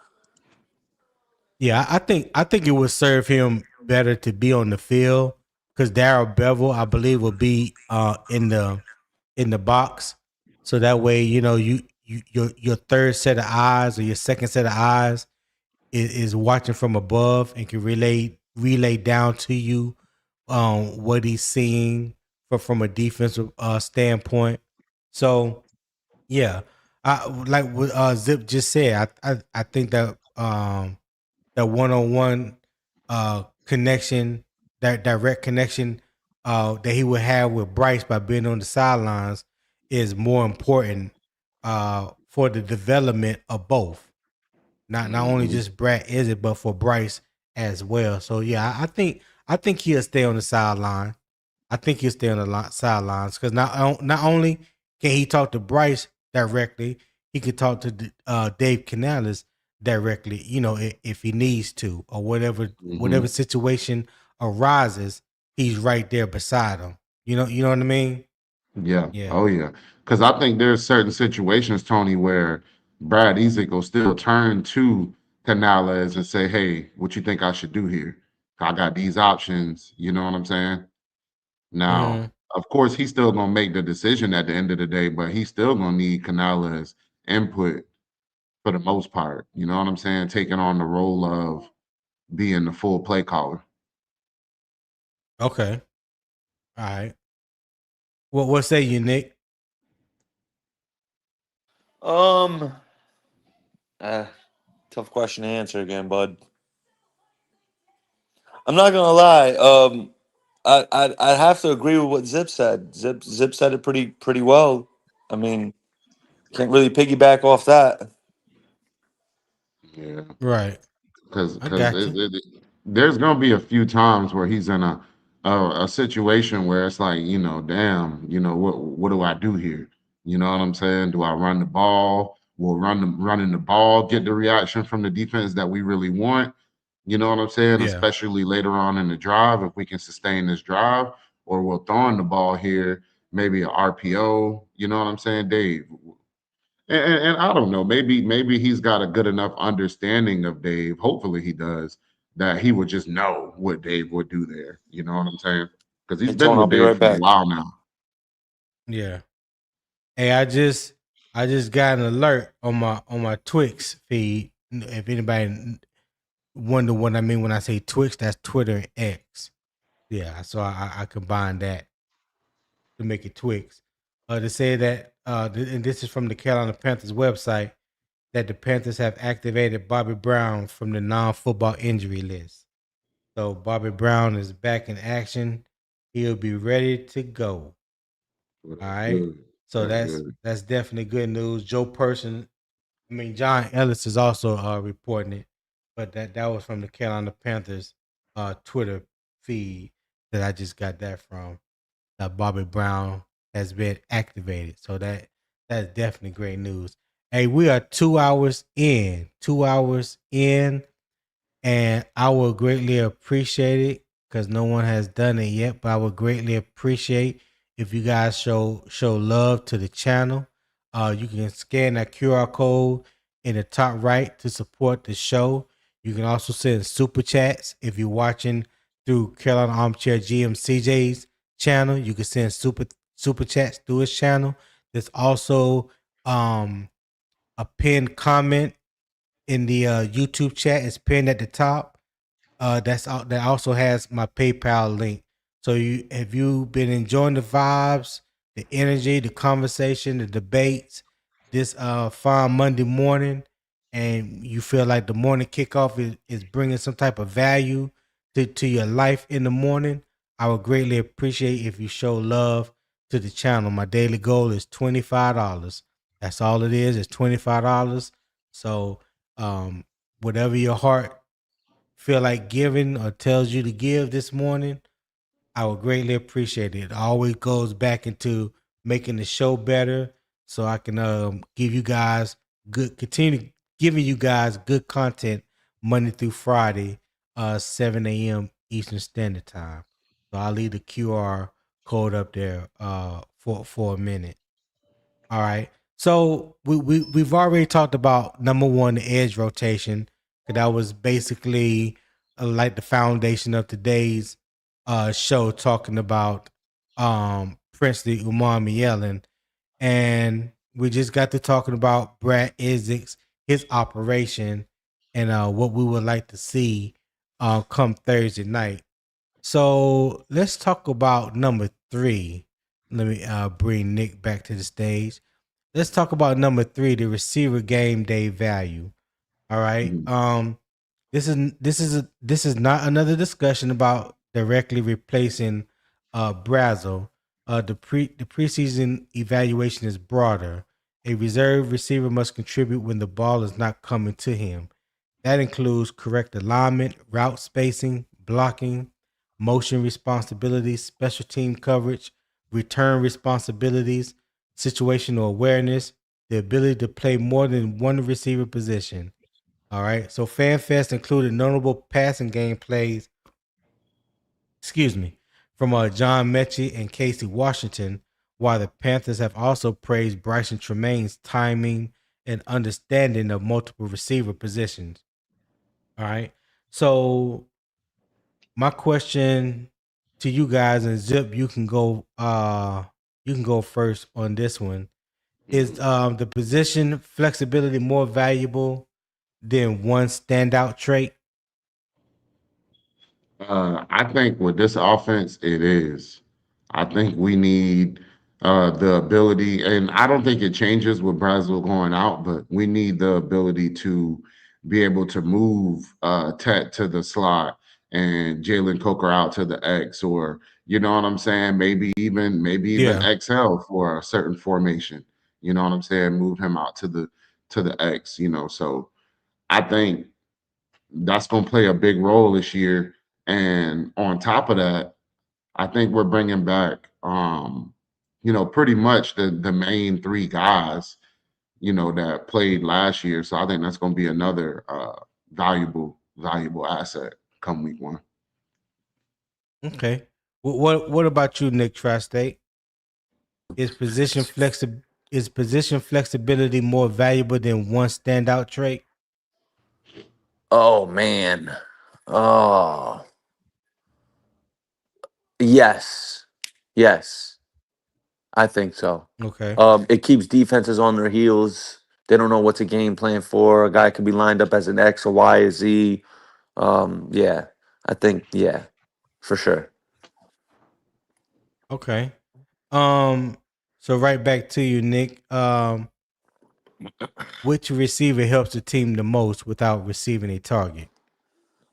Yeah, I think it would serve him better to be on the field because Darrell Bevel, I believe, will be in the box. So that way, your third set of eyes or your second set of eyes is watching from above and can relay down to you what he's seeing from a defensive standpoint. So yeah, like what Zip just said, I think that that one-on-one connection, that direct connection that he would have with Bryce by being on the sidelines is more important for the development of both. Not only just Brad is it, but for Bryce as well. So yeah, I think he'll stay on the sideline. I think he'll stay on the sidelines because not only can he talk to Bryce directly, he could talk to Dave Canales directly. If he needs to or whatever situation arises, he's right there beside him. You know what I mean? Yeah. Yeah. Oh, yeah. Because I think there's certain situations, Tony, where Brad Ezick will still turn to Canales and say, "Hey, what you think I should do here? I got these options." You know what I'm saying? Now, of course, he's still gonna make the decision at the end of the day, but he's still gonna need Canales' input for the most part. You know what I'm saying? Taking on the role of being the full play caller. Okay. All right. What say you, Nick? Tough question to answer again, bud. I'm not gonna lie. I have to agree with what Zip said. Zip said it pretty well. I mean, can't really piggyback off that. Yeah. Right. Because I got you. there's gonna be a few times where he's in a situation where it's like, damn, what do I do here? You know what I'm saying? Do I run the ball? Will running the ball get the reaction from the defense that we really want? You know what I'm saying? Yeah. Especially later on in the drive, if we can sustain this drive, or we'll throwing the ball here, maybe a RPO. You know what I'm saying, Dave? And I don't know, maybe he's got a good enough understanding of Dave. Hopefully he does, that he would just know what Dave would do there. You know what I'm saying? Because he's Hey, been Tone, I'll with be Dave right for a back. while now. Yeah. Hey, I just got an alert on my Twix feed. If anybody wonder what I mean when I say Twix, that's Twitter and X. Yeah, so I combined that to make it Twix. To say that, and this is from the Carolina Panthers website, that the Panthers have activated Bobby Brown from the non-football injury list. So Bobby Brown is back in action. He'll be ready to go. Well, All that's right. good. So That's that's good. that's definitely good news. John Ellis is also reporting it, but that was from the Carolina Panthers Twitter feed that I just got that from. That Bobby Brown has been activated. So that's definitely great news. Hey, we are 2 hours in. 2 hours in. And I will greatly appreciate it because no one has done it yet. But I would greatly appreciate if you guys show love to the channel. You can scan that QR code in the top right to support the show. You can also send super chats if you're watching through Carolina Armchair GM CJ's channel. You can send super chats through his channel. There's also a pinned comment in the YouTube chat. It's pinned at the top. That also has my PayPal link. So if you've been enjoying the vibes, the energy, the conversation, the debates this fine Monday morning, and you feel like the morning kickoff is bringing some type of value to your life in the morning, I would greatly appreciate if you show love to the channel. My daily goal is $25. That's all it is. It's $25. So whatever your heart feel like giving or tells you to give this morning, I would greatly appreciate it. It always goes back into making the show better so I can give you guys continue giving you guys good content Monday through Friday, 7 a.m. Eastern Standard Time. So I'll leave the QR code up there for a minute. All right. So we've already talked about number one, the edge rotation. That was basically like the foundation of today's show, talking about Princely Umanmielen. And we just got to talking about Brad Isaacs, his operation, and what we would like to see come Thursday night. So let's talk about number 3. Let me bring Nick back to the stage. Let's talk about number 3, the receiver game day value. All right. This is not another discussion about directly replacing Brazel. The preseason evaluation is broader. A reserve receiver must contribute when the ball is not coming to him. That includes correct alignment, route spacing, blocking, motion responsibilities, special team coverage, return responsibilities, situational awareness, the ability to play more than one receiver position. All right. So Fan Fest included notable passing game plays, from John Mechie and Casey Washington, while the Panthers have also praised Bryson Tremaine's timing and understanding of multiple receiver positions. All right. So my question to you guys, and Zip, you can go first on this one. Is the position flexibility more valuable than one standout trait? I think with this offense, it is. I think we need the ability, and I don't think it changes with Brazil going out, but we need the ability to be able to move Tet to the slot and Jalen Coker out to the X, or you know what I'm saying? Maybe even XL for a certain formation. You know what I'm saying? Move him out to the X. So I think that's going to play a big role this year. And on top of that, I think we're bringing back, pretty much the main 3 guys, that played last year. So I think that's going to be another valuable asset come week 1. Okay. What about you, Nick Tri-State? Is position flexibility more valuable than one standout trait? Oh man. Oh. Yes. I think so. Okay. It keeps defenses on their heels. They don't know what to game plan for. A guy could be lined up as an X or Y or Z. Yeah. I think for sure. Okay. So right back to you, Nick. Which receiver helps the team the most without receiving a target?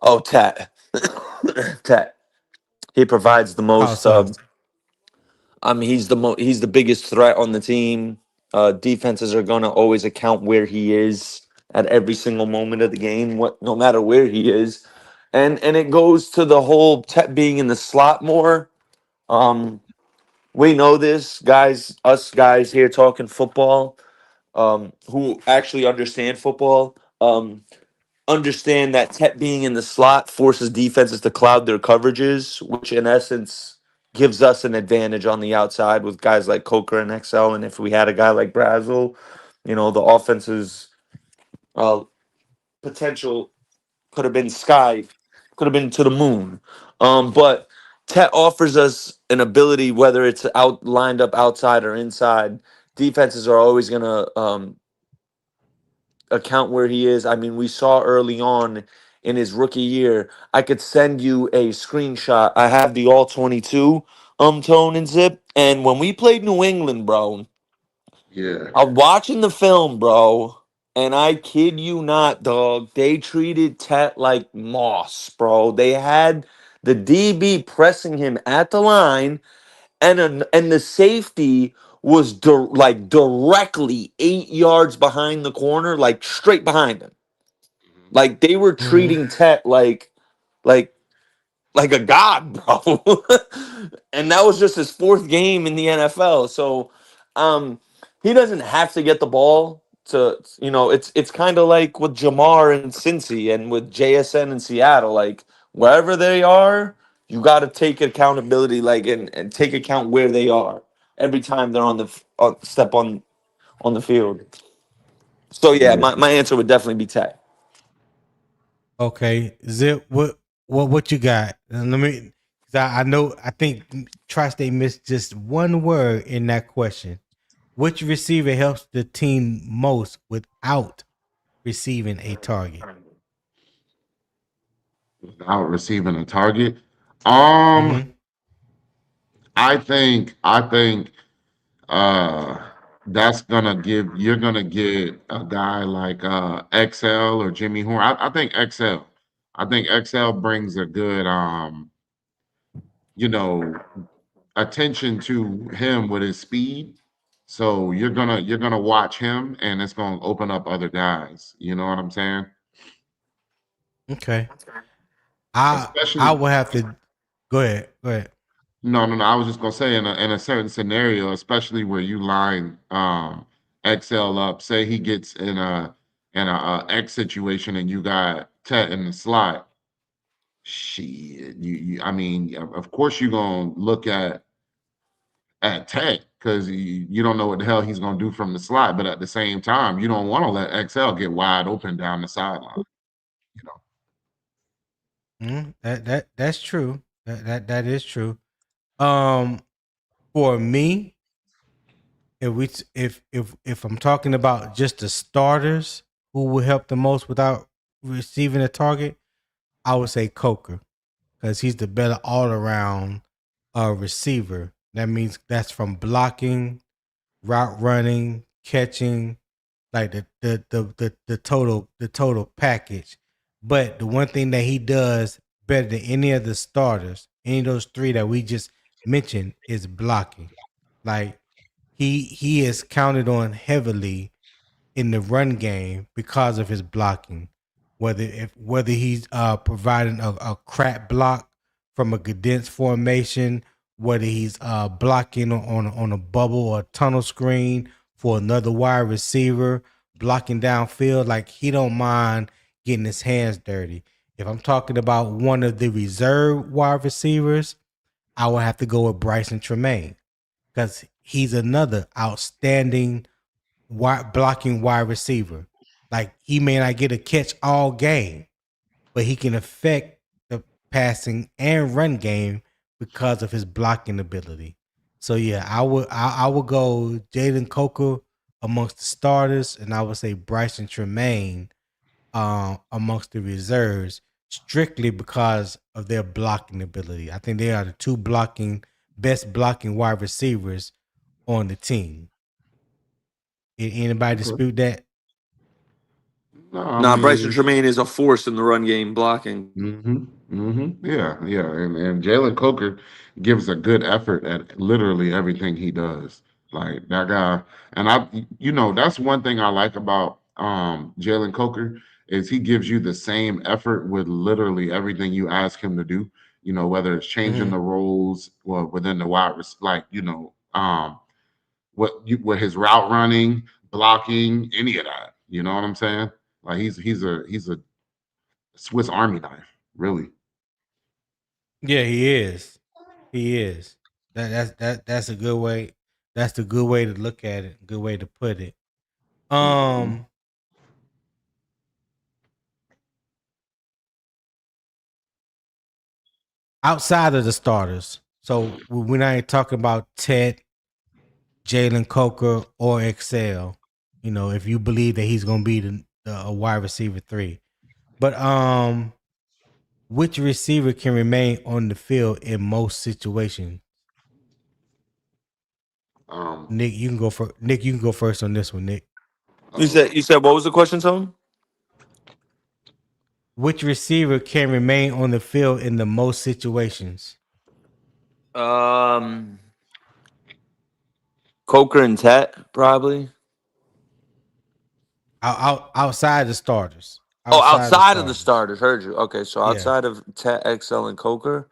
Oh, Tat. Tat. He provides the How most. so? He's the biggest threat on the team. Defenses are gonna always account where he is at every single moment of the game, no matter where he is, and it goes to the whole Tet being in the slot more. We know this, guys. Us guys here talking football. who actually understand football, understand that Tet being in the slot forces defenses to cloud their coverages, which in essence gives us an advantage on the outside with guys like Coker and XL. And if we had a guy like Brazel, the offense's uh, potential could have been sky, could have been to the moon. But Tet offers us an ability, whether it's out lined up outside or inside. Defenses are always gonna account where he is. I mean, we saw early on in his rookie year. I could send you a screenshot. I have the all 22 tone and zip. And when we played New England, bro, Yeah. I'm watching the film, bro. And I kid you not, dog. They treated Tet like moss, bro. They had the DB pressing him at the line, and the safety was directly 8 yards behind the corner, like straight behind him. Like they were Mm-hmm. treating Tet like like a god, bro. And that was just his fourth game in the NFL. So he doesn't have to get the ball to it's kind of like with Jamar and Cincy and with JSN in Seattle. Like wherever they are, you got to take accountability, like and take account where they are every time they're step on the field. So yeah, Yeah. my answer would definitely be Tet. Okay, Zip, what you got? And let me. 'Cause I know. I think Tri-State missed just one word in that question. Which receiver helps the team most without receiving a target? Without receiving a target. Um, Mm-hmm. I think uh that's gonna give you're gonna get a guy like XL or Jimmy Horn. I think XL. I think XL brings a good you know attention to him with his speed. So you're gonna watch him and it's gonna open up other guys. You know what I'm saying? Okay. I Especially will have to go ahead. Go ahead. no, no, no. I was just gonna say in a certain scenario, especially where you line XL up, say he gets in a X situation and you got Tet in the slot. Shit, I mean, of course you're gonna look at Tet because you don't know what the hell he's gonna do from the slot, but at the same time, you don't want to let XL get wide open down the sideline. You know. That's true. That is true. Um, for me, if I'm talking about just the starters who will help the most without receiving a target, I would say Coker because he's the better all around receiver. That means that's from blocking, route running, catching, like the total package. But the one thing that he does better than any of the starters, any of those three that we just mentioned, is blocking. Like he is counted on heavily in the run game because of his blocking. Whether he's providing a crack block from a condensed formation, whether he's blocking on a bubble or tunnel screen for another wide receiver, blocking downfield, like he don't mind getting his hands dirty. If I'm talking about one of the reserve wide receivers, I would have to go with Bryson Tremaine because he's another outstanding blocking wide receiver. Like he may not get a catch all game, but he can affect the passing and run game because of his blocking ability. So yeah, I would go Jalen Coker amongst the starters, and I would say Bryson Tremaine amongst the reserves, strictly because of their blocking ability. I think they are the two best blocking wide receivers on the team. Anybody Okay. dispute that? No, I Nah, Bryson mean. Tremaine is a force in the run game blocking. Yeah, yeah. And Jalen Coker gives a good effort at literally everything he does. Like that guy. And that's one thing I like about Jalen Coker is he gives you the same effort with literally everything you ask him to do. Whether it's changing Mm-hmm. the roles or within the like, with his route running, blocking, any of that. You know what I'm saying? Like he's a Swiss Army knife, really. Yeah, he is. He is. That's a good way. That's the good way to look at it. Good way to put it. Mhm. Um, outside of the starters, so we're not talking about Ted, Jalen Coker, or Excel. You know, if you believe that he's going to be a wide receiver 3, but which receiver can remain on the field in most situations? Um, Nick, you can go for Nick. You can go first on this one, Nick. You said what was the question, Tone? Which receiver can remain on the field in the most situations? Um, Coker and Tet probably. Outside the starters. Oh, Outside the outside of the starters. starters, heard you. Okay, so Yeah. outside of Tet, XL, and Coker,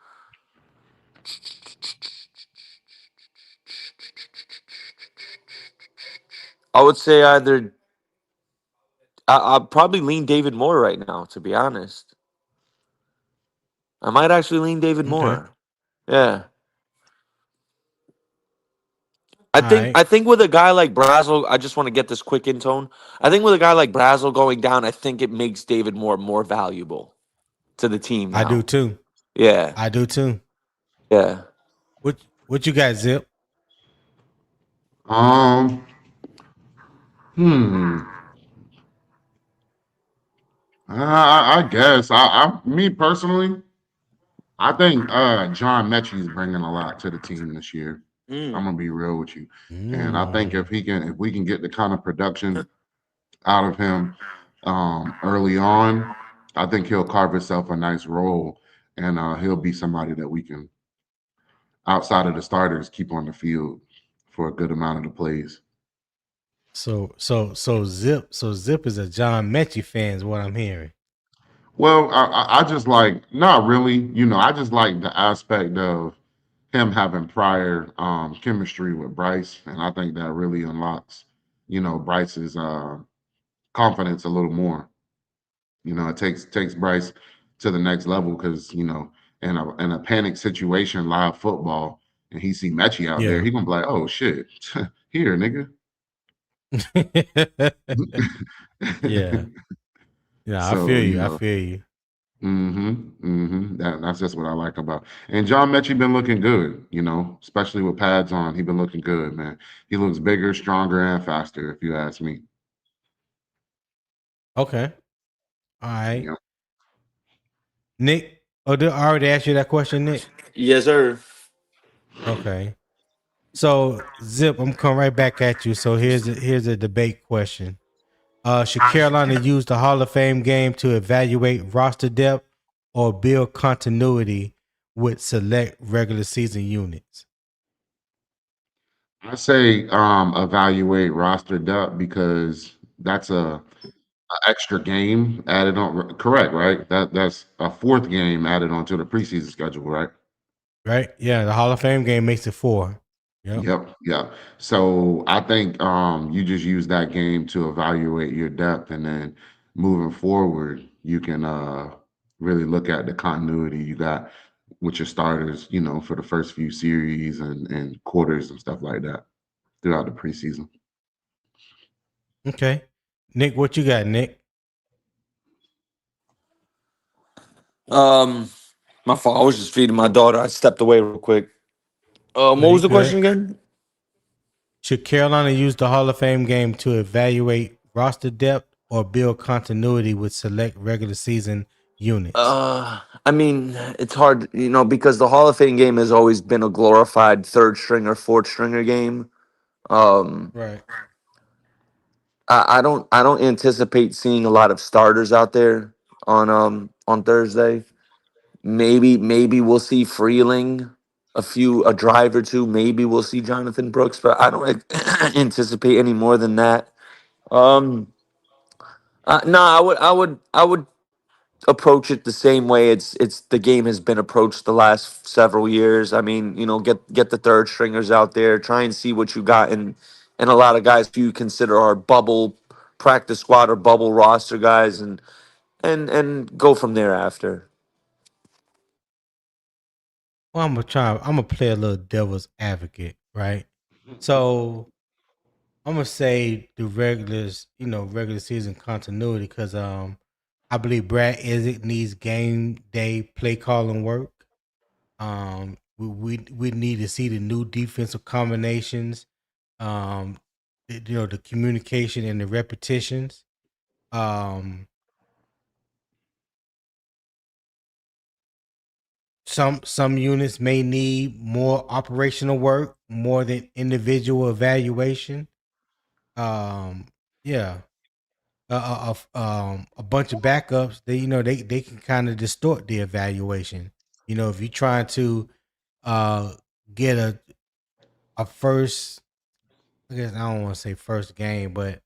I would say either I'll probably lean David Moore right now. To be honest, I might actually lean David Okay. Moore. Yeah, I All think right. I think with a guy like Brazel, I just want to get this quick in tone. I think with a guy like Brazel going down, I think it makes David Moore more valuable to the team I do now. too. Yeah, I do too. yeah. What you got, Zip? um, hmm. I guess me personally, I think John Mechie's bringing a lot to the team this year. I'm Mm. gonna be real with you, and I think Mm. if we can get the kind of production out of him early on, I think he'll carve himself a nice role, and he'll be somebody that we can, outside of the starters, keep on the field for a good amount of the plays. So Zip is a John Mechie fan, is what I'm hearing. Well, I just like, not really, I just like the aspect of him having prior chemistry with Bryce, and I think that really unlocks, Bryce's confidence a little more. It takes Bryce to the next level because in a panic situation, live football, and he see Mechie out there, Yeah. he gonna be like, oh shit, here, nigga. Yeah. Yeah, I So feel you. I feel you. That's just what I like about. And John Mechie been looking good, especially with pads on. He been looking good, man. He looks bigger, stronger, and faster, if you ask me. Okay. All right. Yeah. Nick. Oh, did I already asked you that question, Nick? Yes, sir. Okay. So Zip, I'm coming right back at you. So here's a debate question. Should Carolina use the Hall of Fame game to evaluate roster depth or build continuity with select regular season units? I say evaluate roster depth because that's a extra game added on. Correct, right? That's a fourth game added onto the preseason schedule, right? Right? Yeah, the Hall of Fame game makes it 4. Yep. Yep, yep. So I think you just use that game to evaluate your depth, and then moving forward, you can really look at the continuity you got with your starters, for the first few series and quarters and stuff like that throughout the preseason. Okay. Nick, what you got, Nick? Um, my fault. I was just feeding my daughter. I stepped away real quick. No, What you was the good. question again? Should Carolina use the Hall of Fame game to evaluate roster depth or build continuity with select regular season units? I mean, it's hard, because the Hall of Fame game has always been a glorified third stringer, fourth stringer game. Um, Right. I don't anticipate seeing a lot of starters out there on Thursday. Maybe we'll see Freeling, a drive or two. Maybe we'll see Jonathan Brooks, but I don't anticipate any more than that. Um, no, I would approach it the same way it's the game has been approached the last several years. I mean, get the third stringers out there, try and see what you got and a lot of guys who you consider are bubble practice squad or bubble roster guys, and go from there after. Well, I'm gonna play a little devil's advocate, right? So I'm gonna say the regular season continuity because I believe Brad Isaac needs game day play calling work. We need to see the new defensive combinations, the communication and the repetitions. Um, some units may need more operational work more than individual evaluation. Um, yeah, a bunch of backups. They can kind of distort the evaluation. If you're trying to get a first, I guess I don't want to say first game, but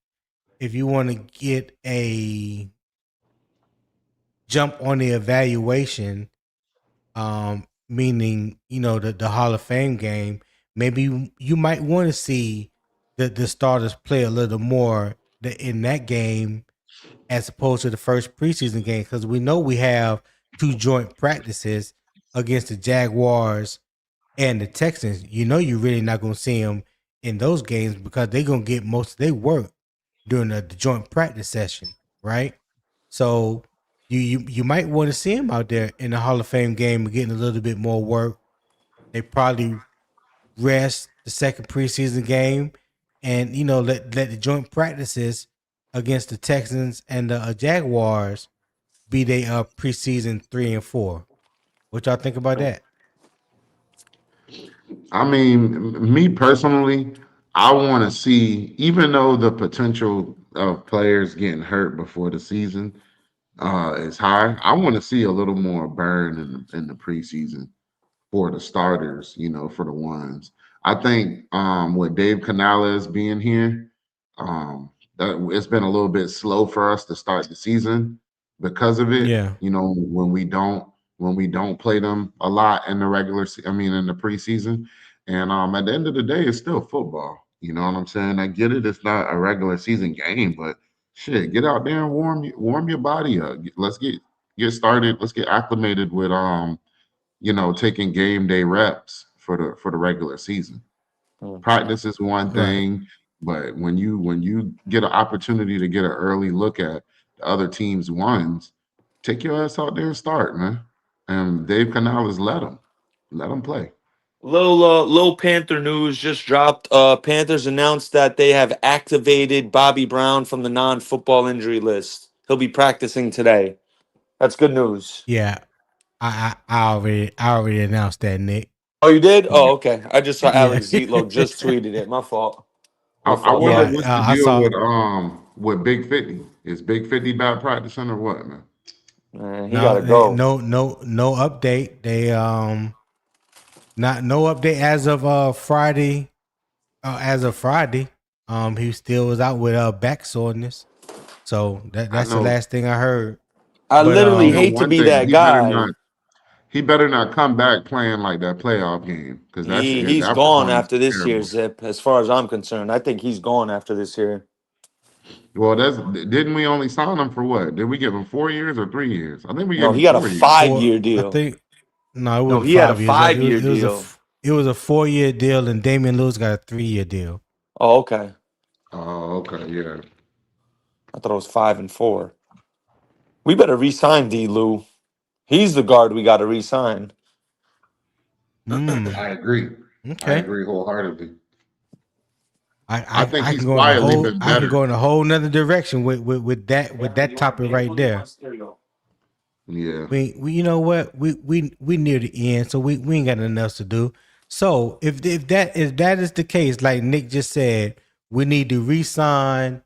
if you want to get a jump on the evaluation, meaning the Hall of Fame game, maybe you might want to see the starters play a little more in that game as opposed to the first preseason game because we know we have two joint practices against the Jaguars and the Texans. You're really not going to see them in those games because they're going to get most of their work during the joint practice session, right? So you might want to see them out there in the Hall of Fame game and getting a little bit more work. They probably rest the second preseason game and let the joint practices against the Texans and the Jaguars be they preseason 3 and 4. What y'all think about that? I mean, me personally, I want to see, even though the potential of players getting hurt before the season is high, I want to see a little more burn in the preseason for the starters, for the ones. I think with Dave Canales being here, that it's been a little bit slow for us to start the season because of it. Yeah. When we don't play them a lot in the in the preseason. And at the end of the day, it's still football. You know what I'm saying? I get it. It's not a regular season game, but shit, get out there and warm your body up. Let's get started. Let's get acclimated with taking game day reps for the regular season. Practice is one Right. thing, but when you get an opportunity to get an early look at the other team's ones, take your ass out there and start, man. And Dave Canales let him play. Little Panther news just dropped. Panthers announced that they have activated Bobby Brown from the non-football injury list. He'll be practicing today. That's good news. Yeah. I already announced that, Nick. Oh, you did? Yeah. Oh, okay. I just saw Yeah. Alex Zitlo just tweeted it. My fault. I, My I fault, wonder bro. Yeah, what's the I deal saw. with Big 50. Is Big 50 back practicing or what, man? Man, he No, gotta go. no update. They not no update as of Friday. As of Friday, he still was out with back soreness. So I that's the know last thing I heard. I But literally I know hate to one be thing. that guy. He better not come back playing like that playoff game because He's that gone performance after is this year, terrible. Zip. As far as I'm concerned, I think he's gone after this year. Well, didn't we only sign him for what? Did we give him 4 years or 3 years? I think we gave No, him he got a 4 years. four, 5-year I deal. think no, it No, wasn't he had a 5 years. It was 5-year it was a deal. it was a 4-year deal, and Damian Lewis got a 3-year deal. Oh, okay. Oh, okay, yeah. I thought it was 5 and 4. We better re-sign D. Lou. He's the guard we got to re-sign. Mm, I agree. I okay. agree wholeheartedly. I, I I think I can he's go in a quietly whole been I can better. go in a whole nother direction with that topic right there. Yeah. We you know what we near the end, so we ain't got nothing else to do. So if that is the case, like Nick just said, we need to re-sign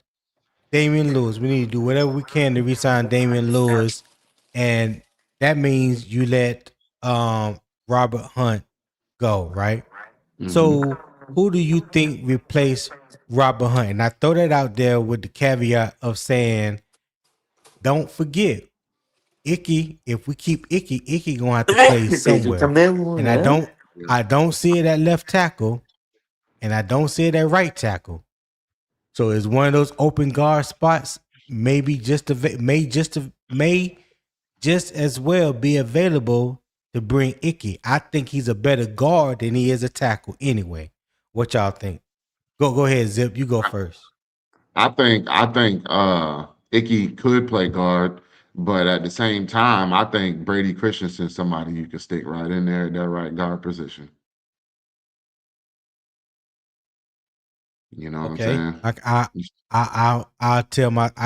Damian Lewis. We need to do whatever we can to re-sign Damian Lewis, and that means you let Robert Hunt go, right? Hmm. So who do you think replaced Robert Hunt? And I throw that out there with the caveat of saying, don't forget Icky. If we keep Icky gonna have to play somewhere. And I don't see it at left tackle, and I don't see it at right tackle. So is one of those open guard spots maybe just as well be available to bring Icky? I think he's a better guard than he is a tackle anyway. What y'all think? Go ahead, Zip. You go first. I think Icky could play guard, but at the same time, I think Brady Christensen's somebody you can stick right in there at that right guard position. You know what I'm saying? I'll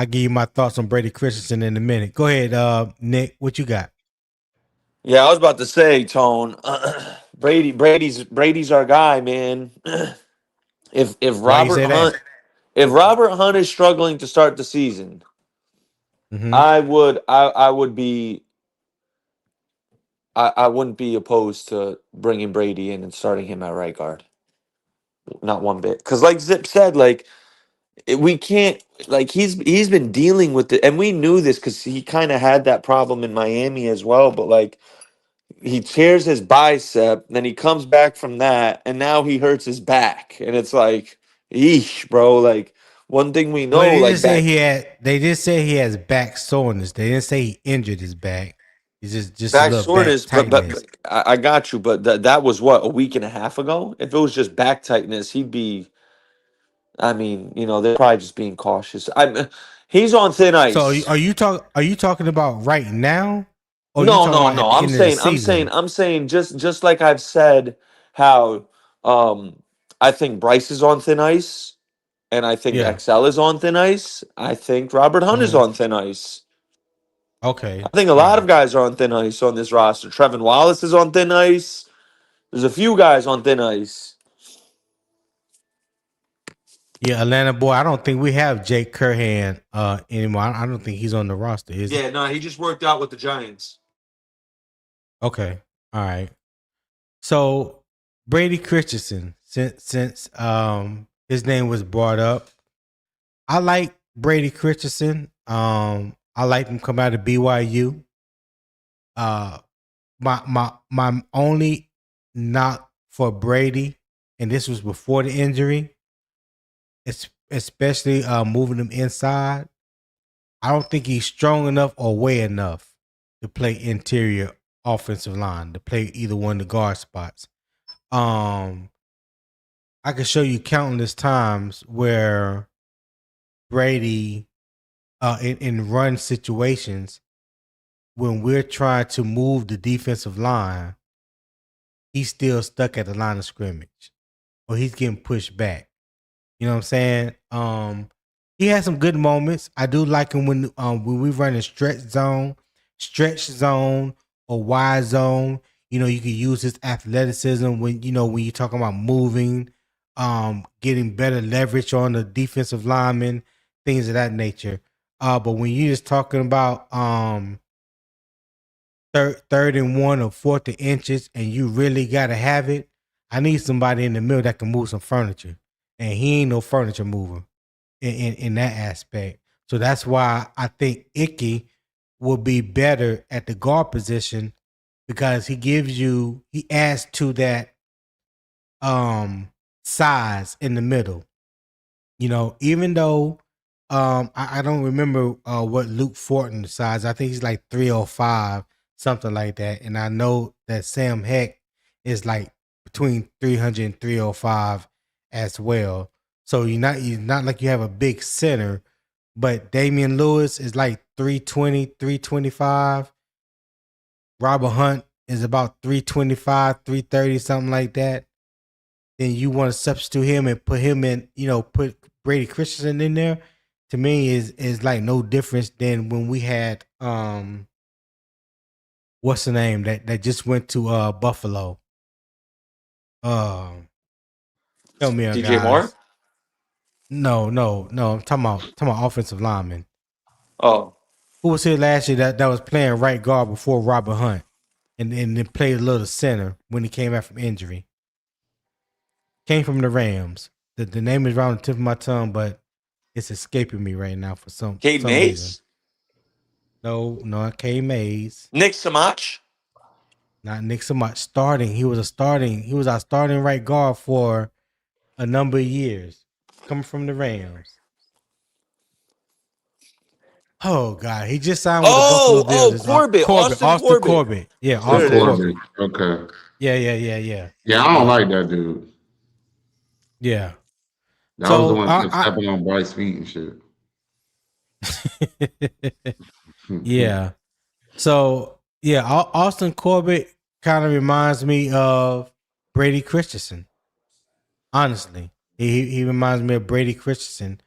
give you my thoughts on Brady Christensen in a minute. Go ahead, Nick. What you got? Yeah, I was about to say, Tone. Brady's our guy, man. If Why you say that? If Robert Hunt is struggling to start the season, Mm-hmm. I wouldn't be opposed to bringing Brady in and starting him at right guard. Not one bit. Because like Zip said, we can't, he's been dealing with it, and we knew this because he kind of had that problem in Miami as well. But he tears his bicep, then he comes back from that, and now he hurts his back, and it's like, eesh, bro. Like, one thing we Well, know, they like just say back they just say he has back soreness. They didn't say he injured his back. It's just a back little back soreness, tightness. I got you. But that was what, a week and a half ago. If it was just back tightness, he'd be. I mean, they're probably just being cautious. He's on thin So ice. are you talking about right now, or are you No, talking no, about at no. the I'm end of the saying, season? just like I've said, how I think Bryce is on thin ice, and I think Yeah. XL is on thin ice. I think Robert Hunt is Mhm. on thin ice. Okay. I think a All lot of right. guys are on thin ice on this roster. Trevin Wallace is on thin ice. There's a few guys on thin ice. Yeah, Atlanta boy. I don't think we have Jake Curhan anymore. I don't think he's on the roster, is he? Yeah, no, he just worked out with the Giants. Okay. All right. So Brady Christensen, since his name was brought up, I like Brady Christensen. I like him come out of BYU. My only knock for Brady, and this was before the injury, especially moving him inside. I don't think he's strong enough or way enough to play interior offensive line, to play either one of the guard spots. I can show you countless times where Brady, in run situations, when we're trying to move the defensive line, he's still stuck at the line of scrimmage, or he's getting pushed back. You know what I'm saying? He has some good moments. I do like him when we run a stretch zone, or wide zone. You can use his athleticism when you're talking about moving, getting better leverage on the defensive lineman, things of that nature. But when you're just talking about third and 1 or fourth and inches, and you really gotta have it, I need somebody in the middle that can move some furniture, and he ain't no furniture mover in that aspect. So that's why I think Icky will be better at the guard position, because he adds to that size in the middle. Even though I don't remember what Luke Fortin size. I think he's like 305, something like that. And I know that Sam Heck is like between 300 and 305 as well. So you're not like you have a big center, but Damian Lewis is like 320, 325. Robert Hunt is about 325, 330, something like that. Then you want to substitute him and put him in, put Brady Christensen in there. To me, is like no difference than when we had what's the name that just went to Buffalo. Help me out, DJ Moore? guys. No. I'm talking about offensive lineman. Oh, Who was here last year that was playing right guard before Robert Hunt, and then played a little center when he came back from injury. Came from the Rams. The name is right on the tip of my tongue, but it's escaping me right now for some Cade reason. Mays? No, not K Mays. Nick Samach? Not Nick Samach. Starting. He was our starting right guard for a number of years. Coming from the Rams. Oh God, he just signed with the Buffalo Bills. It's Corbett, Austin Corbett. Yeah, There it Austin is. Corbett. Okay. Yeah. Yeah, I don't like that dude. Yeah. That was the So one kept stepping on Bryce's feet and shit. yeah. So yeah, Austin Corbett kind of reminds me of Brady Christensen. Honestly, he reminds me of Brady Christensen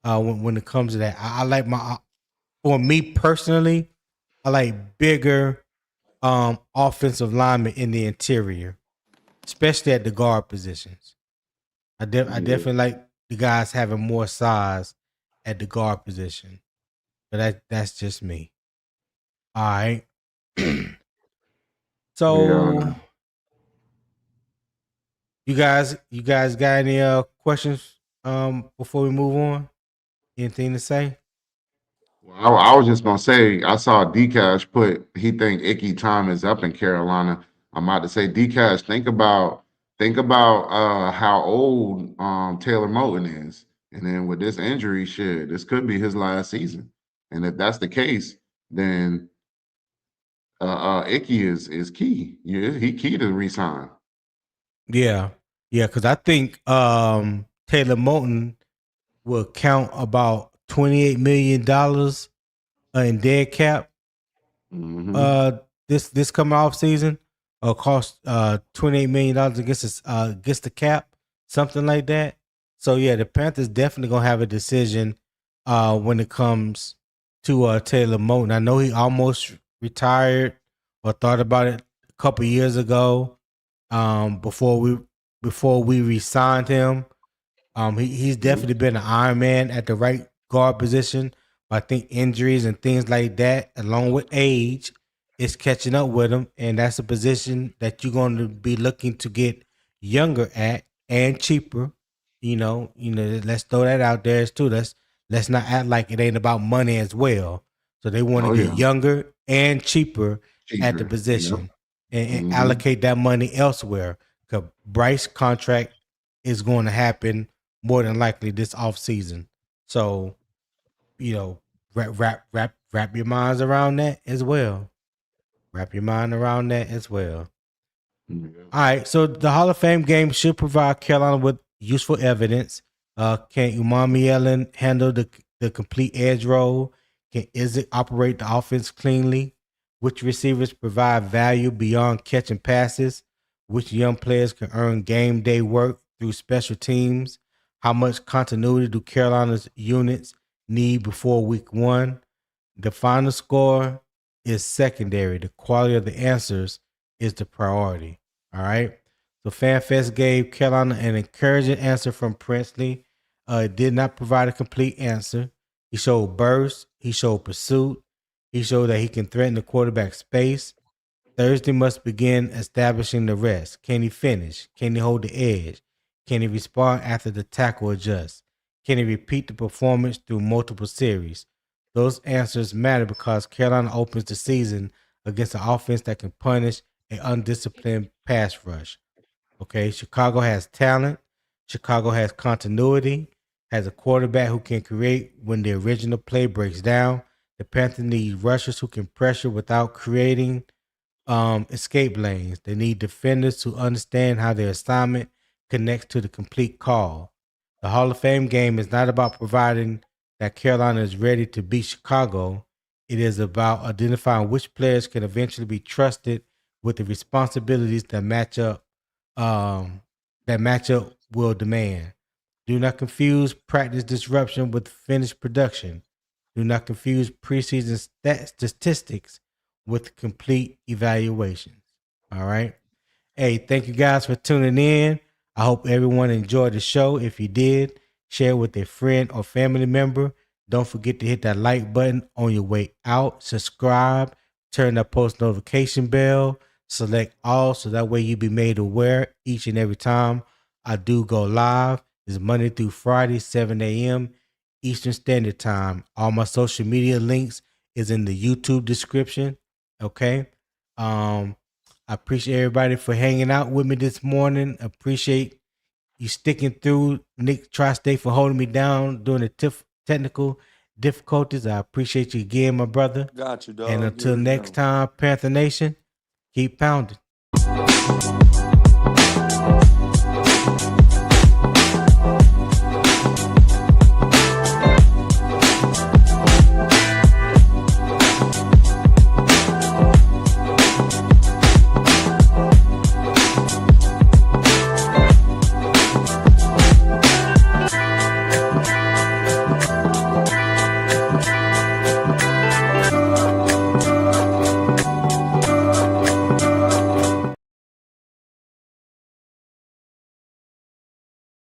when it comes to that. I like for me personally, I like bigger offensive linemen in the interior, especially at the guard positions. I definitely like the guys having more size at the guard position, but that's just me. All right. So you guys got any questions before we move on? Anything to say? I was just gonna say I saw Dcash put he think Icky time is up in Carolina. I'm about to say Dcash, think about how old Taylor Moton is. And then with this injury, shit, this could be his last season. And if that's the case, then Icky is key. Yeah, he key to resign. Yeah, because I think Taylor Moton will count about $28 million in dead cap this coming off season, or cost $28 million against the cap, something like that. So yeah, the Panthers definitely gonna have a decision when it comes to Taylor Moton. I know he almost retired or thought about it a couple years ago. Before we re-signed him. He's definitely been an Iron Man at the right guard position. But I think injuries and things like that, along with age, is catching up with him, and that's a position that you're going to be looking to get younger at and cheaper. Let's throw that out there too. Let's not act like it ain't about money as well. So they want to get younger and cheaper at the position and allocate that money elsewhere. Because Bryce contract is going to happen more than likely this off season. So, wrap your minds around that as well. Wrap your mind around that as well. All right. So the Hall of Fame game should provide Carolina with useful evidence. Can Umanmielen handle the complete edge role? Can Izzy operate the offense cleanly? Which receivers provide value beyond catching passes? Which young players can earn game day work through special teams? How much continuity do Carolina's units need before week one? The final score is secondary. The quality of the answers is the priority. All right. So FanFest gave Carolina an encouraging answer from Princely. It did not provide a complete answer. He showed burst. He showed pursuit. He showed that he can threaten the quarterback space. Thursday must begin establishing the rest. Can he finish? Can he hold the edge? Can he respond after the tackle adjusts? Can he repeat the performance through multiple series? Those answers matter because Carolina opens the season against an offense that can punish an undisciplined pass rush. Okay, Chicago has talent. Chicago has continuity, has a quarterback who can create when the original play breaks down. The Panthers need rushers who can pressure without creating escape lanes. They need defenders who understand how their assignment connects to the complete call. The Hall of Fame game is not about providing that Carolina is ready to beat Chicago. It is about identifying which players can eventually be trusted with the responsibilities that matchup will demand. Do not confuse practice disruption with finished production. Do not confuse preseason statistics with complete evaluations. All right. Hey, thank you guys for tuning in. I hope everyone enjoyed the show. If you did, share with a friend or family member. Don't forget to hit that like button on your way out. Subscribe, turn that post notification bell, select all so that way you'll be made aware each and every time I do go live. It's Monday through Friday, 7 a.m. Eastern Standard Time. All my social media links is in the YouTube description. Okay. I appreciate everybody for hanging out with me this morning. Appreciate you sticking through. Nick Tri-State for holding me down during the technical difficulties. I appreciate you again, my brother. Got you, dog. And You until already next know. time, Panther Nation, keep pounding.